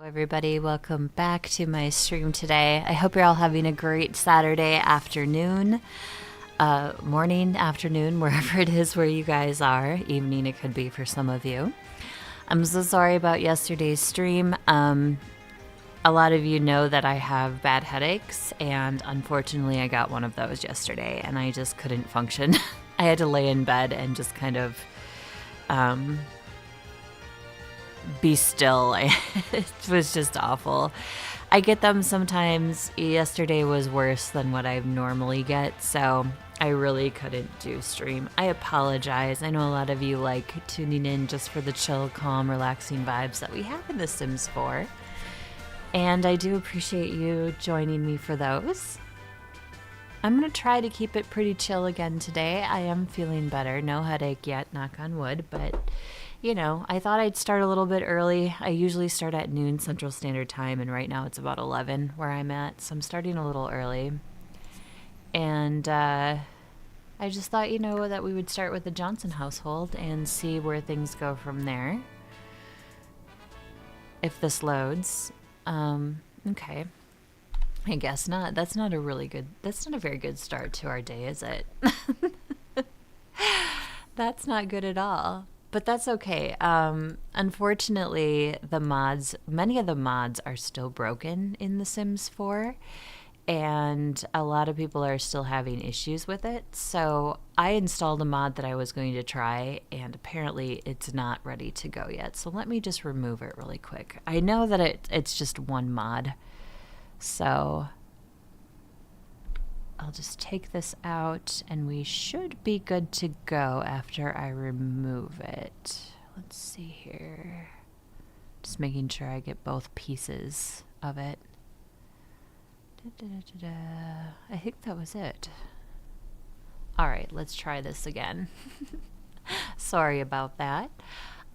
Everybody, welcome back to my stream today. I hope you're all having a great Saturday afternoon, morning, afternoon, wherever it is where you guys are. Evening, it could be for some of you. I'm so sorry about yesterday's stream. A lot of you know that I have bad headaches, and unfortunately I got one of those yesterday, and I just couldn't function. I had to lay in bed and just kind of be still. It was just awful. I get them sometimes. Yesterday was worse than what I normally get, so I really couldn't do stream. I apologize. I know a lot of you like tuning in just for the chill, calm, relaxing vibes that we have in The Sims 4. And I do appreciate you joining me for those. I'm going to try to keep it pretty chill again today. I am feeling better. No headache yet, knock on wood, but you know, I thought I'd start a little bit early. I usually start at noon Central Standard Time, and right now it's about 11 where I'm at, so I'm starting a little early. And I just thought, you know, that we would start with the Johnson household and see where things go from there. If this loads. Okay. I guess not. That's not a very good start to our day, is it? That's not good at all. But that's okay. Unfortunately, many of the mods are still broken in The Sims 4, and a lot of people are still having issues with it. So I installed a mod that I was going to try, and apparently it's not ready to go yet. So let me just remove it really quick. I know that it's just one mod, so I'll just take this out, and we should be good to go after I remove it. Let's see here. Just making sure I get both pieces of it. I think that was it. All right, let's try this again. Sorry about that.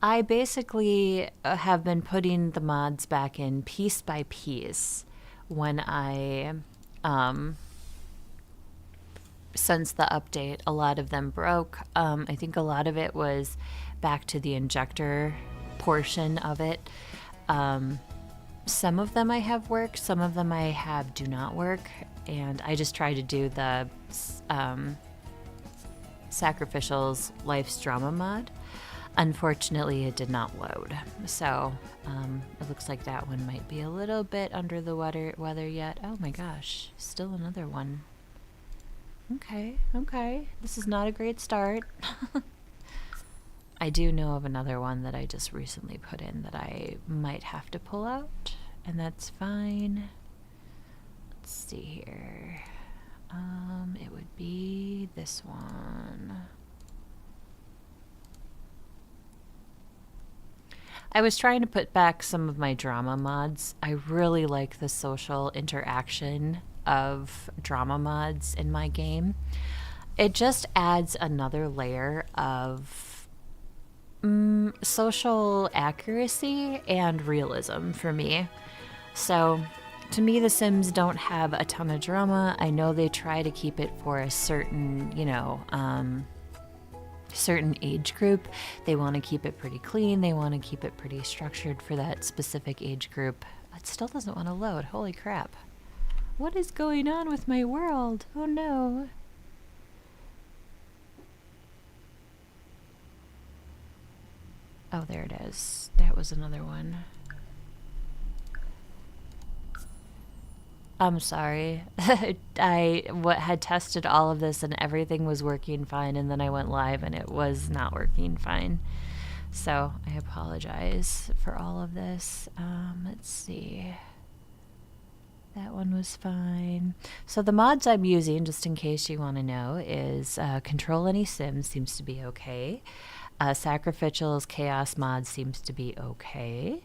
I basically have been putting the mods back in piece by piece when I since the update. A lot of them broke. I think a lot of it was back to the injector portion of it. Some of them I have work, some of them I have do not work, and I just try to do the Sacrificial's Life's Drama mod. Unfortunately, it did not load, so it looks like that one might be a little bit under the weather yet. Oh my gosh, still another one. Okay. This is not a great start. I do know of another one that I just recently put in that I might have to pull out, and that's fine. Let's see here. It would be this one. I was trying to put back some of my drama mods. I really like the social interaction of drama mods in my game. It just adds another layer of social accuracy and realism for me. So to me, The Sims don't have a ton of drama. I know they try to keep it for a certain, certain age group. They want to keep it pretty clean. They want to keep it pretty structured for that specific age group. It still doesn't want to load. Holy crap. What is going on with my world? Oh no. Oh, there it is. That was another one. I'm sorry. I had tested all of this and everything was working fine, and then I went live and it was not working fine. So I apologize for all of this. Let's see. That one was fine. So the mods I'm using, just in case you want to know, is Control Any Sims seems to be okay. Sacrificial's Chaos mod seems to be okay.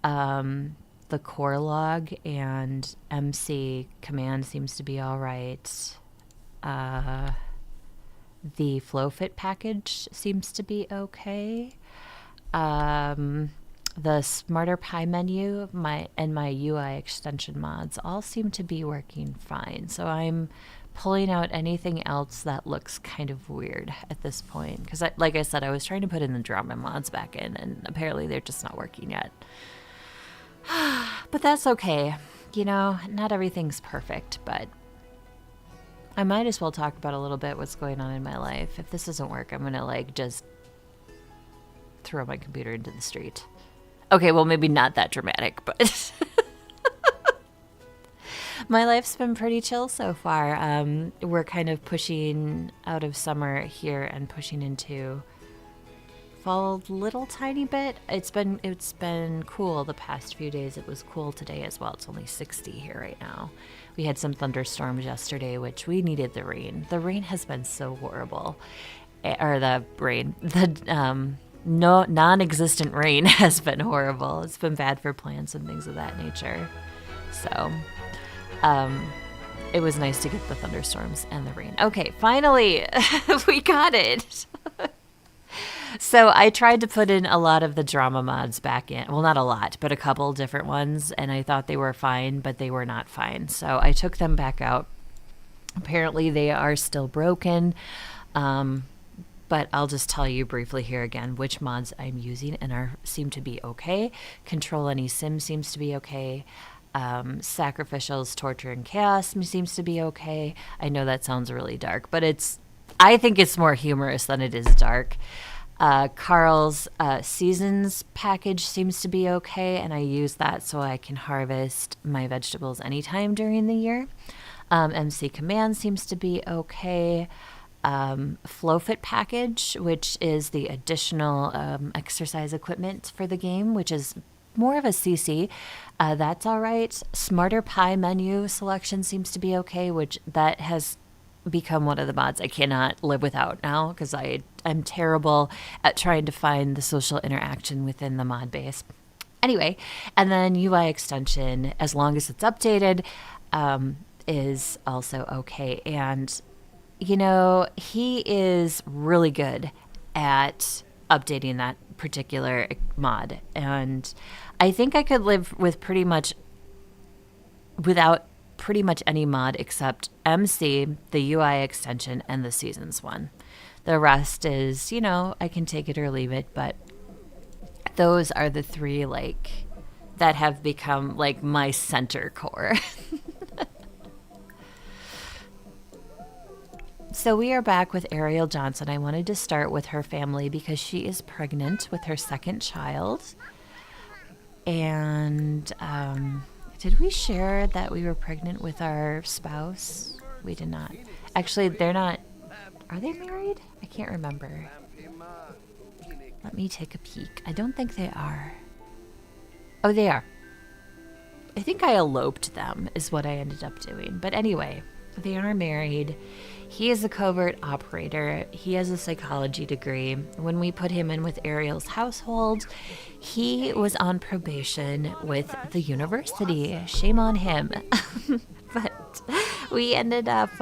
The core log and MC command seems to be all right. The FlowFit package seems to be okay. The Smarter Pie menu and my UI extension mods all seem to be working fine. So I'm pulling out anything else that looks kind of weird at this point. Because like I said, I was trying to put in the drama mods back in, and apparently they're just not working yet. But that's okay. Not everything's perfect, but I might as well talk about a little bit what's going on in my life. If this doesn't work, I'm going to just throw my computer into the street. Okay, well, maybe not that dramatic, but my life's been pretty chill so far. We're kind of pushing out of summer here and pushing into fall a little tiny bit. It's been cool the past few days. It was cool today as well. It's only 60 here right now. We had some thunderstorms yesterday, which we needed the rain. The rain has been so horrible. No non-existent rain has been horrible. It's been bad for plants and things of that nature. So, it was nice to get the thunderstorms and the rain. Okay, finally, we got it. So I tried to put in a lot of the drama mods back in. Well, not a lot, but a couple different ones, and I thought they were fine, but they were not fine. So I took them back out. Apparently, they are still broken. But I'll just tell you briefly here again which mods I'm using and seem to be okay. Control Any Sim seems to be okay. Sacrificial's Torture and Chaos seems to be okay. I know that sounds really dark, but I think it's more humorous than it is dark. Carl's Seasons package seems to be okay, and I use that so I can harvest my vegetables anytime during the year. MC Command seems to be okay. FlowFit package, which is the additional exercise equipment for the game, which is more of a CC. That's all right. Smarter Pie menu selection seems to be okay, which that has become one of the mods I cannot live without now because I'm terrible at trying to find the social interaction within the mod base. Anyway, and then UI extension, as long as it's updated, is also okay. And he is really good at updating that particular mod. And I think I could live with without pretty much any mod except MC, the UI extension, and the Seasons one. The rest is, I can take it or leave it, but those are the three, that have become, my center core. So we are back with Ariel Johnson. I wanted to start with her family because she is pregnant with her second child. And did we share that we were pregnant with our spouse? We did not. Actually, they're not. Are they married? I can't remember. Let me take a peek. I don't think they are. Oh, they are. I think I eloped them is what I ended up doing. But anyway, they are married. He is a covert operator. He has a psychology degree. When we put him in with Ariel's household, he was on probation with the university. Shame on him. But we ended up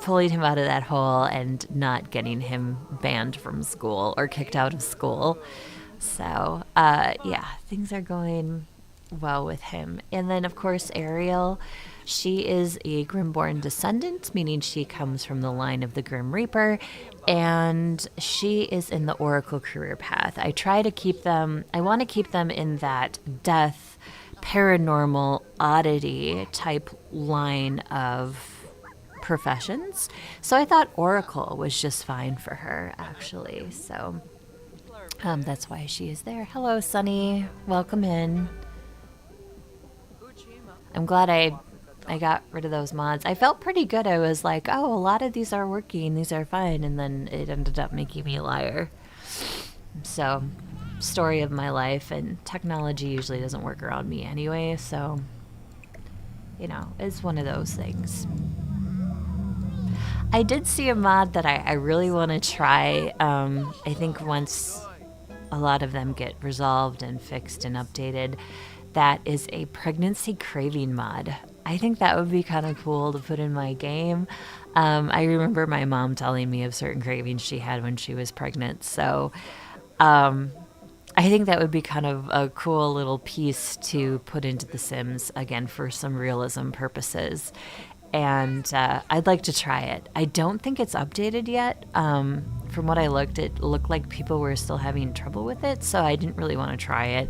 pulling him out of that hole and not getting him banned from school or kicked out of school. So, things are going well with him. And then, of course, Ariel, she is a Grimborn descendant, meaning she comes from the line of the Grim Reaper, and she is in the Oracle career path. I want to keep them in that death, paranormal, oddity type line of professions. So I thought Oracle was just fine for her, actually. So that's why she is there. Hello, Sunny. Welcome in. I'm glad I got rid of those mods. I felt pretty good. I was like, oh, a lot of these are working. These are fine. And then it ended up making me a liar. So, story of my life. And technology usually doesn't work around me anyway. So, it's one of those things. I did see a mod that I really want to try. I think once a lot of them get resolved and fixed and updated, that is a pregnancy craving mod. I think that would be kind of cool to put in my game. I remember my mom telling me of certain cravings she had when she was pregnant. So I think that would be kind of a cool little piece to put into The Sims, again, for some realism purposes. And I'd like to try it. I don't think it's updated yet. From what I looked, it looked like people were still having trouble with it, so I didn't really want to try it.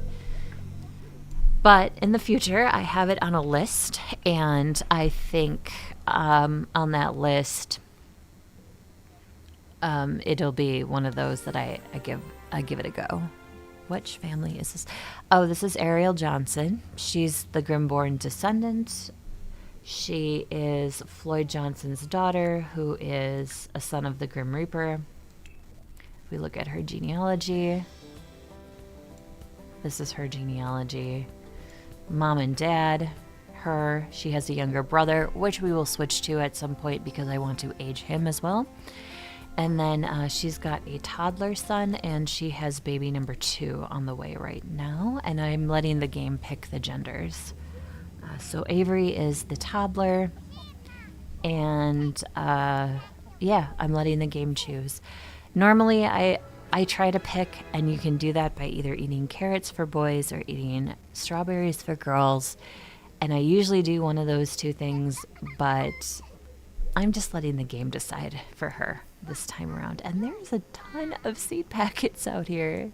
But in the future, I have it on a list, and I think on that list, it'll be one of those that I give it a go. Which family is this? Oh, this is Ariel Johnson. She's the Grimborn descendant. She is Floyd Johnson's daughter, who is a son of the Grim Reaper. If we look at her genealogy, this is her genealogy. Mom and dad, her. She has a younger brother, which we will switch to at some point because I want to age him as well. And then she's got a toddler son, and she has baby number 2 on the way right now. And I'm letting the game pick the genders. So Avery is the toddler, and yeah, I'm letting the game choose. Normally, I try to pick, and you can do that by either eating carrots for boys or eating strawberries for girls. And I usually do one of those two things, but I'm just letting the game decide for her this time around. And there's a ton of seed packets out here.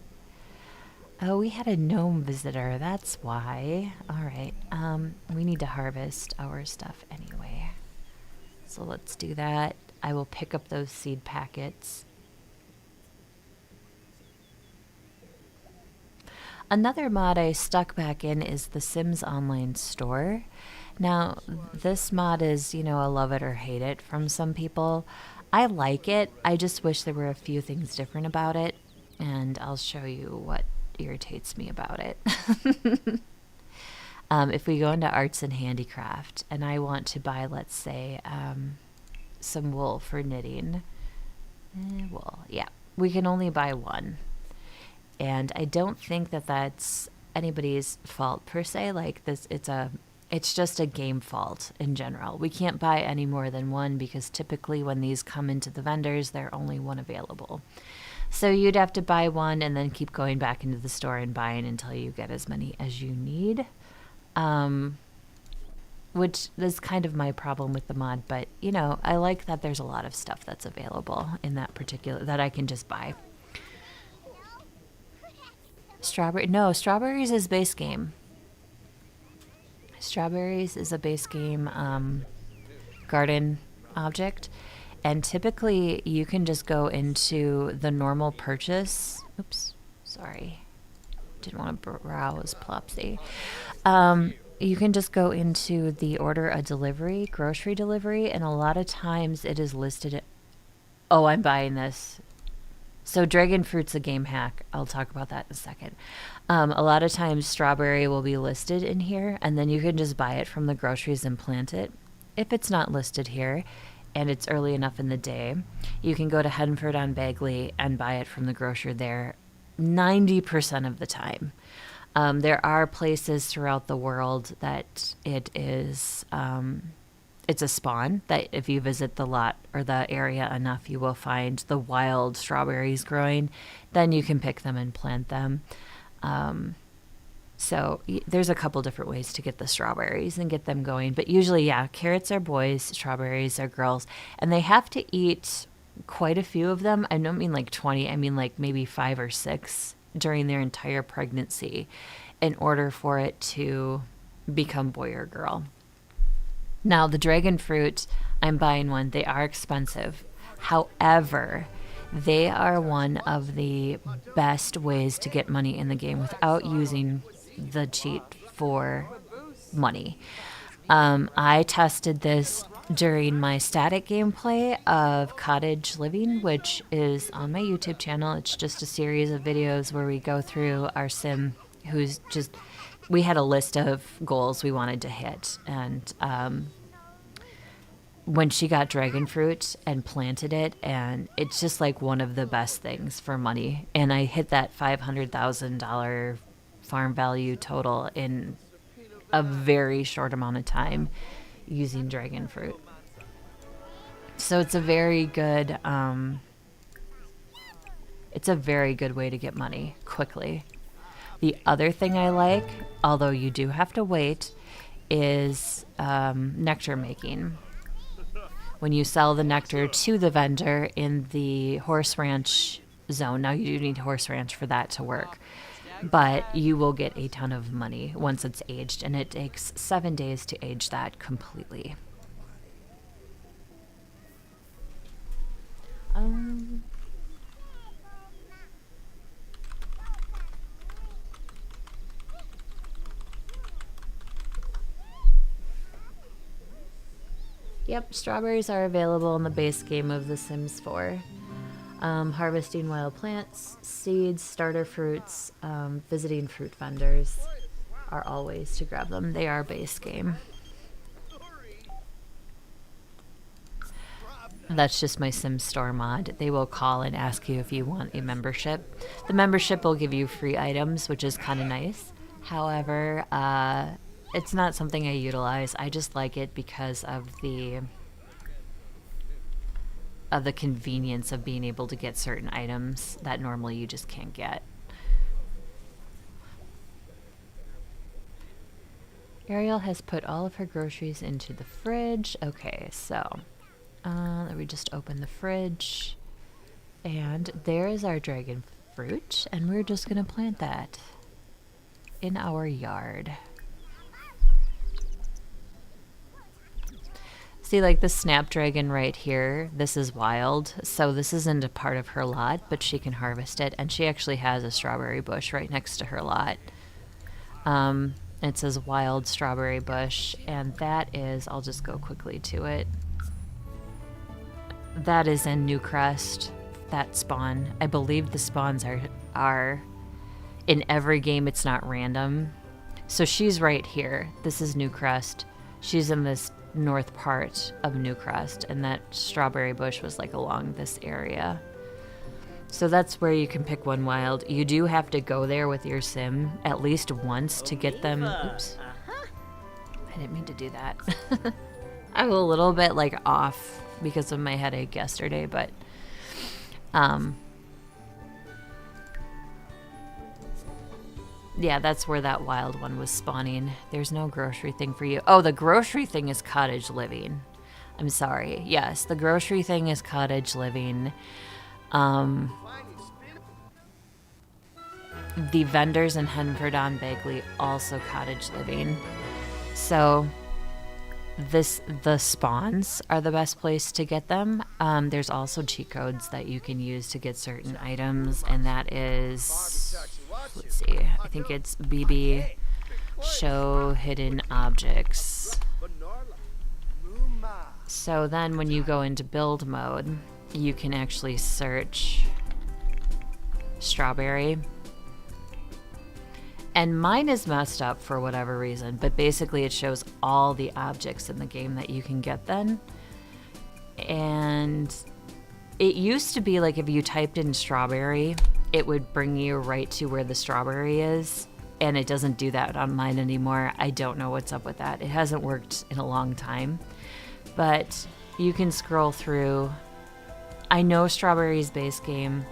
Oh, we had a gnome visitor. That's why. All right. We need to harvest our stuff anyway. So let's do that. I will pick up those seed packets. Another mod I stuck back in is the Sims Online Store. Now, this mod is, a love it or hate it from some people. I like it. I just wish there were a few things different about it, and I'll show you what irritates me about it. If we go into arts and handicraft, and I want to buy, let's say, some wool for knitting. Wool, yeah. We can only buy one. And I don't think that that's anybody's fault per se. Like this, it's just a game fault in general. We can't buy any more than one because typically when these come into the vendors, there's only one available. So you'd have to buy one and then keep going back into the store and buying until you get as many as you need. Which is kind of my problem with the mod, but I like that there's a lot of stuff that's available in that particular that I can just buy. Strawberries is base game. Strawberries is a base game garden object, and typically you can just go into the normal purchase. Oops, sorry, didn't want to browse Plopsy. You can just go into the order a delivery, grocery delivery, and a lot of times it is listed. Oh, I'm buying this. So dragon fruit's a game hack. I'll talk about that in a second. A lot of times strawberry will be listed in here, and then you can just buy it from the groceries and plant it. If it's not listed here and it's early enough in the day, you can go to Henford on Bagley and buy it from the grocer there 90% of the time. There are places throughout the world that it is... it's a spawn that if you visit the lot or the area enough, you will find the wild strawberries growing. Then you can pick them and plant them. So there's a couple different ways to get the strawberries and get them going. But usually, yeah, carrots are boys, strawberries are girls. And they have to eat quite a few of them. I don't mean like 20. I mean like maybe 5 or 6 during their entire pregnancy in order for it to become boy or girl. Now, the dragon fruit, I'm buying one. They are expensive. However, they are one of the best ways to get money in the game without using the cheat for money. I tested this during my static gameplay of Cottage Living, which is on my YouTube channel. It's just a series of videos where we go through our sim who's just... We had a list of goals we wanted to hit, and when she got dragon fruit and planted it, and it's just like one of the best things for money. And I hit that $500,000 farm value total in a very short amount of time using dragon fruit. So it's a very good way to get money quickly. The other thing I like, although you do have to wait, is nectar making. When you sell the nectar to the vendor in the horse ranch zone, now you do need horse ranch for that to work. but you will get a ton of money once it's aged, and it takes 7 days to age that completely. Yep, strawberries are available in the base game of The Sims 4. Harvesting wild plants, seeds, starter fruits, visiting fruit vendors are all ways to grab them. They are base game. That's just my Sims Store mod. They will call and ask you if you want a membership. The membership will give you free items, which is kind of nice. However, it's not something I utilize. I just like it because of the convenience of being able to get certain items that normally you just can't get. Ariel has put all of her groceries into the fridge. Okay, so let me just open the fridge. And there is our dragon fruit, and we're just gonna plant that in our yard. See, like the snapdragon right here, this is wild, so this isn't a part of her lot, but she can harvest it, and she actually has a strawberry bush right next to her lot. It says wild strawberry bush, and that is, I'll just go quickly to it. That is in Newcrest, that spawn. I believe the spawns are in every game, it's not random. So she's right here. This is Newcrest. She's in this north part of Newcrest, and that strawberry bush was like along this area. So that's where you can pick one wild. You do have to go there with your sim at least once to get them. Oops. I didn't mean to do that. I'm a little bit like off because of my headache yesterday, but yeah, that's where that wild one was spawning. There's no grocery thing for you. Oh, the grocery thing is cottage living. I'm sorry. Yes, the grocery thing is cottage living. The vendors in Henford on Bagley also cottage living. So the spawns are the best place to get them. There's also cheat codes that you can use to get certain items, and that is, let's see, I think it's BB show hidden objects. So then when you go into build mode, you can actually search strawberry. And mine is messed up for whatever reason, but basically it shows all the objects in the game that you can get then. And it used to be like if you typed in strawberry, it would bring you right to where the strawberry is, and it doesn't do that on mine anymore. I don't know what's up with that. It hasn't worked in a long time, but you can scroll through. I know strawberry's base game,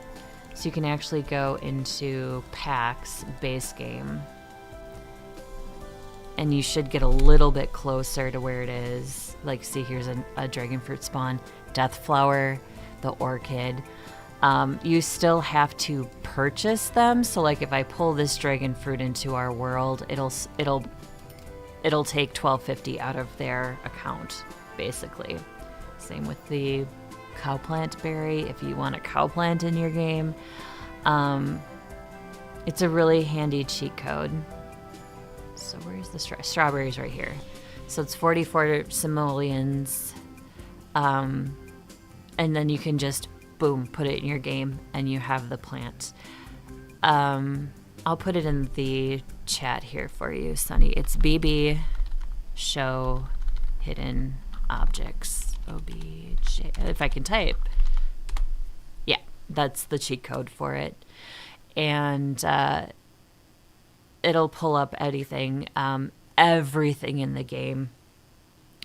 so you can actually go into PAX base game, and you should get a little bit closer to where it is. Like, see, here's a dragon fruit spawn, death flower, the orchid. You still have to purchase them. So like if I pull this dragon fruit into our world, it'll take $12.50 out of their account, basically. Same with the cow plant berry. If you want a cow plant in your game, it's a really handy cheat code. So where's the strawberries? Right here. So it's 44 simoleons, and then you can just boom, put it in your game, and you have the plant. I'll put it in the chat here for you, Sunny. It's BB show hidden objects. OBJ. If I can type. Yeah, that's the cheat code for it. And it'll pull up anything, everything in the game.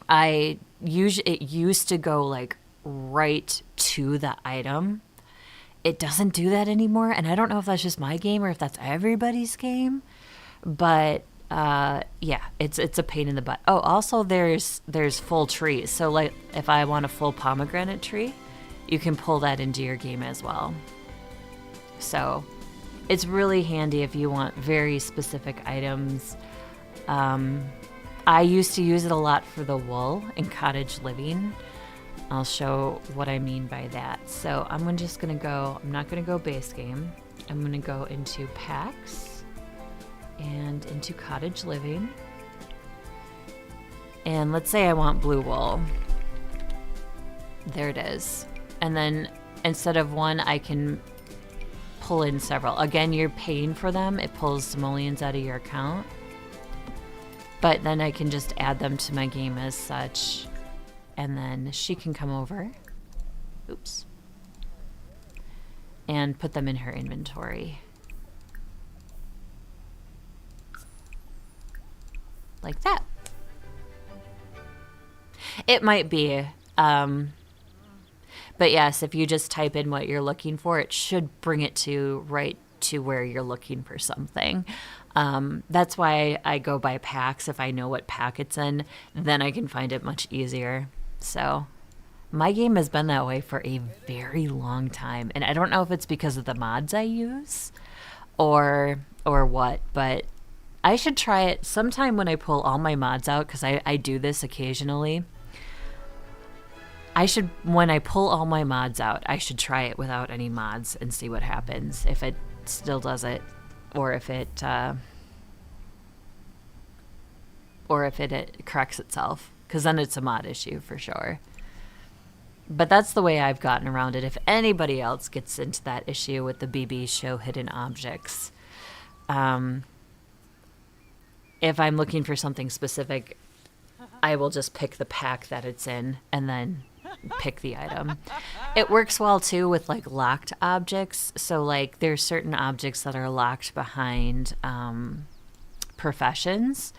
It used to go like right to the item. It doesn't do that anymore, and I don't know if that's just my game or if that's everybody's game, but yeah, it's a pain in the butt. Oh, also there's full trees, so like if I want a full pomegranate tree, you can pull that into your game as well. So It's really handy if you want very specific items. I used to use it a lot for the wool in cottage living. I'll show what I mean by that. So I'm just gonna go, I'm not gonna go base game. I'm gonna go into packs and into cottage living. And let's say I want blue wool. There it is. And then instead of one, I can pull in several. Again, you're paying for them. It pulls simoleons out of your account. But then I can just add them to my game as such. And then she can come over. Oops. And put them in her inventory. Like that. It might be. But yes, if you just type in what you're looking for, it should bring it to right to where you're looking for something. That's why I go by packs. If I know what pack it's in, then I can find it much easier. So my game has been that way for a very long time. And I don't know if it's because of the mods I use or what, but I should try it sometime when I pull all my mods out, because I do this occasionally. When I pull all my mods out, I should try it without any mods and see what happens. If it still does it, or if it corrects itself, because then it's a mod issue for sure. But that's the way I've gotten around it. If anybody else gets into that issue with the BB show hidden objects, if I'm looking for something specific, I will just pick the pack that it's in and then pick the item. It works well too with like locked objects. So like there's certain objects that are locked behind professions,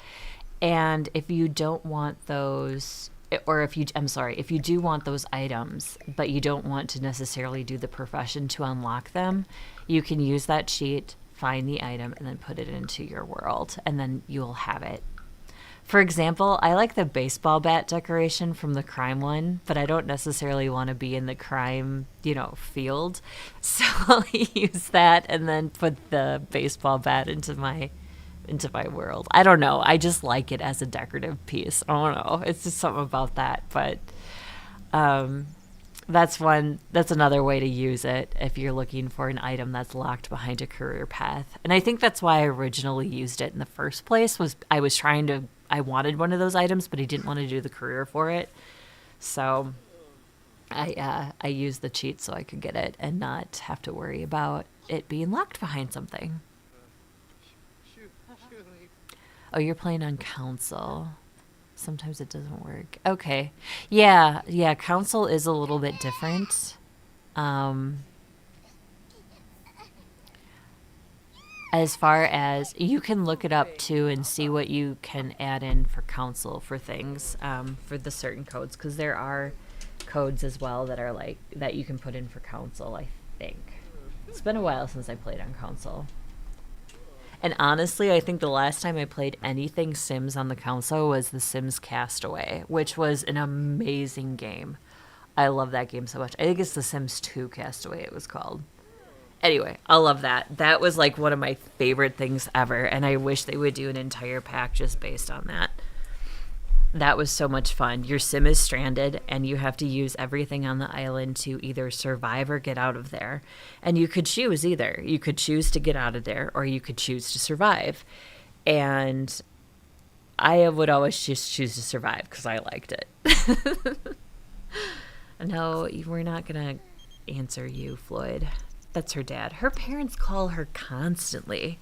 and if you don't want those, or if you do want those items but you don't want to necessarily do the profession to unlock them, you can use that cheat, find the item, and then put it into your world, and then you'll have it. For example, I like the baseball bat decoration from the crime one, but I don't necessarily want to be in the crime, field. So I'll use that and then put the baseball bat into my world. I don't know. I just like it as a decorative piece. I don't know. It's just something about that. But that's another way to use it if you're looking for an item that's locked behind a career path. And I think that's why I originally used it in the first place. I wanted one of those items, but I didn't want to do the career for it. So I used the cheat so I could get it and not have to worry about it being locked behind something. Oh, you're playing on console. Sometimes it doesn't work. Okay. Yeah, console is a little bit different. As far as you can look it up too and see what you can add in for console for things, for the certain codes, because there are codes as well that are like that you can put in for console. I think it's been a while since I played on console, and honestly, I think the last time I played anything Sims on the console was The Sims Castaway, which was an amazing game. I love that game so much. I think it's The Sims 2 Castaway it was called. Anyway, I love that. That was like one of my favorite things ever, and I wish they would do an entire pack just based on that. That was so much fun. Your sim is stranded, and you have to use everything on the island to either survive or get out of there. And you could choose either. You could choose to get out of there, or you could choose to survive. And I would always just choose to survive because I liked it. No, we're not going to answer you, Floyd. That's her dad. Her parents call her constantly.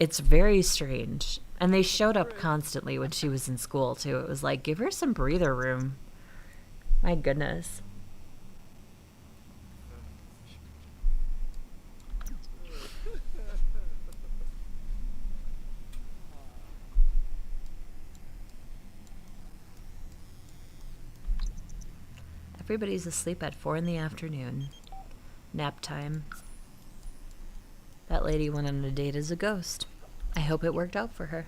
It's very strange. And they showed up constantly when she was in school, too. It was like, give her some breather room. My goodness. Everybody's asleep at 4 p.m. Nap time. That lady went on a date as a ghost. I hope it worked out for her.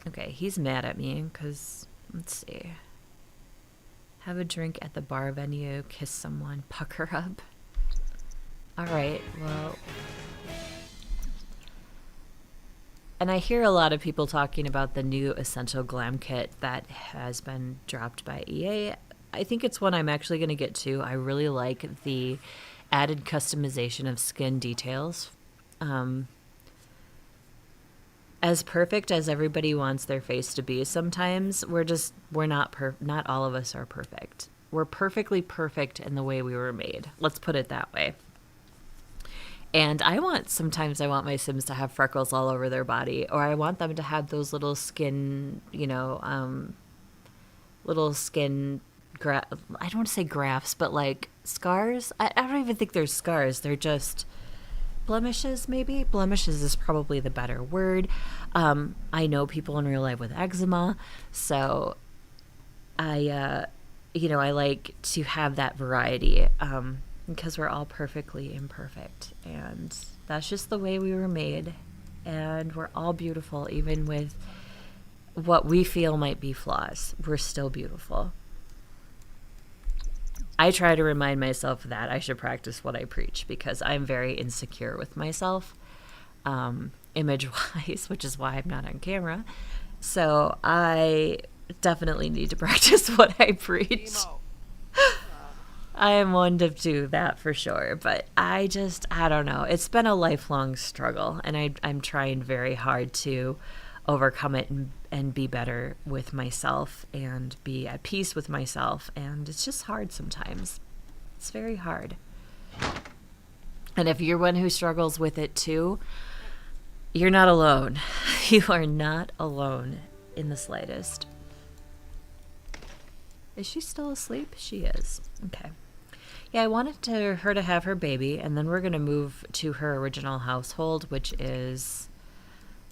Okay, he's mad at me because, let's see. Have a drink at the bar venue, kiss someone, pucker up. All right, well. And I hear a lot of people talking about the new Essential Glam Kit that has been dropped by EA. I think it's one I'm actually going to get to. I really like the added customization of skin details. As perfect as everybody wants their face to be, sometimes we're not all of us are perfect. We're perfectly perfect in the way we were made. Let's put it that way. And sometimes I want my Sims to have freckles all over their body, or I want them to have those little skin, little skin, I don't want to say grafts, but like scars. I don't even think they're scars. They're just blemishes, maybe. Blemishes is probably the better word. I know people in real life with eczema, so I like to have that variety. Because we're all perfectly imperfect, and that's just the way we were made, and we're all beautiful. Even with what we feel might be flaws, we're still beautiful. I try to remind myself that I should practice what I preach, because I'm very insecure with myself, image wise, which is why I'm not on camera. So I definitely need to practice what I preach. I am one to do that for sure, but I don't know. It's been a lifelong struggle, and I'm trying very hard to overcome it and be better with myself and be at peace with myself, and it's just hard sometimes. It's very hard. And if you're one who struggles with it too, you're not alone. You are not alone in the slightest. Is she still asleep? She is. Okay. Yeah, I wanted her to have her baby, and then we're going to move to her original household, which is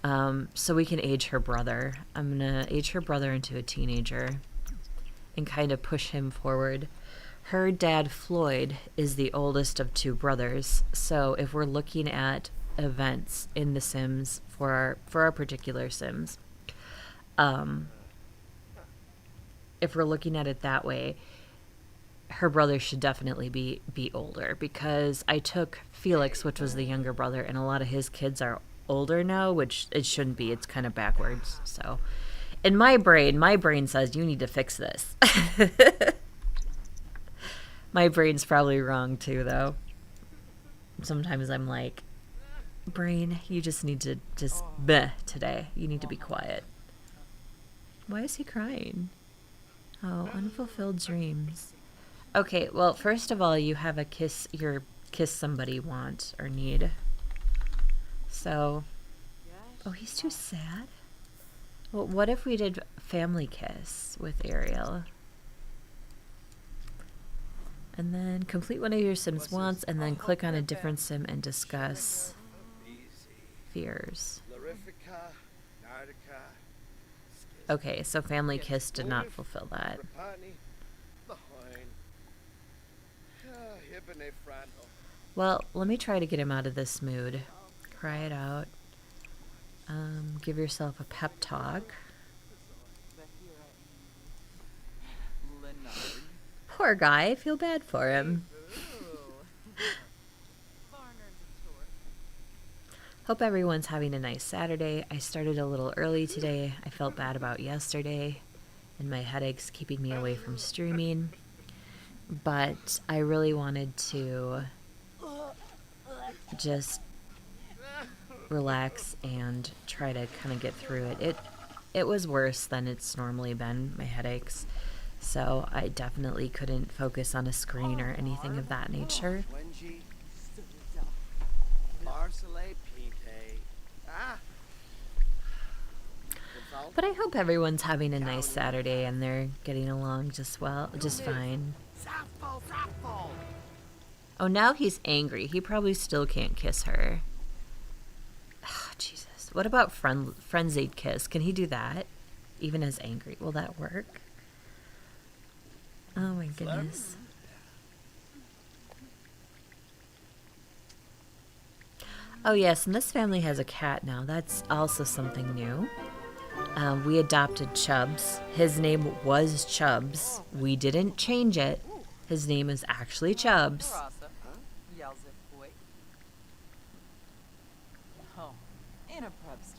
so we can age her brother. I'm going to age her brother into a teenager and kind of push him forward. Her dad, Floyd, is the oldest of two brothers, so if we're looking at events in The Sims for our particular Sims, if we're looking at it that way, her brother should definitely be older, because I took Felix, which was the younger brother, and a lot of his kids are older now, which it shouldn't be. It's kind of backwards. So in my brain says you need to fix this. My brain's probably wrong too, though. Sometimes I'm like, brain, you just need to bleh today. You need to be quiet. Why is he crying? Oh, unfulfilled dreams. Okay, well, first of all, you have a kiss somebody want or need. So, oh, he's too sad? Well, what if we did family kiss with Ariel? And then complete one of your Sims wants, and then click on a different Sim and discuss fears. Okay, so family kiss did not fulfill that. Well, let me try to get him out of this mood. Cry it out. Give yourself a pep talk. Poor guy, I feel bad for him. Hope everyone's having a nice Saturday. I started a little early today. I felt bad about yesterday, and my headache's keeping me away from streaming. But I really wanted to just relax and try to kind of get through it. It was worse than it's normally been, my headaches. So I definitely couldn't focus on a screen or anything of that nature. But I hope everyone's having a nice Saturday and they're getting along just fine. Oh, now he's angry. He probably still can't kiss her. Oh, Jesus. What about frenzied kiss? Can he do that? Even as angry? Will that work? Oh my goodness. Oh yes, and this family has a cat now. That's also something new. We adopted Chubbs. His name was Chubbs. We didn't change it. His name is actually Chubbs.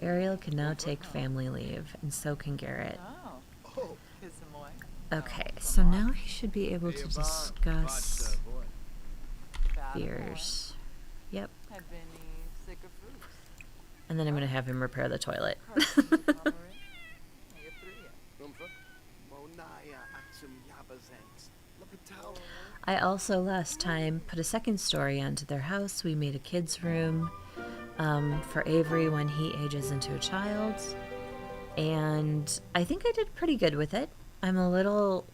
Ariel can now take family leave, and so can Garrett. Okay, so now he should be able to discuss fears. Yep. And then I'm going to have him repair the toilet. I also last time put a second story onto their house. We made a kid's room for Avery when he ages into a child. And I think I did pretty good with it. I'm a little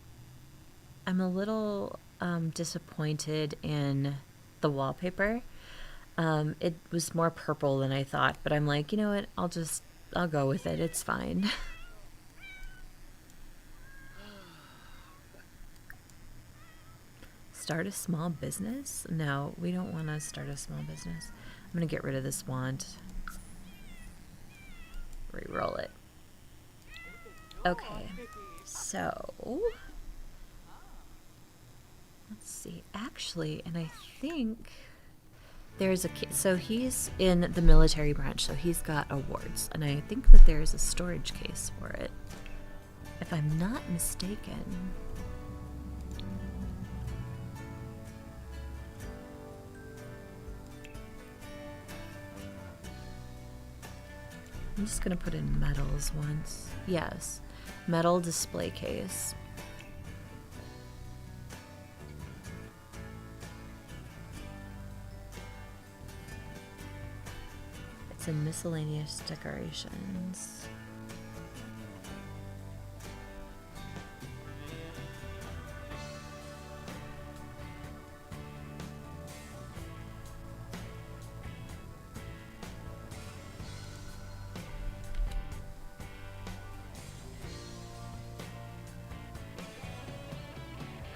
disappointed in the wallpaper. It was more purple than I thought, but I'm like, you know what? I'll go with it. It's fine. Start a small business? No, we don't want to start a small business. I'm going to get rid of this wand. Re-roll it. Okay, so let's see. Actually, and I think there's a kid. So he's in the military branch, so he's got awards, and I think that there's a storage case for it, if I'm not mistaken. I'm just gonna put in medals once. Yes, metal display case. It's in miscellaneous decorations.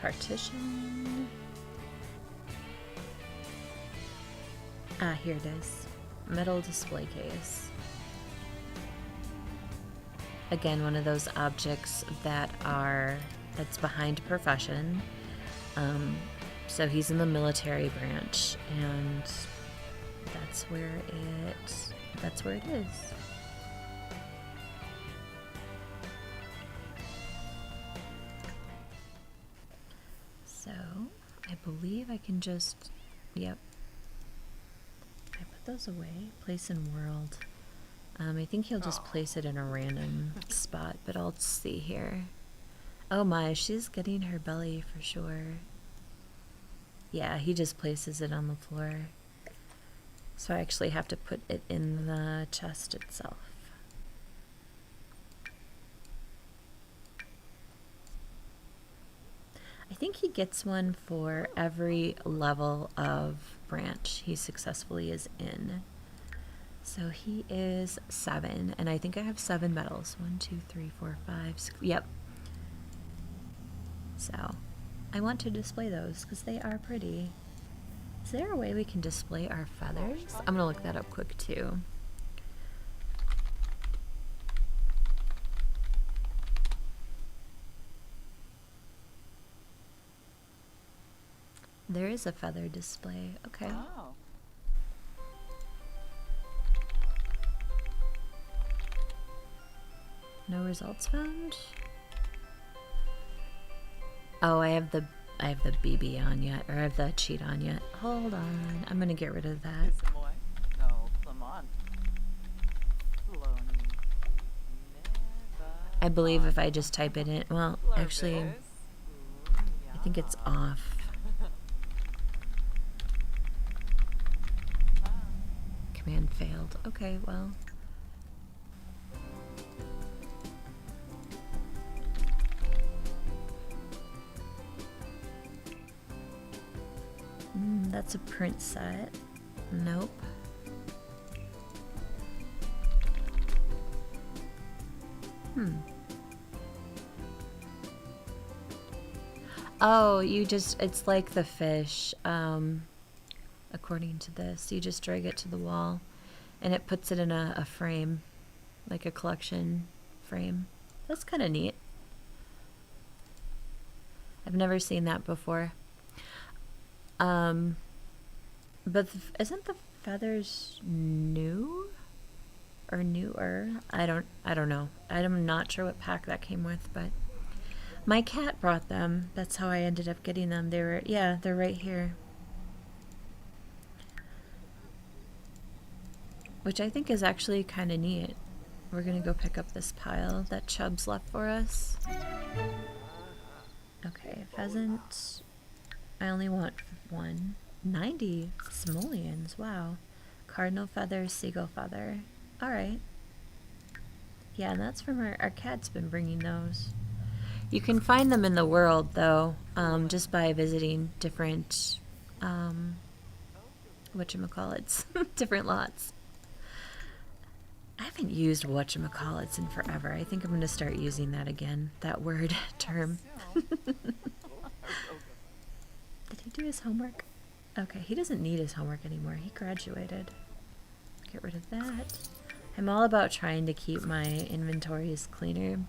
Partition. Ah, here it is. Metal display case. Again, one of those objects that's behind profession. So he's in the military branch, and that's where it is. So I believe I can just, yep. I put those away. Place in world. I think he'll just place it in a random spot, but I'll see here. Oh my, she's getting her belly for sure. Yeah, he just places it on the floor. So I actually have to put it in the chest itself. I think he gets one for every level of branch he successfully is in. So he is 7, and I think I have 7 medals. 1, 2, 3, 4, 5, 6. Yep. So I want to display those because they are pretty. Is there a way we can display our feathers? I'm gonna look that up quick too. There is a feather display. Okay. Oh. No results found. Oh, I have the BB on yet, or I have the cheat on yet. Hold on, I'm gonna get rid of that. I believe if I just type it in, well, actually, I think it's off. Command failed. Okay, well. That's a print set. Nope. Oh, it's like the fish. According to this, you just drag it to the wall and it puts it in a frame, like a collection frame. That's kind of neat. I've never seen that before. But isn't the feathers new? or newer. I don't know. I'm not sure what pack that came with, but my cat brought them. That's how I ended up getting them. They're right here. Which I think is actually kind of neat. We're gonna go pick up this pile that Chubbs left for us. Okay, pheasant. I only want one. 90 simoleons, wow. Cardinal feather, seagull feather. Alright. Yeah, and that's from our cat's been bringing those. You can find them in the world, though, just by visiting different, whatchamacallits, different lots. I haven't used whatchamacallits in forever. I think I'm going to start using that again, that word, term. Did he do his homework? Okay, he doesn't need his homework anymore. He graduated. Get rid of that. I'm all about trying to keep my inventories cleaner.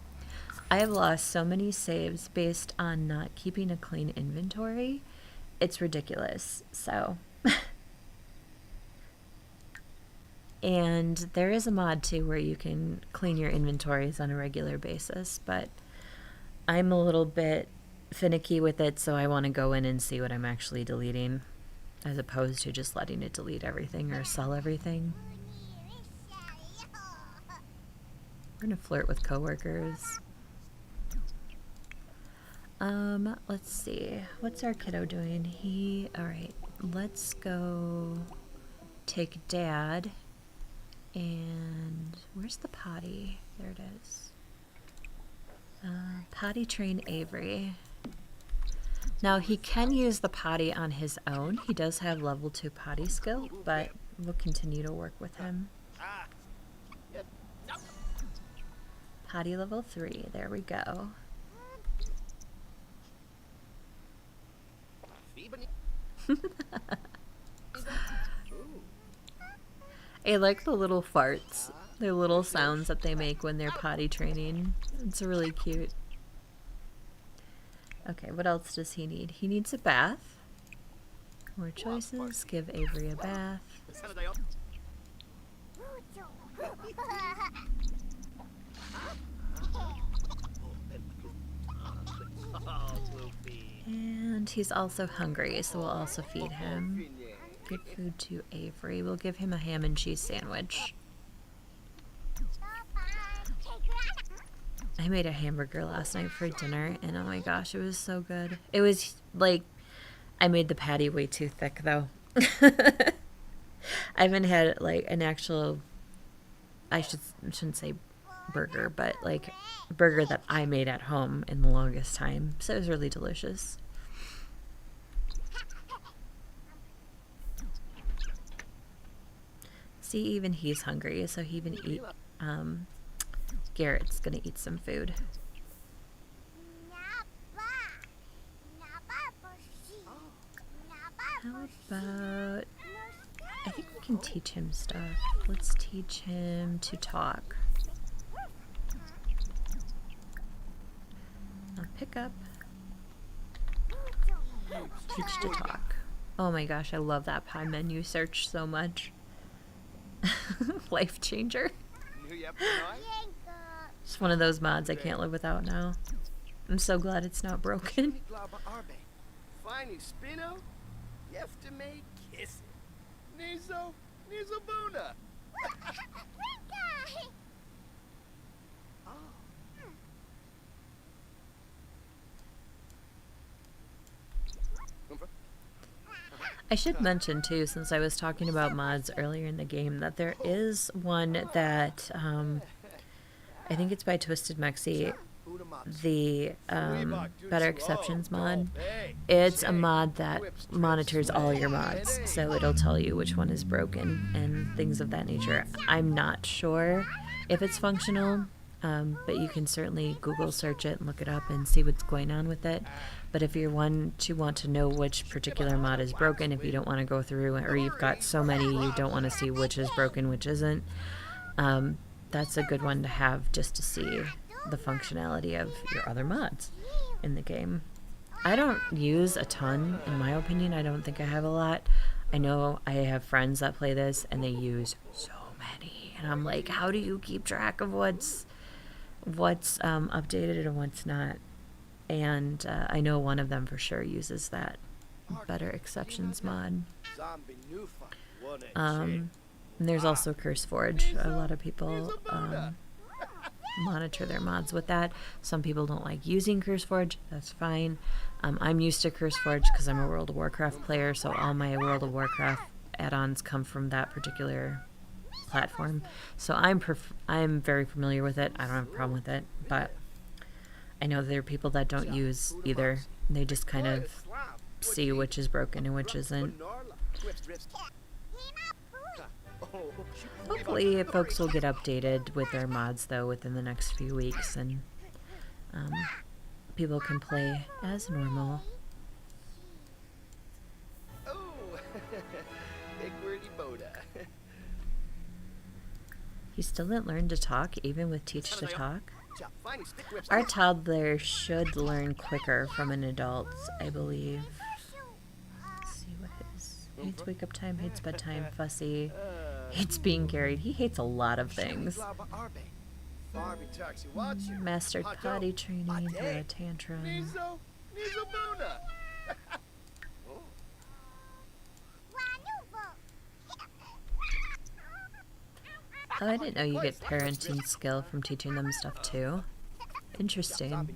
I have lost so many saves based on not keeping a clean inventory. It's ridiculous. So, and there is a mod too where you can clean your inventories on a regular basis, but I'm a little bit finicky with it, so I want to go in and see what I'm actually deleting, as opposed to just letting it delete everything or sell everything. We're gonna flirt with coworkers. Let's see. What's our kiddo doing? Alright, let's go take Dad. And where's the potty? There it is. Potty train Avery. Now he can use the potty on his own. He does have level 2 potty skill, but we'll continue to work with him. Potty level 3, there we go. I like the little farts, the little sounds that they make when they're potty training. It's really cute. Okay, what else does he need? He needs a bath. More choices. Give Avery a bath. And he's also hungry, so we'll also feed him. Give food to Avery. We'll give him a ham and cheese sandwich. I made a hamburger last night for dinner, and oh my gosh, it was so good. It was like, I made the patty way too thick, though. I haven't had like an actual, shouldn't say burger, but like a burger that I made at home in the longest time. So it was really delicious. See, even he's hungry, so he even eat. Garrett's gonna eat some food. How about, I think we can teach him stuff. Let's teach him to talk. I'll pick up. Teach to talk. Oh my gosh, I love that pie menu search so much. Life changer. It's one of those mods I can't live without now. I'm so glad it's not broken. I should mention too, since I was talking about mods earlier in the game, that there is one that I think it's by Twisted Mexi, the Better Exceptions mod. It's a mod that monitors all your mods, so it'll tell you which one is broken and things of that nature. I'm not sure if it's functional, but you can certainly Google search it and look it up and see what's going on with it. But if you're one to want to know which particular mod is broken, if you don't want to go through, or you've got so many you don't want to see which is broken, which isn't, that's a good one to have just to see the functionality of your other mods in the game. I don't use a ton, in my opinion. I don't think I have a lot. I know I have friends that play this and they use so many, and I'm like, how do you keep track of what's updated and what's not? And I know one of them for sure uses that better exceptions mod. And there's also CurseForge. A lot of people monitor their mods with that. Some people don't like using CurseForge. That's fine. I'm used to CurseForge because I'm a World of Warcraft player, so all my World of Warcraft add-ons come from that particular platform. So I'm very familiar with it. I don't have a problem with it, but I know there are people that don't use either. They just kind of see which is broken and which isn't. Hopefully folks will get updated with their mods though within the next few weeks, and people can play as normal. He still didn't learn to talk even with Teach to Talk. Our toddler should learn quicker from an adult, I believe. Let's see what his hates wake up time, hates bedtime, fussy, hates being carried. He hates a lot of things. Mastered potty training, through a tantrum. Oh, I didn't know you get parenting skill from teaching them stuff too. Interesting.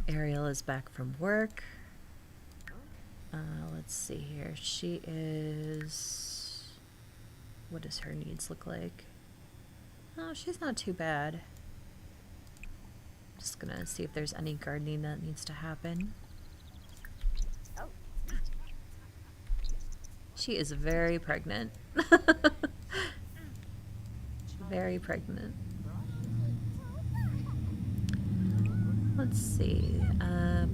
Ariel is back from work. Let's see here. She is... What does her needs look like? Oh, she's not too bad. Just gonna see if there's any gardening that needs to happen. She is very pregnant. Very pregnant. Let's see.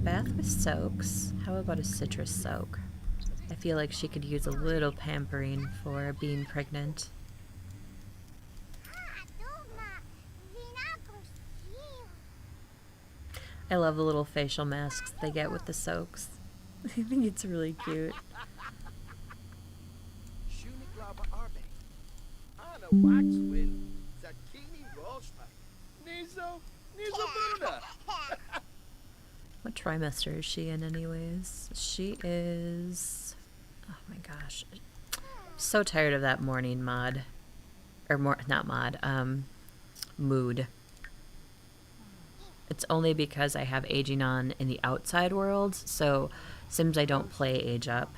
Bath with soaks. How about a citrus soak? I feel like she could use a little pampering for being pregnant. I love the little facial masks they get with the soaks. I think it's really cute. What trimester is she in anyways? She is... Oh my gosh. So tired of that morning mod. Or not mod, mood. It's only because I have aging on in the outside world, so Sims I don't play age up,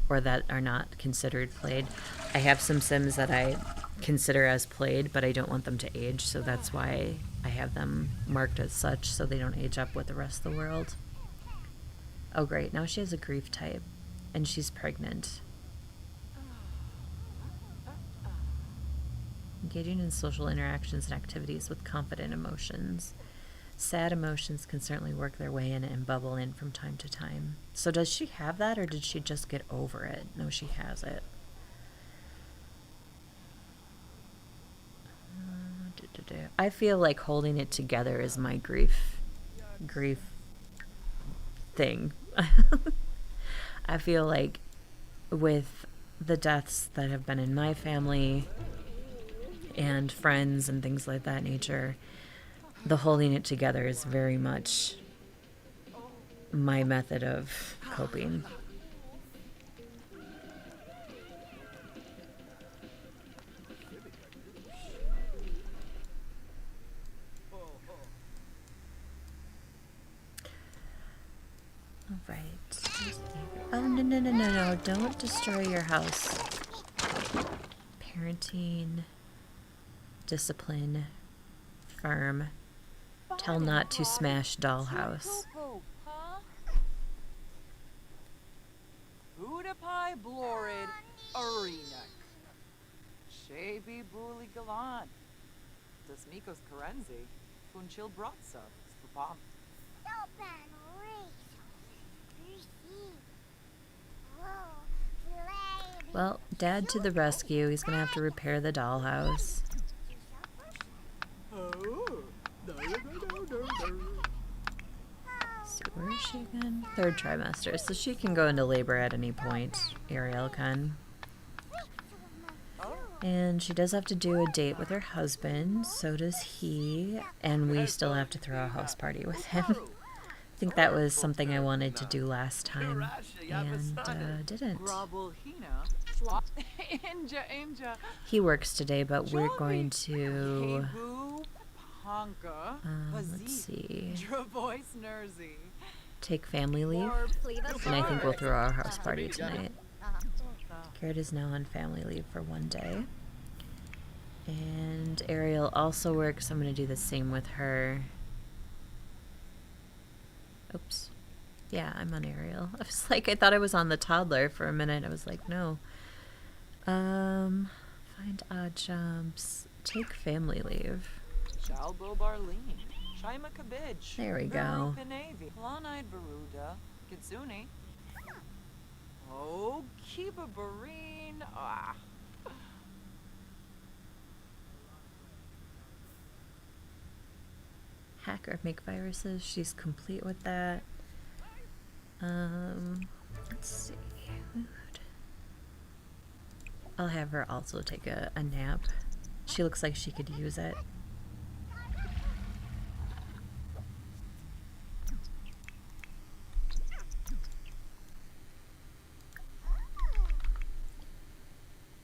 or that are not considered played. I have some Sims that I consider as played, but I don't want them to age, so that's why I have them marked as such, so they don't age up with the rest of the world. Oh great, now she has a grief type, and she's pregnant. Engaging in social interactions and activities with confident emotions. Sad emotions can certainly work their way in and bubble in from time to time. So does she have that, or did she just get over it? No, she has it. I feel like holding it together is my grief thing. I feel like with the deaths that have been in my family and friends and things like that nature, the holding it together is very much my method of coping. All right. Oh, no. Don't destroy your house. Parenting, discipline, firm. Tell not to smash dollhouse. Budapai Blorid Arena. Shabi Buli Galan. Dasmikos Karenzi. Funchil Bratsa. Spapam. Well, Dad to the rescue. He's gonna have to repair the dollhouse. So where is she again? Third trimester, so she can go into labor at any point. Ariel can. And she does have to do a date with her husband, so does he, and we still have to throw a house party with him. I think that was something I wanted to do last time and didn't. He works today, but we're going to, let's see, take family leave, and I think we'll throw our house party tonight. Garrett is now on family leave for one day. And Ariel also works. I'm going to do the same with her. Oops. Yeah, I'm on Ariel. I was like, I thought I was on the toddler for a minute. I was like, no. Find odd jobs. Take family leave. There we go. Oh, Kiba Bareen. Ah. Hack or make viruses. She's complete with that. Let's see. Mood. I'll have her also take a nap. She looks like she could use it.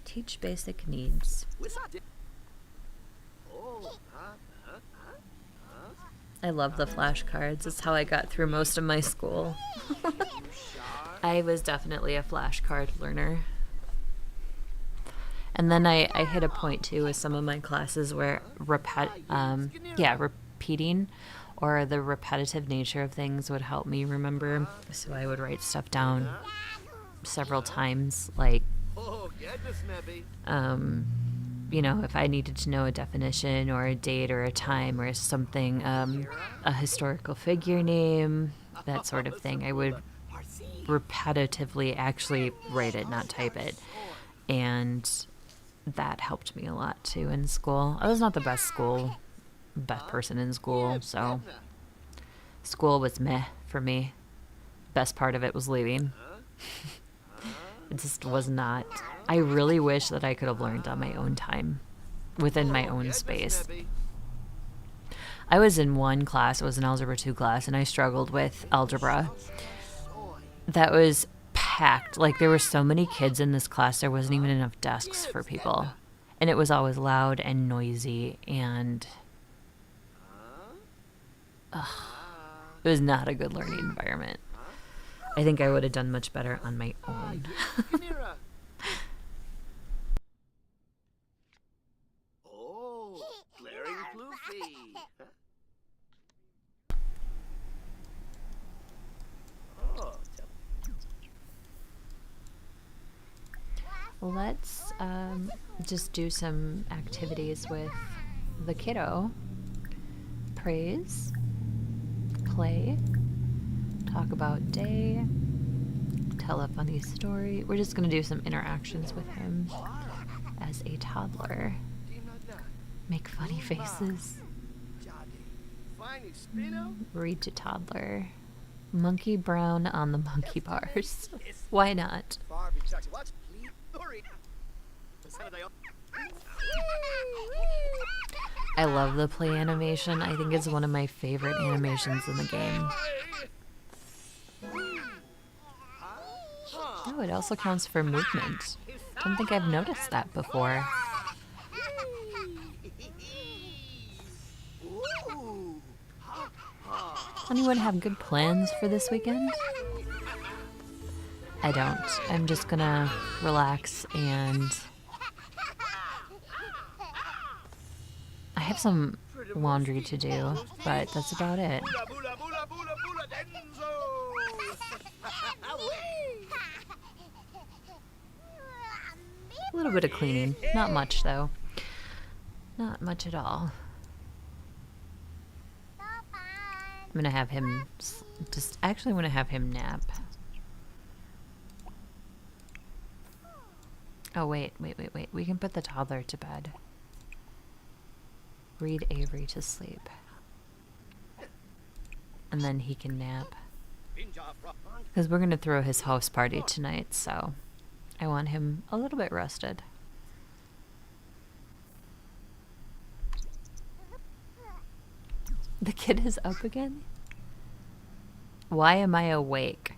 Teach basic needs. I love the flashcards. It's how I got through most of my school. I was definitely a flashcard learner. And then I hit a point too with some of my classes where repeating or the repetitive nature of things would help me remember. So I would write stuff down several times, like you know, if I needed to know a definition or a date or a time or something, a historical figure name, that sort of thing, I would repetitively actually write it, not type it. And that helped me a lot too in school. I was not the best person in school, so school was meh for me. Best part of it was leaving. It just was not. I really wish that I could have learned on my own time, within my own space. I was in one class, it was an Algebra 2 class, and I struggled with algebra. That was packed. Like, there were so many kids in this class, there wasn't even enough desks for people. And it was always loud and noisy, and it was not a good learning environment. I think I would have done much better on my own. Let's just do some activities with the kiddo. Praise, play, talk about day, tell a funny story. We're just going to do some interactions with him as a toddler. Make funny faces. Read to toddler. Monkey Brown on the monkey bars. Why not? I love the play animation. I think it's one of my favorite animations in the game. Oh, it also counts for movement. Don't think I've noticed that before. Anyone have good plans for this weekend? I don't. I'm just gonna relax and I have some laundry to do, but that's about it. A little bit of cleaning. Not much, though. Not much at all. I'm gonna have him actually want to have him nap. Oh, wait. We can put the toddler to bed. Read Avery to sleep. And then he can nap. Because we're going to throw his house party tonight, so I want him a little bit rested. The kid is up again? Why am I awake?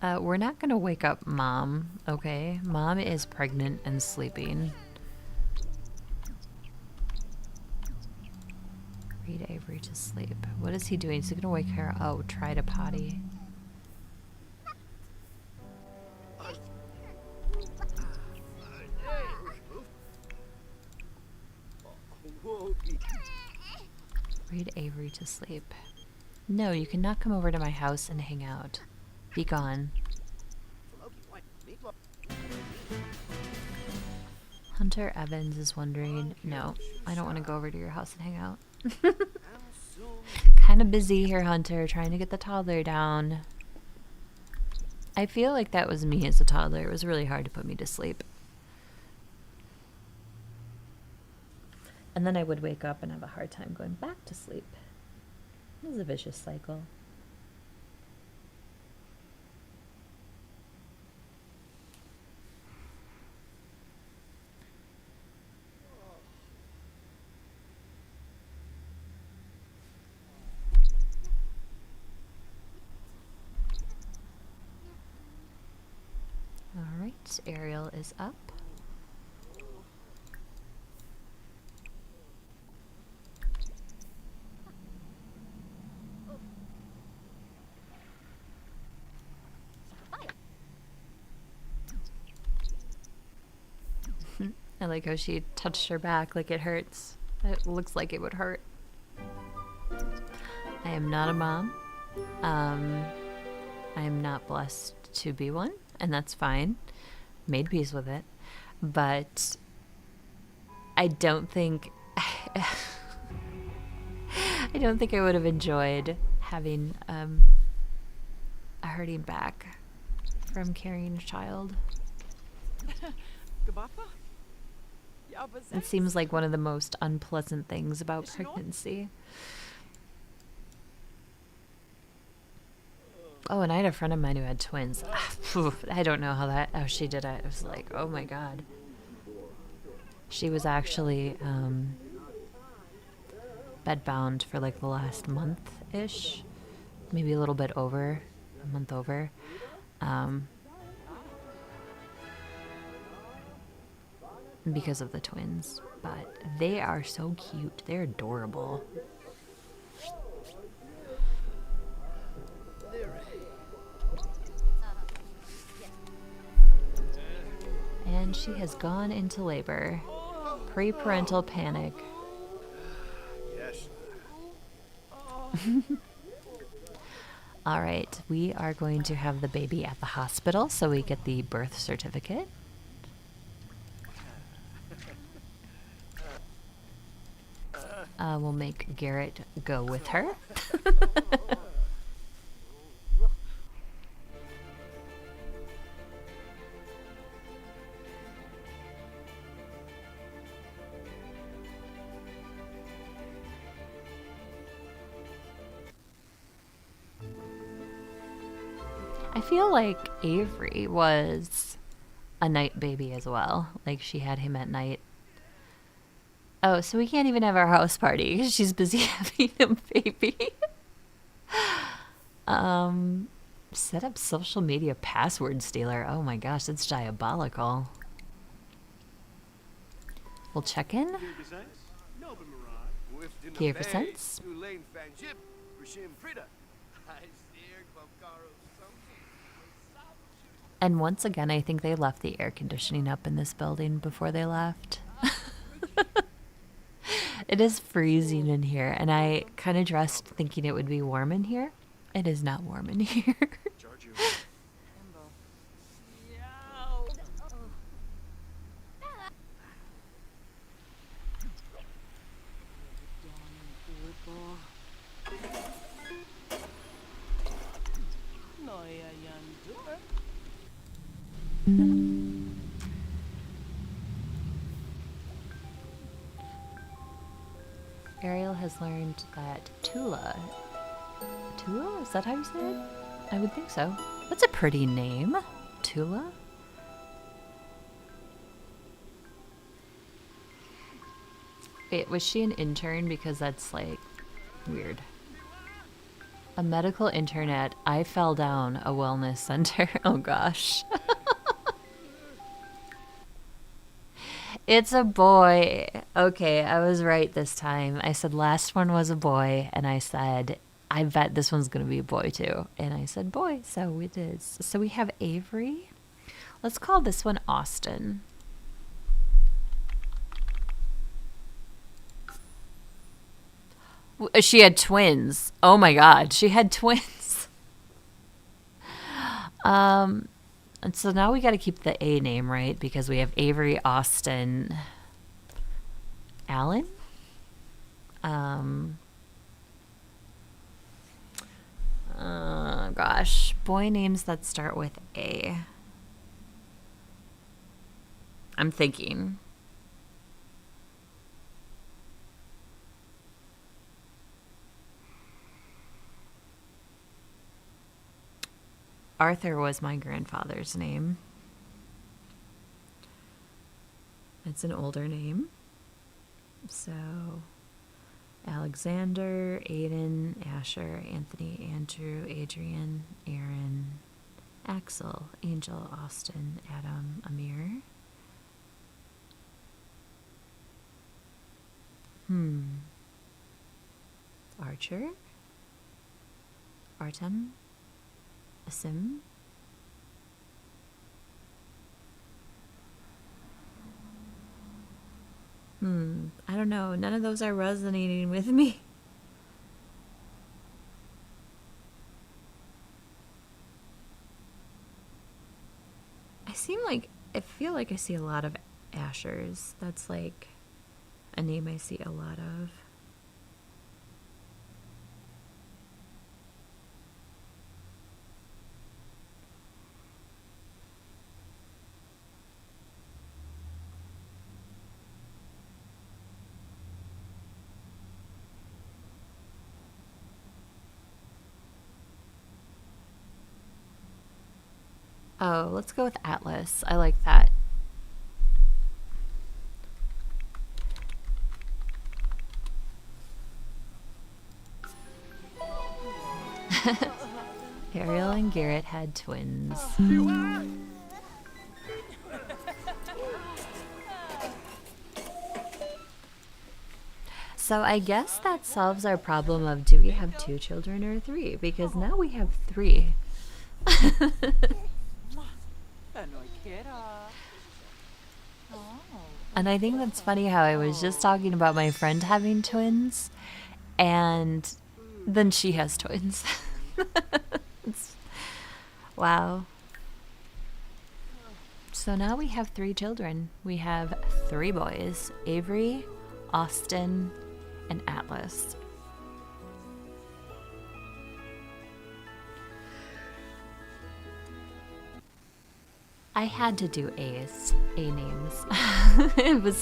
We're not gonna wake up Mom, okay? Mom is pregnant and sleeping. Read Avery to sleep. What is he doing? Is he gonna wake her? Oh, try to potty. Read Avery to sleep. No, you cannot come over to my house and hang out. Be gone. Hunter Evans is wondering, no, I don't want to go over to your house and hang out. Kind of busy here, Hunter, trying to get the toddler down. I feel like that was me as a toddler. It was really hard to put me to sleep. And then I would wake up and have a hard time going back to sleep. It was a vicious cycle. All right, Ariel is up. I like how she touched her back like it hurts. It looks like it would hurt. I am not a mom. I am not blessed to be one, and that's fine. Made peace with it. But I don't think I don't think I would have enjoyed having a hurting back from carrying a child. It seems like one of the most unpleasant things about pregnancy. Oh, and I had a friend of mine who had twins. I don't know how she did it. It was like, oh my god. She was actually bedbound for like the last month-ish. Maybe a little bit over, a month over. Because of the twins. But they are so cute. They're adorable. And she has gone into labor. Pre-parental panic. Yes. All right, we are going to have the baby at the hospital so we get the birth certificate. We'll make Garrett go with her. I feel like Avery was a night baby as well. Like she had him at night. Oh, so we can't even have our house party because she's busy having a baby. Set up social media password stealer. Oh my gosh, that's diabolical. We'll check in. Here for sense. And once again, I think they left the air conditioning up in this building before they left. It is freezing in here, and I kind of dressed thinking it would be warm in here. It is not warm in here. Ariel has learned that Tula, is that how you say it? I would think so. That's a pretty name, Tula. Wait, was she an intern? Because that's like weird. A medical intern at I Fell Down, a wellness center. Oh gosh. It's a boy. Okay, I was right this time. I said last one was a boy, and I said, I bet this one's going to be a boy too. And I said boy, so it is. So we have Avery. Let's call this one Austin. She had twins. Oh my god, she had twins. And so now we got to keep the A name, right? Because we have Avery, Austin, Allen. Gosh, boy names that start with A. I'm thinking. Arthur was my grandfather's name. It's an older name. So, Alexander, Aiden, Asher, Anthony, Andrew, Adrian, Aaron, Axel, Angel, Austin, Adam, Amir. Archer, Artem, Asim. I don't know. None of those are resonating with me. I feel like I see a lot of Ashers. That's like a name I see a lot of. Oh, let's go with Atlas. I like that. Ariel and Garrett had twins. So I guess that solves our problem of do we have 2 children or 3? Because now we have 3. And I think that's funny how I was just talking about my friend having twins, and then she has twins. Wow. So now we have 3 children. We have 3 boys, Avery, Austin, and Atlas. I had to do A names. I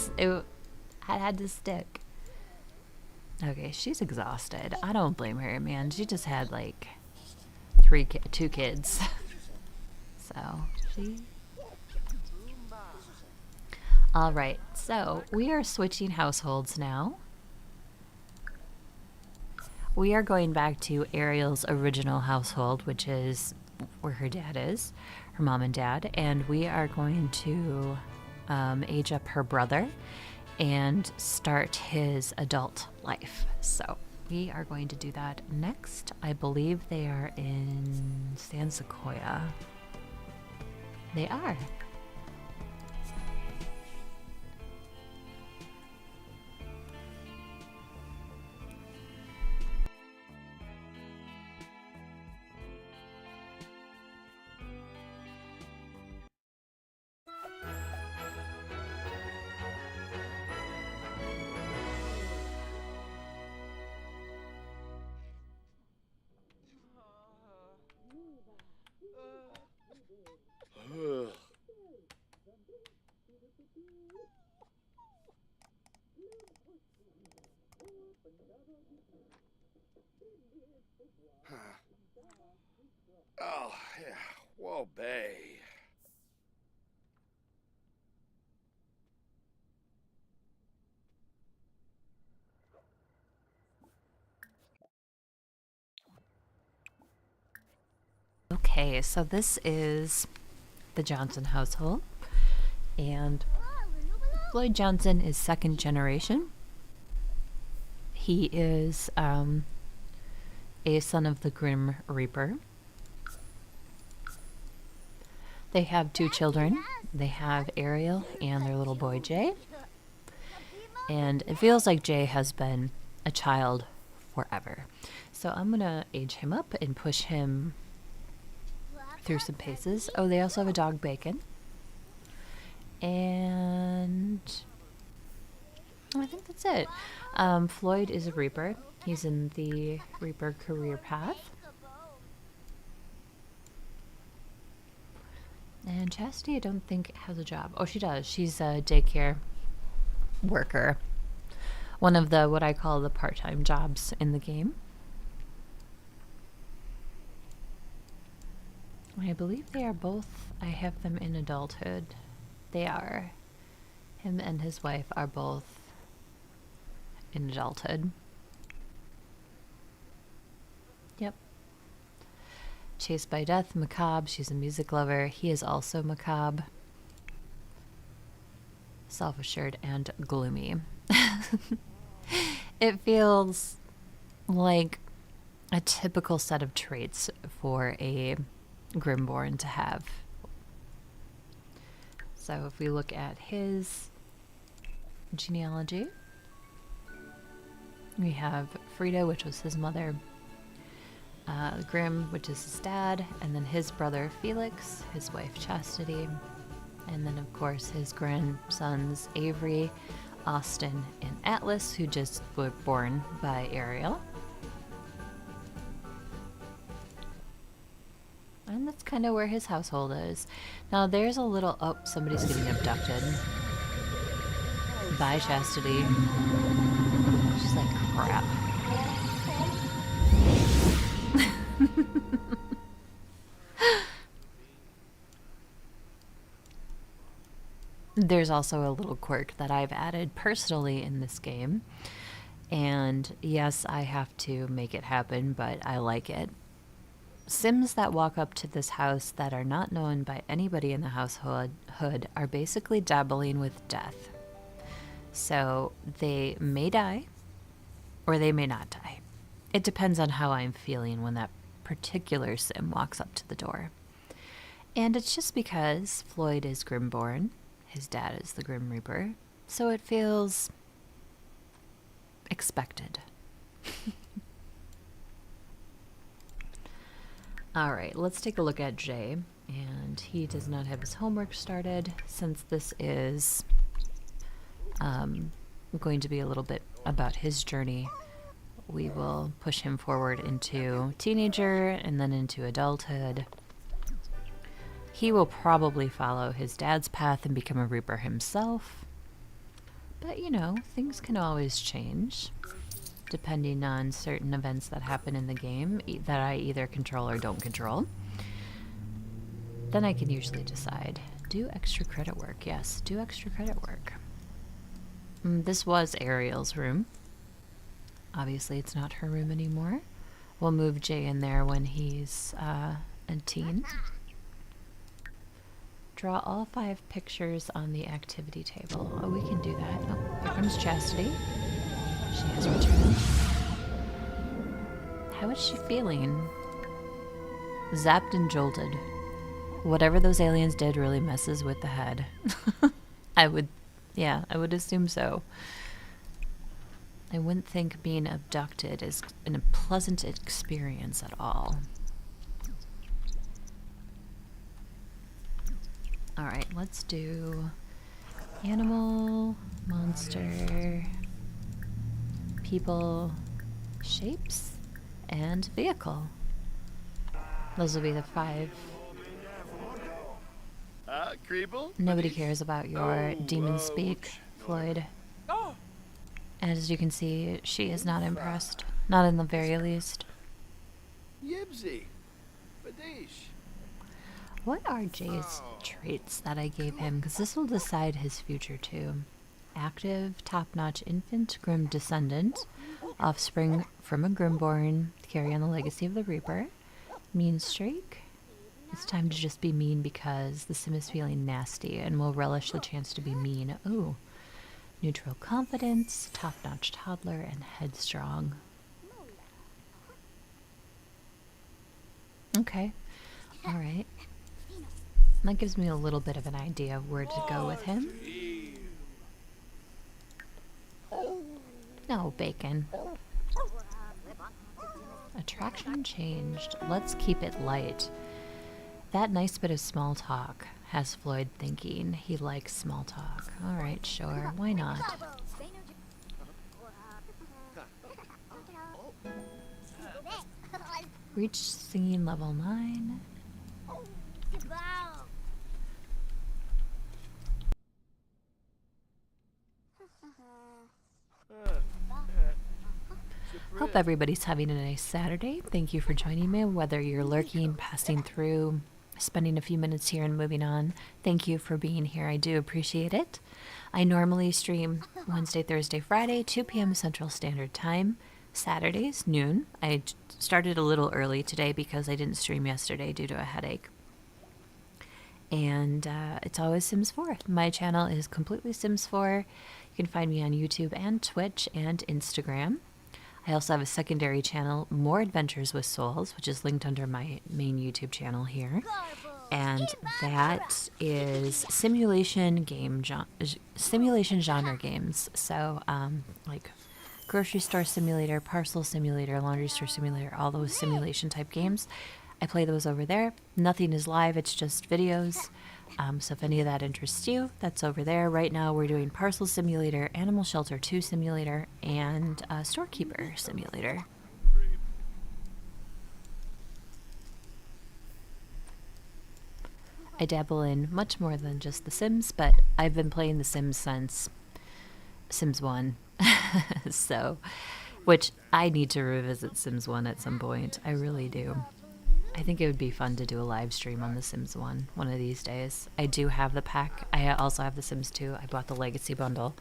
had to stick. Okay, she's exhausted. I don't blame her, man. She just had like 2 kids. So she. All right, so we are switching households now. We are going back to Ariel's original household, which is where her dad is, her mom and dad, and we are going to age up her brother and start his adult life. So we are going to do that next. I believe they are in San Sequoia. They are. Oh, yeah. Whoa, Bay. Okay, so this is the Johnson household, and Floyd Johnson is second generation. He is a son of the Grim Reaper. They have 2 children. They have Ariel and their little boy Jay. And it feels like Jay has been a child forever. So I'm gonna age him up and push him through some paces. Oh, they also have a dog, Bacon. And I think that's it. Floyd is a Reaper. He's in the Reaper career path. And Chastity, I don't think, has a job. Oh, she does. She's a daycare worker. One of the, what I call the part-time jobs in the game. I believe they are both, I have them in adulthood. They are. Him and his wife are both in adulthood. Yep. Chased by Death, macabre. She's a music lover. He is also macabre. Self-assured and gloomy. It feels like a typical set of traits for a Grimborn to have. So if we look at his genealogy, we have Frida, which was his mother, Grim, which is his dad, and then his brother Felix, his wife Chastity, and then of course his grandsons Avery, Austin, and Atlas, who just were born by Ariel. And that's kind of where his household is. Now there's a little, oh, somebody's getting abducted by Chastity. She's like, crap. There's also a little quirk that I've added personally in this game. And yes, I have to make it happen, but I like it. Sims that walk up to this house that are not known by anybody in the household are basically dabbling with death. So they may die, or they may not die. It depends on how I'm feeling when that particular Sim walks up to the door. And it's just because Floyd is Grimborn, his dad is the Grim Reaper, so it feels expected. Alright, let's take a look at Jay. And he does not have his homework started. Since this is going to be a little bit about his journey, we will push him forward into teenager and then into adulthood. He will probably follow his dad's path and become a Reaper himself. But, you know, things can always change, depending on certain events that happen in the game that I either control or don't control. Then I can usually decide. Do extra credit work. Yes, do extra credit work. This was Ariel's room. Obviously, it's not her room anymore. We'll move Jay in there when he's a teen. Draw all 5 pictures on the activity table. Oh, we can do that. Oh, here comes Chastity. She has returned. How is she feeling? Zapped and jolted. Whatever those aliens did really messes with the head. I would assume so. I wouldn't think being abducted is a pleasant experience at all. Alright, let's do animal, monster, people, shapes, and vehicle. Those will be the 5. Nobody cares about your demon speak, Floyd. As you can see, she is not impressed. Not in the very least. Yibsy. Badish. What are Jay's traits that I gave him? Because this will decide his future too. Active, top-notch infant, Grim descendant, offspring from a Grimborn, carry on the legacy of the Reaper, mean streak, It's time to just be mean because the sim is feeling nasty and will relish the chance to be mean. Ooh. Neutral confidence, top-notch toddler, and headstrong. Okay. All right. That gives me a little bit of an idea of where to go with him. No, Bacon. Attraction changed. Let's keep it light. That nice bit of small talk has Floyd thinking he likes small talk. All right, sure. Why not? Reach singing level 9. Hope everybody's having a nice Saturday. Thank you for joining me, whether you're lurking, passing through, spending a few minutes here and moving on. Thank you for being here. I do appreciate it. I normally stream Wednesday, Thursday, Friday, 2 p.m. Central Standard Time. Saturdays, noon. I started a little early today because I didn't stream yesterday due to a headache. And it's always Sims 4. My channel is completely Sims 4. You can find me on YouTube and Twitch and Instagram. I also have a secondary channel, More Adventures with Souls, which is linked under my main YouTube channel here. And that is simulation genre games. So, like grocery store simulator, parcel simulator, laundry store simulator, all those simulation type games. I play those over there. Nothing is live, it's just videos. So if any of that interests you, that's over there. Right now we're doing Parcel Simulator, Animal Shelter 2 Simulator, and Storekeeper Simulator. I dabble in much more than just The Sims, but I've been playing The Sims since Sims 1. So, which I need to revisit Sims 1 at some point. I really do. I think it would be fun to do a live stream on The Sims 1 one of these days. I do have the pack. I also have The Sims 2. I bought the Legacy Bundle.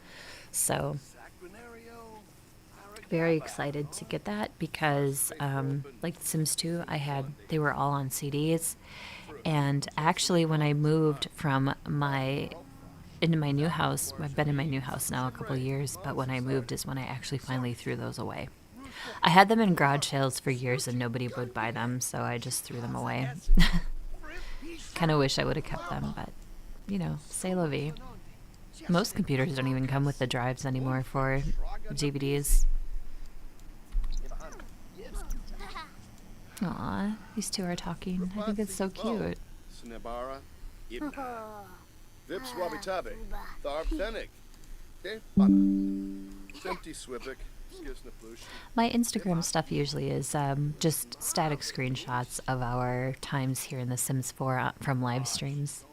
So, very excited to get that because, like The Sims 2, they were all on CDs. And actually, when I moved from into my new house, I've been in my new house now a couple years, but when I moved is when I actually finally threw those away. I had them in garage sales for years and nobody would buy them, so I just threw them away. Kind of wish I would have kept them, but, you know, c'est la vie. Most computers don't even come with the drives anymore for DVDs. Aw, these two are talking. I think it's so cute. My Instagram stuff usually is just static screenshots of our times here in The Sims 4 from live streams.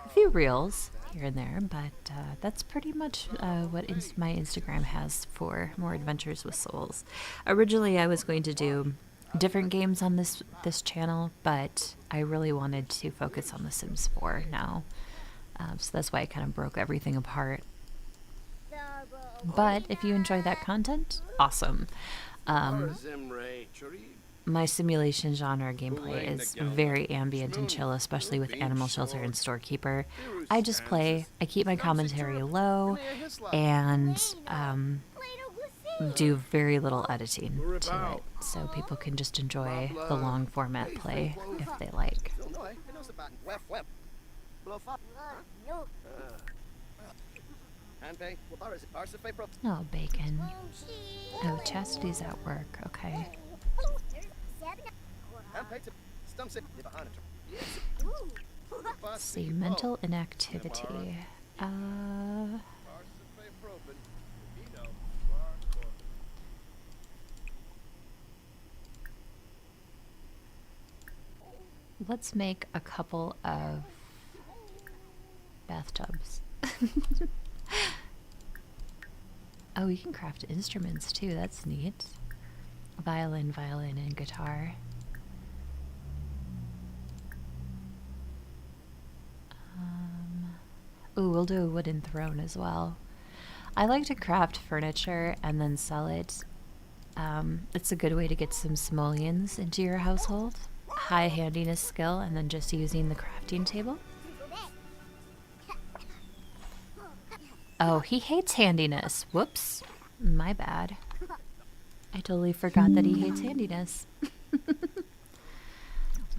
A few reels here and there, but that's pretty much what my Instagram has for More Adventures with Souls. Originally, I was going to do different games on this channel, but I really wanted to focus on The Sims 4 now. So that's why I kind of broke everything apart. But if you enjoy that content, awesome. My simulation genre gameplay is very ambient and chill, especially with Animal Shelter and Storekeeper. I just play, I keep my commentary low, and do very little editing to it, so people can just enjoy the long format play if they like. Oh, Bacon. Oh, Chastity's at work. Okay. Let's see, mental inactivity. Let's make a couple of bathtubs. Oh, you can craft instruments too. That's neat. Violin, and guitar. Ooh, we'll do a wooden throne as well. I like to craft furniture and then sell it. It's a good way to get some simoleons into your household. high handiness skill and then just using the crafting table. Oh, he hates handiness. Whoops. My bad. I totally forgot that he hates handiness.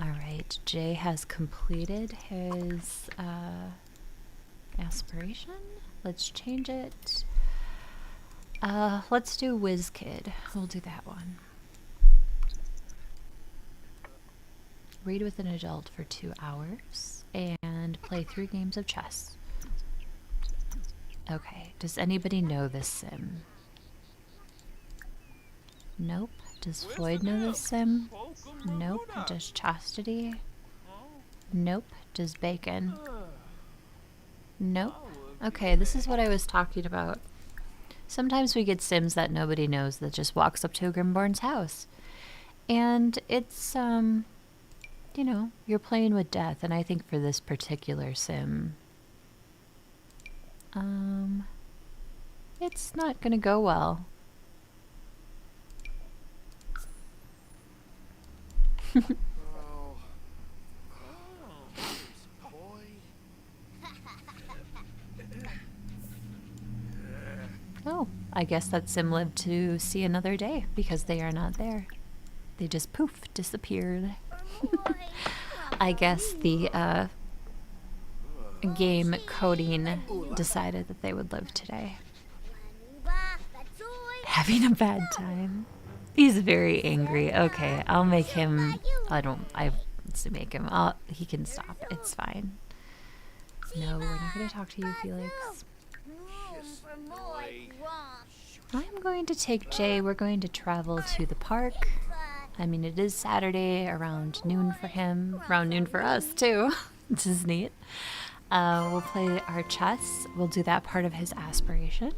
Alright, Jay has completed his aspiration. Let's change it. Let's do Whiz Kid. We'll do that one. Read with an adult for 2 hours and play 3 games of chess. Okay, does anybody know this sim? Nope. Does Floyd know this sim? Nope. Does Chastity? Nope. Does Bacon? Nope. Okay, this is what I was talking about. Sometimes we get sims that nobody knows that just walks up to a Grimborn's house. And it's, you know, you're playing with death, and I think for this particular sim, it's not gonna go well. Oh. Oh, I guess that sim lived to see another day because they are not there. They just poof, disappeared. I guess the game coding decided that they would live today. Having a bad time. He's very angry. Okay, I'll make him. I have to make him. He can stop. It's fine. No, we're not going to talk to you, Felix. I'm going to take Jay. We're going to travel to the park. I mean, it is Saturday around noon for him, around noon for us too, which is neat. We'll play our chess. We'll do that part of his aspiration.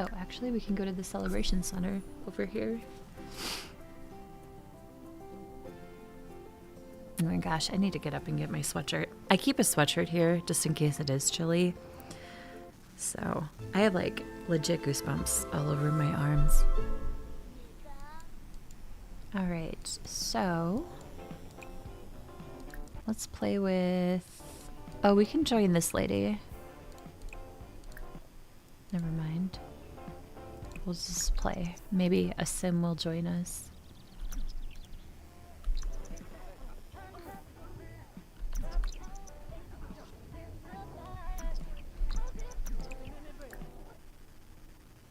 Oh, actually, we can go to the celebration center over here. Oh my gosh, I need to get up and get my sweatshirt. I keep a sweatshirt here just in case it is chilly. So I have like legit goosebumps all over my arms. All right, so let's play with, oh, we can join this lady. Never mind. We'll just play. Maybe a sim will join us.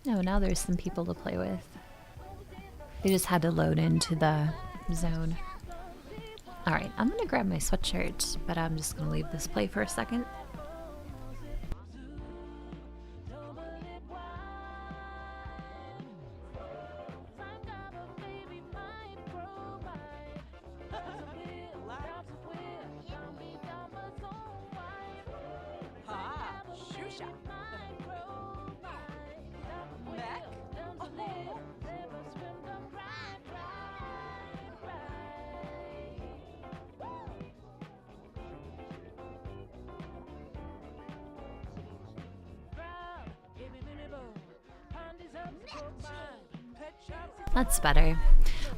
Oh, now there's some people to play with. They just had to load into the zone. Alright, I'm gonna grab my sweatshirt, but I'm just gonna leave this play for a second. Ha! Shusha! Mech? Oh. That's better.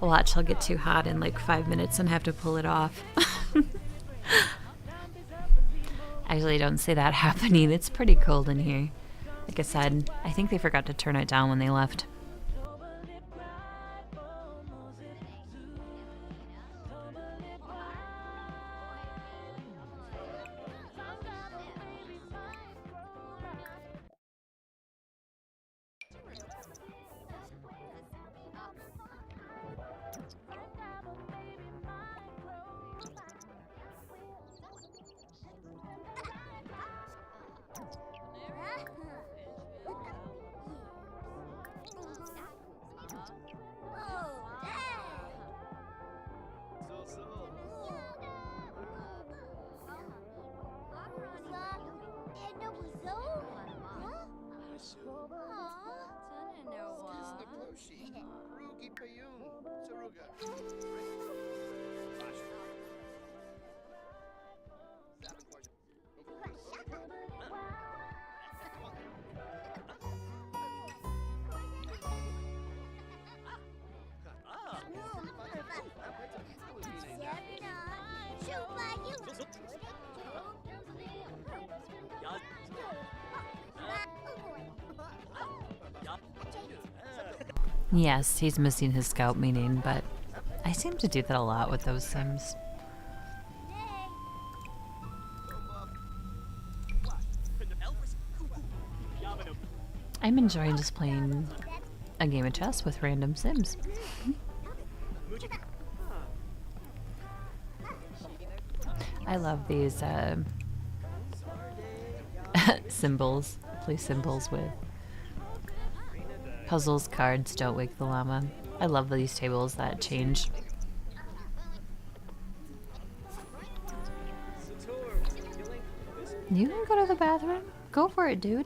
Watch, I'll get too hot in like 5 minutes and have to pull it off. Actually, don't see that happening. It's pretty cold in here. Like I said, I think they forgot to turn it down when they left. Yes, he's missing his scout meaning, but I seem to do that a lot with those Sims. I'm enjoying just playing a game of chess with random Sims. I love these symbols. Play symbols with puzzles, cards, don't wake the llama. I love these tables that change. You can go to the bathroom. Go for it, dude.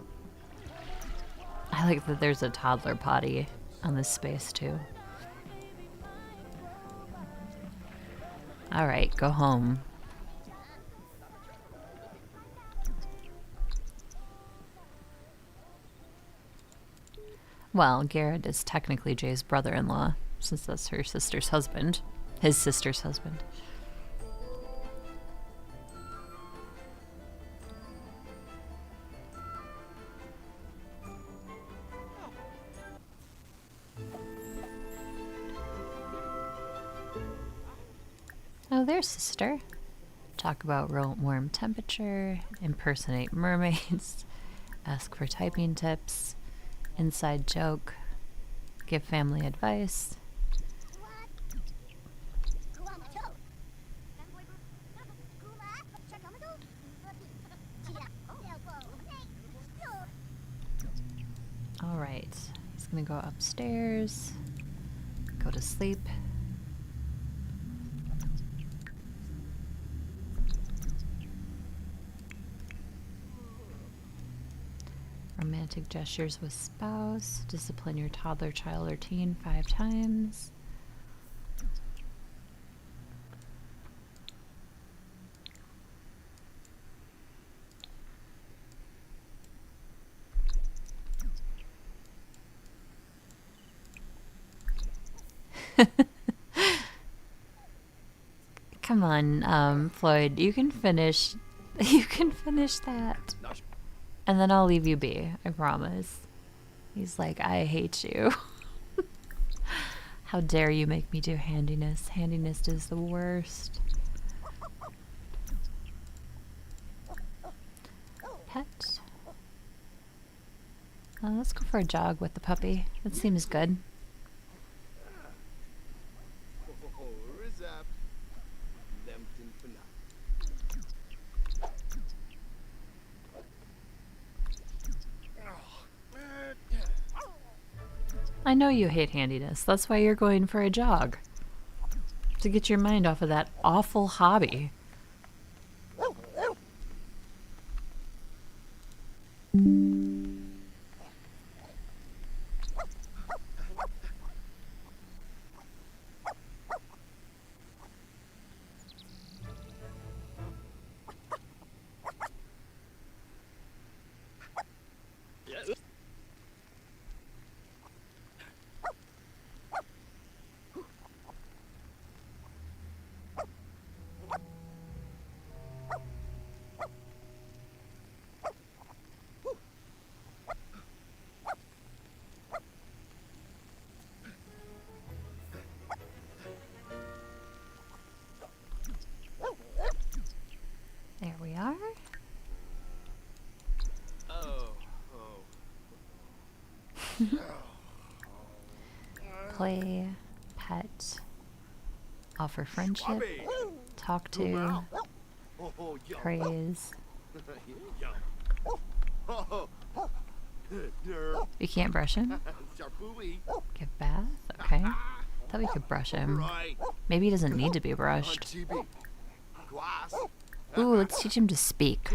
I like that there's a toddler potty on this space too. Alright, go home. Well, Garrett is technically Jay's brother-in-law, since that's her sister's husband. His sister's husband. Oh, there's sister. Talk about warm temperature, impersonate mermaids, ask for typing tips, inside joke, give family advice. All right, he's gonna go upstairs, go to sleep. Romantic gestures with spouse. Discipline your toddler, child, or teen 5 times. Come on, Floyd. You can finish. You can finish that. And then I'll leave you be, I promise. He's like, I hate you. How dare you make me do handiness? Handiness is the worst. Pet. Let's go for a jog with the puppy. That seems good. I know you hate handiness. That's why you're going for a jog. To get your mind off of that awful hobby. There we are. Play, pet, offer friendship, talk to, praise. You can't brush him? Give bath? Okay. Thought we could brush him. Maybe he doesn't need to be brushed. Ooh, let's teach him to speak.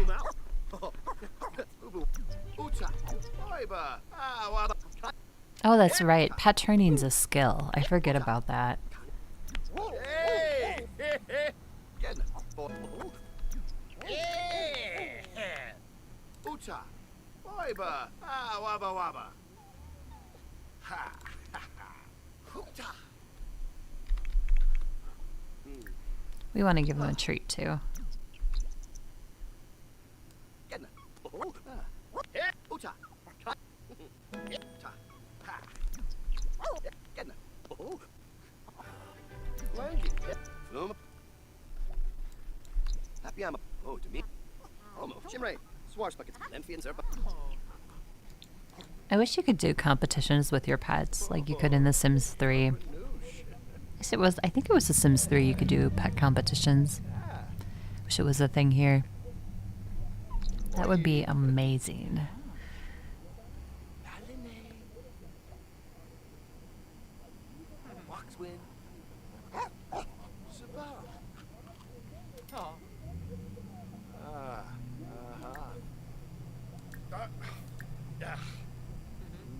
Oh, that's right. Pet training's a skill. I forget about that. We want to give him a treat too. Simray, Swashbucket, Lenfian Zerba. I wish you could do competitions with your pets like you could in The Sims 3. I think it was The Sims 3 you could do pet competitions. Wish it was a thing here. That would be amazing. Waxwin. Sabah. Oh,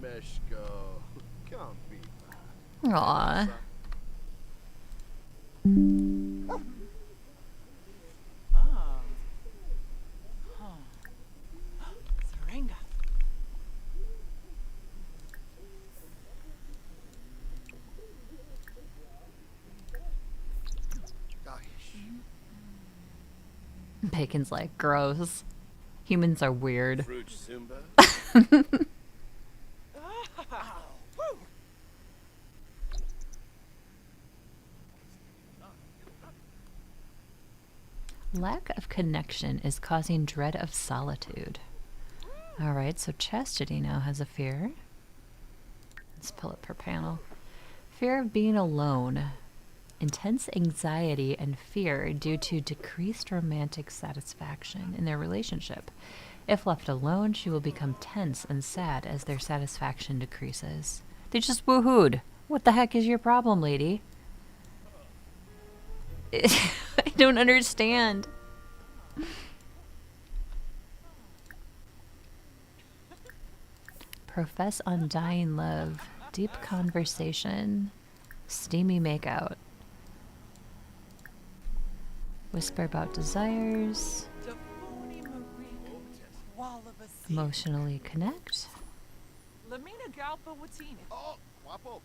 Meshko. Can't be Aw. ah. Huh. Sarenga. Bacon's like, gross. Humans are weird. Fruit Simba. Woo. Lack of connection is causing dread of solitude. Alright, so Chastity now has a fear. Let's pull up her panel. Fear of being alone. Intense anxiety and fear due to decreased romantic satisfaction in their relationship. If left alone, she will become tense and sad as their satisfaction decreases. They just woohooed. What the heck is your problem, lady? I don't understand. Profess undying love, deep conversation, steamy makeout. Whisper about desires, Dafuni Marika. Wallabasi. emotionally connect. Lamina Galpa Watini. Oh, Wapo.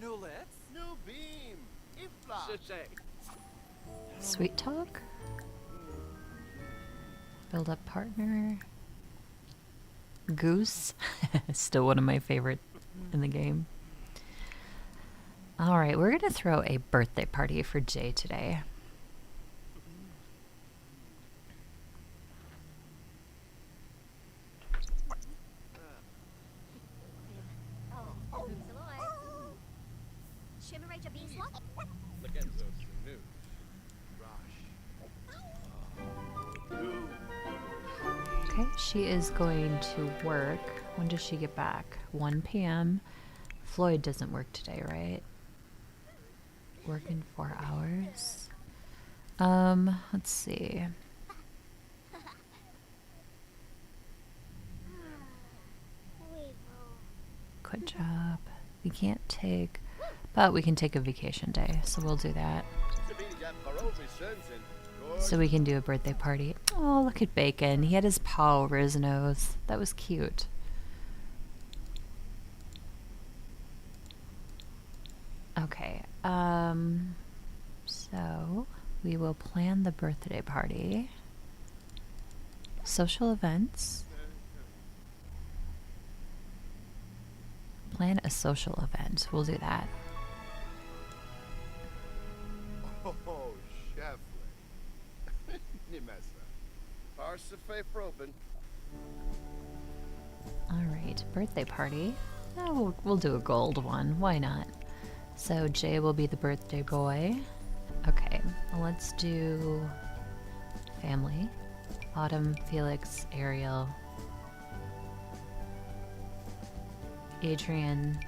Nulets. New Beam. Ifla. Sweet talk. Build up partner. Goose. Still one of my favorite in the game. Alright, we're going to throw a birthday party for Jay today. Legenzo Sunu. Rosh. Okay, she is going to work. When does she get back? 1 p.m. Floyd doesn't work today, right? Working 4 hours. Let's see. Quit job. We can't take, but we can take a vacation day, so we'll do that. So we can do a birthday party. Oh, look at Bacon. He had his paw over his nose. That was cute. Okay. So we will plan the birthday party. Social events. Plan a social event. We'll do that. Oh, chef. Nimesa. Parsafe Proben. Alright, birthday party. Oh, we'll do a gold one. Why not? So Jay will be the birthday boy. Okay, let's do family. Autumn, Felix, Ariel, Adrian,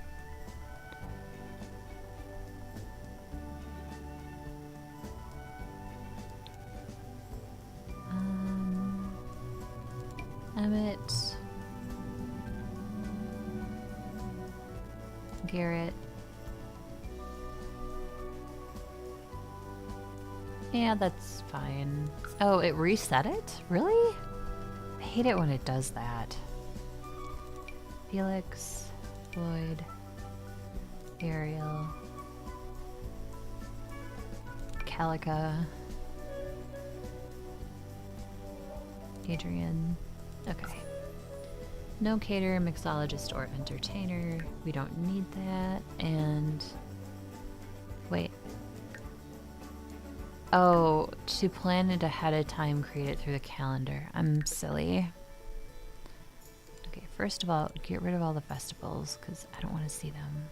Emmett, Garrett. Yeah, that's fine. Oh, it reset it? Really? I hate it when it does that. Felix, Floyd, Ariel, Calica, Adrian. Okay. No caterer, mixologist, or entertainer. We don't need that. And wait. Oh, to plan it ahead of time, create it through the calendar. I'm silly. Okay, first of all, get rid of all the festivals because I don't want to see them.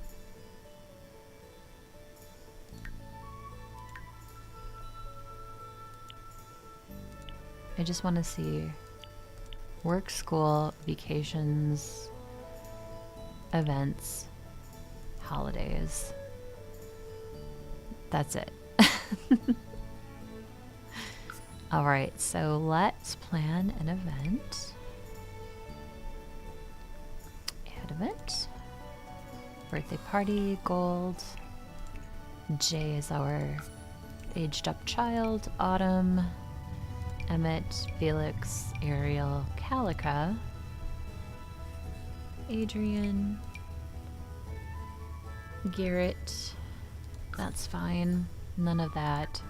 I just want to see work, school, vacations, events, holidays. That's it. All right, so let's plan an event. Add event. Birthday party, gold. Jay is our aged up child. Autumn. Emmett, Felix, Ariel, Calica. Adrian. Garrett. That's fine. None of that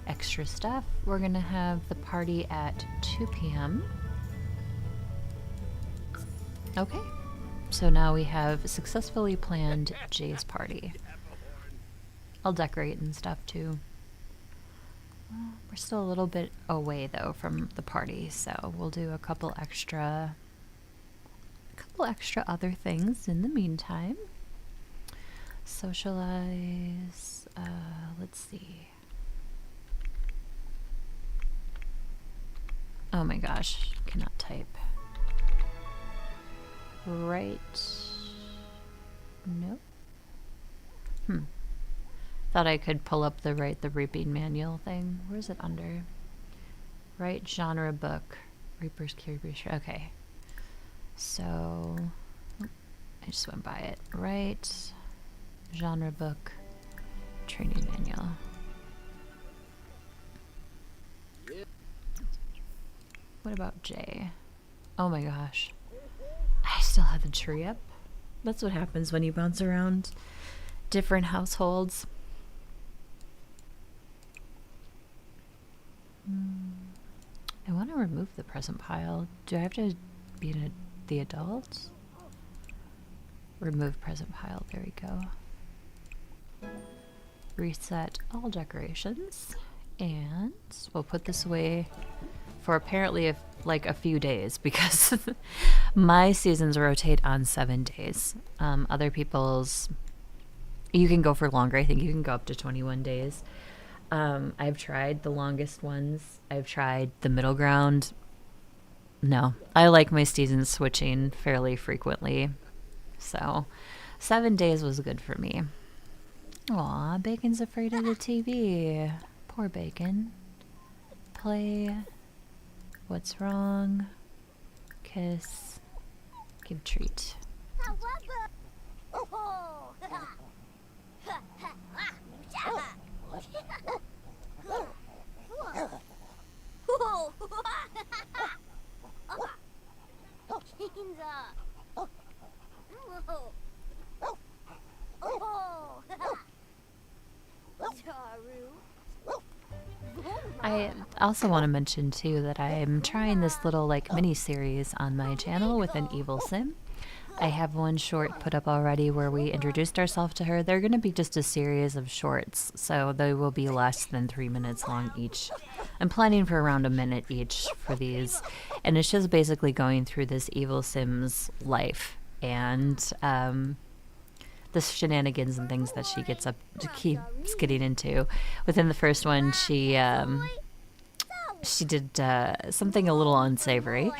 extra stuff. We're gonna have the party at 2 p.m. Okay. So now we have successfully planned Jay's party. I'll decorate and stuff too. We're still a little bit away though from the party, so we'll do a couple extra other things in the meantime. Socialize. Let's see. Oh my gosh, cannot type. Right. Nope. Thought I could pull up the write the reaping manual thing. Where is it under? Write genre book. Reaper's Cure. Okay. So I just went by it. Write genre book training manual. What about Jay? Oh my gosh. I still have the tree up. That's what happens when you bounce around different households. I want to remove the present pile. Do I have to be the adult? Remove present pile. There we go. Reset all decorations. And we'll put this away for apparently like a few days because my seasons rotate on 7 days. Other people's, you can go for longer. I think you can go up to 21 days. I've tried the longest ones. I've tried the middle ground. No, I like my seasons switching fairly frequently. So 7 days was good for me. Aw, Bacon's afraid of the TV. Poor Bacon. Play. What's wrong? Kiss. Give treat. I also want to mention too that I'm trying this little like mini series on my channel with an evil sim. I have one short put up already where we introduced ourselves to her. They're going to be just a series of shorts, so they will be less than 3 minutes long each. I'm planning for around a minute each for these, and it's just basically going through this evil sim's life and the shenanigans and things that she keeps getting into. Within the first one, she did something a little unsavory,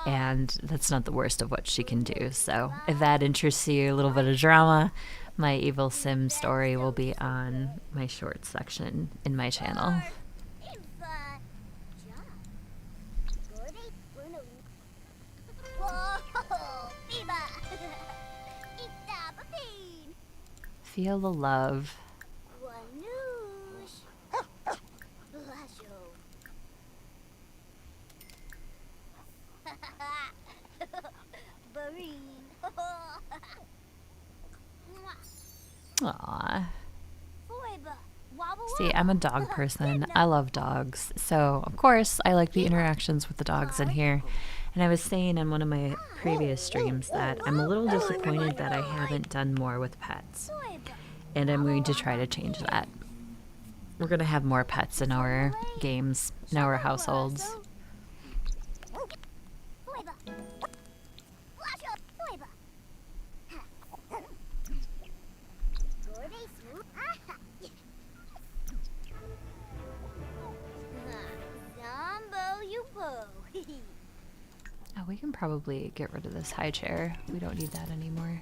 and that's not the worst of what she can do. So if that interests you, a little bit of drama, my evil sim story will be on my shorts section in my channel. Feel the love. Aww. See, I'm a dog person. I love dogs. So, of course, I like the interactions with the dogs in here. And I was saying in one of my previous streams that I'm a little disappointed that I haven't done more with pets. And I'm going to try to change that. We're gonna have more pets in our games, in our households. Oh, we can probably get rid of this high chair. We don't need that anymore.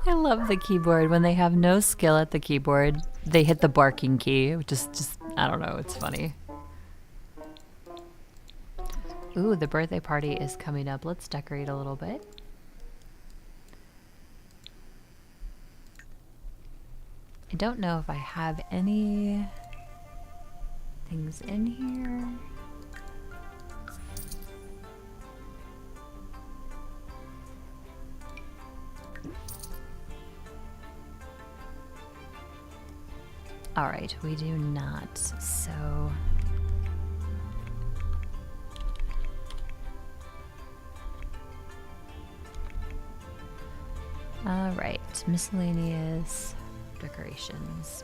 I love the keyboard. When they have no skill at the keyboard, they hit the barking key, which is just, I don't know, it's funny. Ooh, the birthday party is coming up. Let's decorate a little bit. I don't know if I have any things in here. All right, we do not, so... All right, miscellaneous decorations.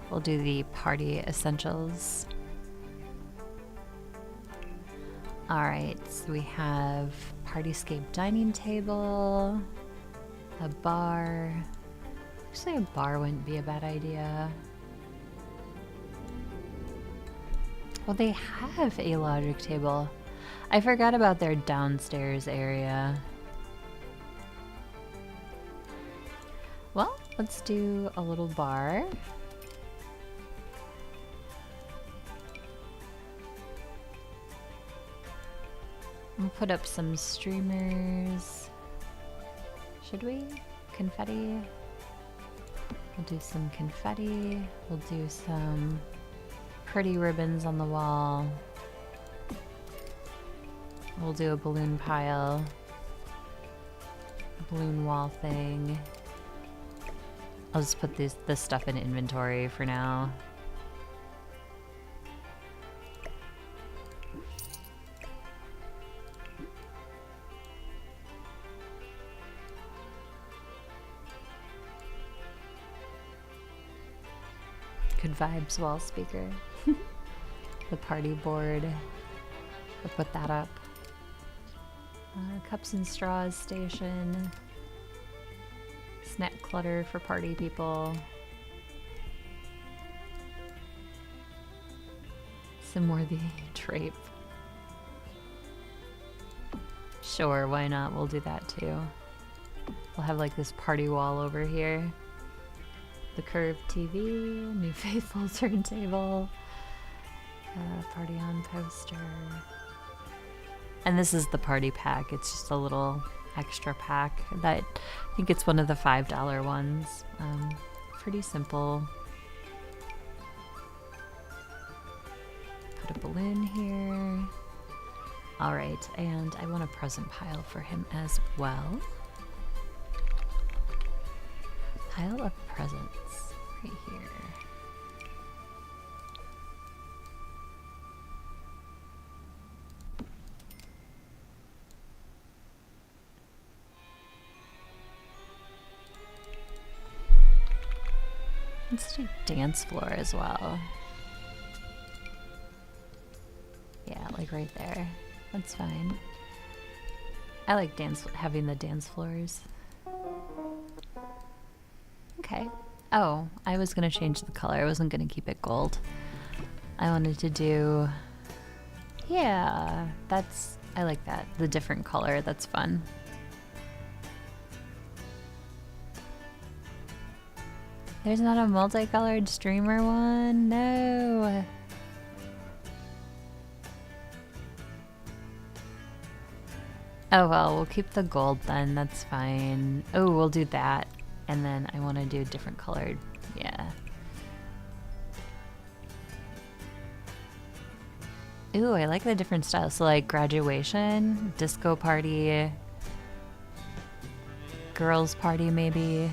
We'll do the party essentials. All right, so we have Partyscape dining table, a bar. Actually, a bar wouldn't be a bad idea. Well, they have a logic table. I forgot about their downstairs area. Well, let's do a little bar. We'll put up some streamers. Should we? Confetti? We'll do some confetti. We'll do some pretty ribbons on the wall. We'll do a balloon pile. A balloon wall thing. I'll just put this stuff in inventory for now. Good vibes wall speaker. The party board. We'll put that up. Cups and straws station. Snack clutter for party people. Some more the drape. Sure, why not? We'll do that too. We'll have like this party wall over here. The curved TV, New Faithful turntable, party on poster. And this is the party pack. It's just a little extra pack that I think it's one of the $5 ones. Pretty simple. Put a balloon here. All right, and I want a present pile for him as well. Pile of presents right here. Let's do dance floor as well. Yeah, like right there. That's fine. I like having the dance floors. Okay. Oh, I was gonna change the color. I wasn't gonna keep it gold. I wanted to do... Yeah, I like that. The different color, that's fun. There's not a multicolored streamer one? No. Oh well, we'll keep the gold then, that's fine. Oh, we'll do that. And then I want to do different colored. Yeah. Ooh, I like the different styles. So like graduation, disco party, girls party maybe.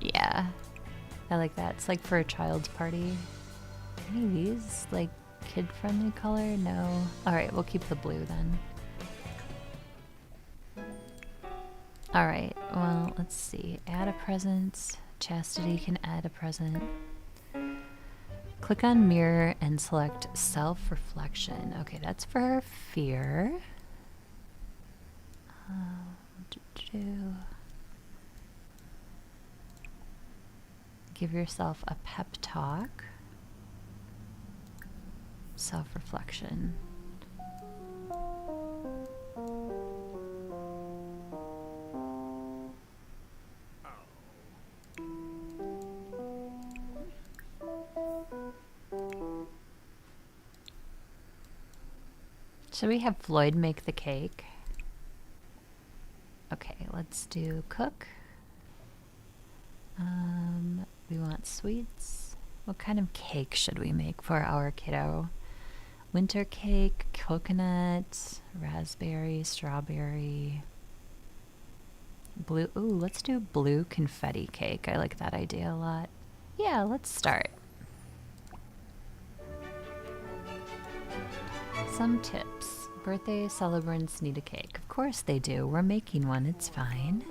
Yeah. I like that. It's like for a child's party. Are any of these like kid-friendly color? No. Alright, we'll keep the blue then. Alright, well, let's see. Add a present. Chastity can add a present. Click on mirror and select self-reflection. Okay, that's for her fear. Give yourself a pep talk. Self-reflection. Should we have Floyd make the cake? Okay, let's do cook. We want sweets. What kind of cake should we make for our kiddo? Winter cake, coconut, raspberry, strawberry, blue. Ooh, let's do blue confetti cake. I like that idea a lot. Yeah, let's start. Some tips. Birthday celebrants need a cake. Of course they do. We're making one. It's fine.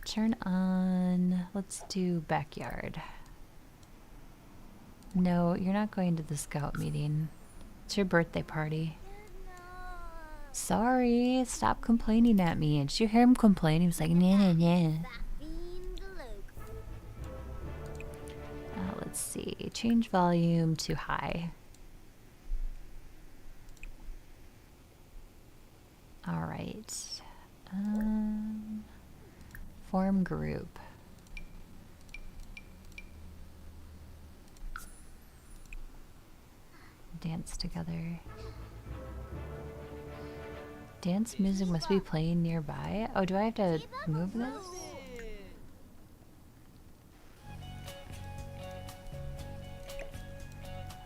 Turn on. Let's do backyard. No, you're not going to the scout meeting. It's your birthday party. Sorry. Stop complaining at me. Did you hear him complain? He was like, nah, nah, nah. Let's see. Change volume to high. All right. Form group. Dance together. Dance music must be playing nearby. Oh, do I have to move this?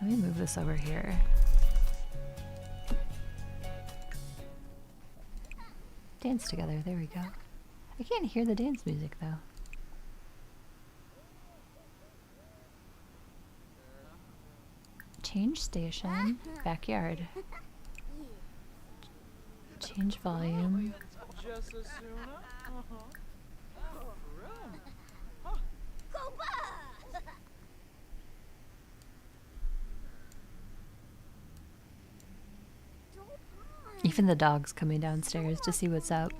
Let me move this over here. Dance together, there we go. I can't hear the dance music though. Change station, backyard. Change volume. Just as soon. Even the dog's coming downstairs to see what's up.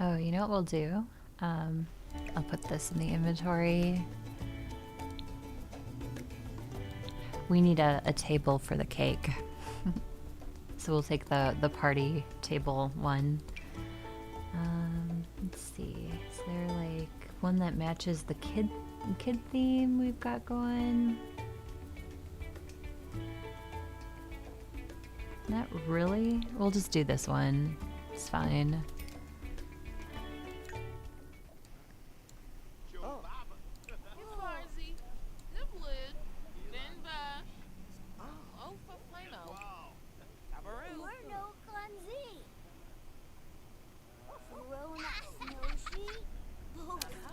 Oh, you know what we'll do? I'll put this in the inventory. We need a table for the cake. So we'll take the party table one. Let's see. Is there like one that matches the kid theme we've got going? Not really. We'll just do this one. It's fine.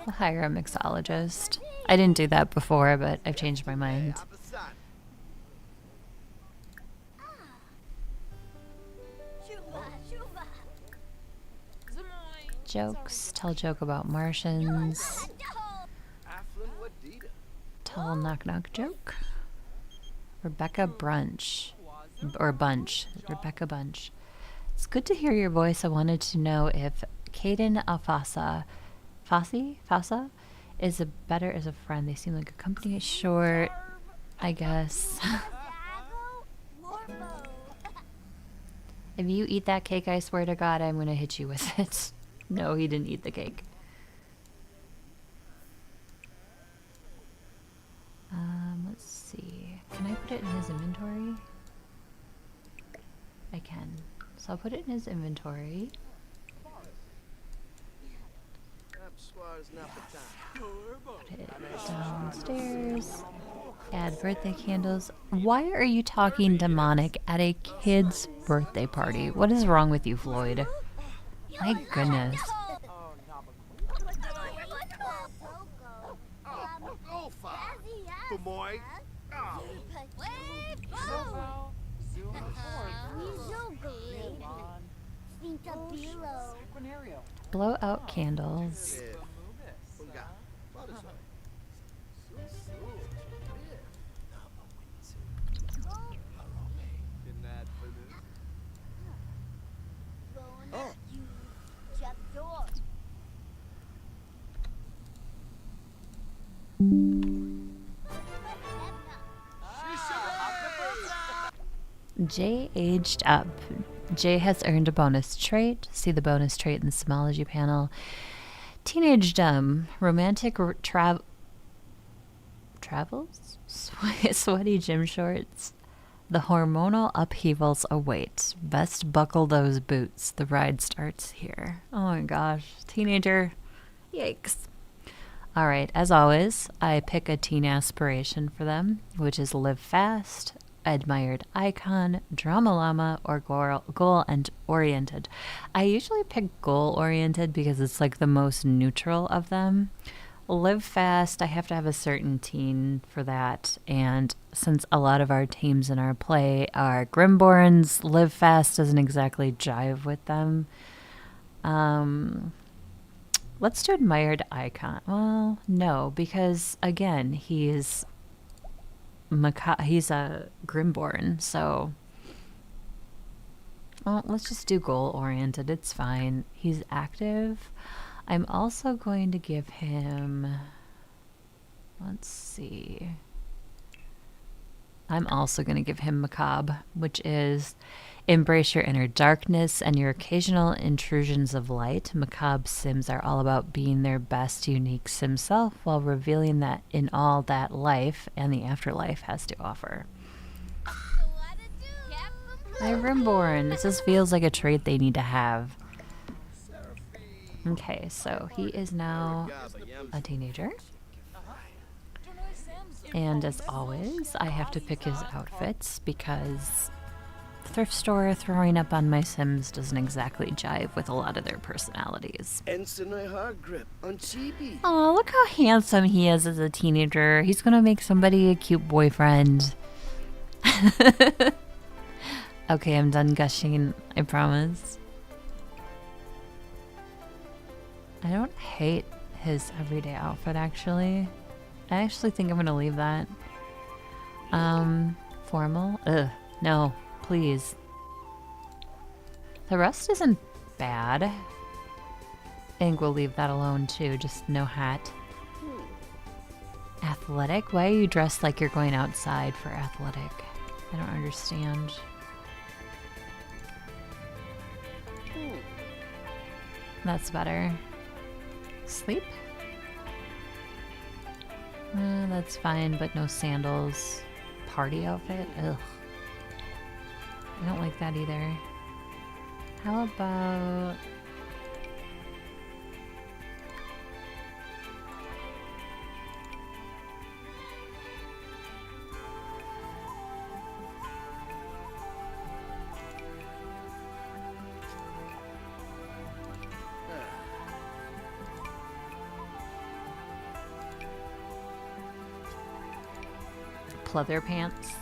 We'll hire a mixologist. I didn't do that before, but I've changed my mind. Jokes. Tell a joke about Martians. tell a knock knock joke. Rebecca Brunch. Or Bunch. Rebecca Bunch. It's good to hear your voice. I wanted to know if Caden Alfasa Fasa is better as a friend. They seem like a company. Short, I guess. If you eat that cake, I swear to God, I'm gonna hit you with it. No, he didn't eat the cake. Let's see. Can I put it in his inventory? I can. So I'll put it in his inventory. Put it downstairs. Add birthday candles. Why are you talking demonic at a kid's birthday party? What is wrong with you, Floyd? My goodness. Boy. Somehow, zoom forward. Sequinario. Blow out candles. Jay aged up. Jay has earned a bonus trait. See the bonus trait in the Symbology panel. Teenagedom. Romantic travels? Sweaty gym shorts. The hormonal upheavals await. Best buckle those boots. The ride starts here. Oh my gosh. Teenager. Yikes. Alright, as always, I pick a teen aspiration for them, which is live fast, admired icon, drama llama, or goal and oriented. I usually pick goal oriented because it's like the most neutral of them. Live fast, I have to have a certain teen for that, and since a lot of our teams in our play are Grimborns, live fast doesn't exactly jive with them. Let's do admired icon. Well, no, because again, he's a Grimborn, so well, let's just do goal oriented. It's fine. He's active. I'm also going to give him, let's see. I'm also going to give him macabre, which is embrace your inner darkness and your occasional intrusions of light. Macabre Sims are all about being their best unique Sim self while revealing that in all that life and the afterlife has to offer. Hi, Rimborn. This just feels like a trait they need to have. Okay, so he is now a teenager. And as always, I have to pick his outfits because thrift store throwing up on my Sims doesn't exactly jive with a lot of their personalities. Oh, look how handsome he is as a teenager. He's gonna make somebody a cute boyfriend. Okay, I'm done gushing, I promise. I don't hate his everyday outfit, actually. I actually think I'm gonna leave that. Formal? Ugh, no, please. The rest isn't bad. I think we'll leave that alone too, just no hat. Athletic? Why are you dressed like you're going outside for athletic? I don't understand. That's better. Sleep? That's fine, but no sandals. Party outfit? Ugh. I don't like that either. How about... pleather pants?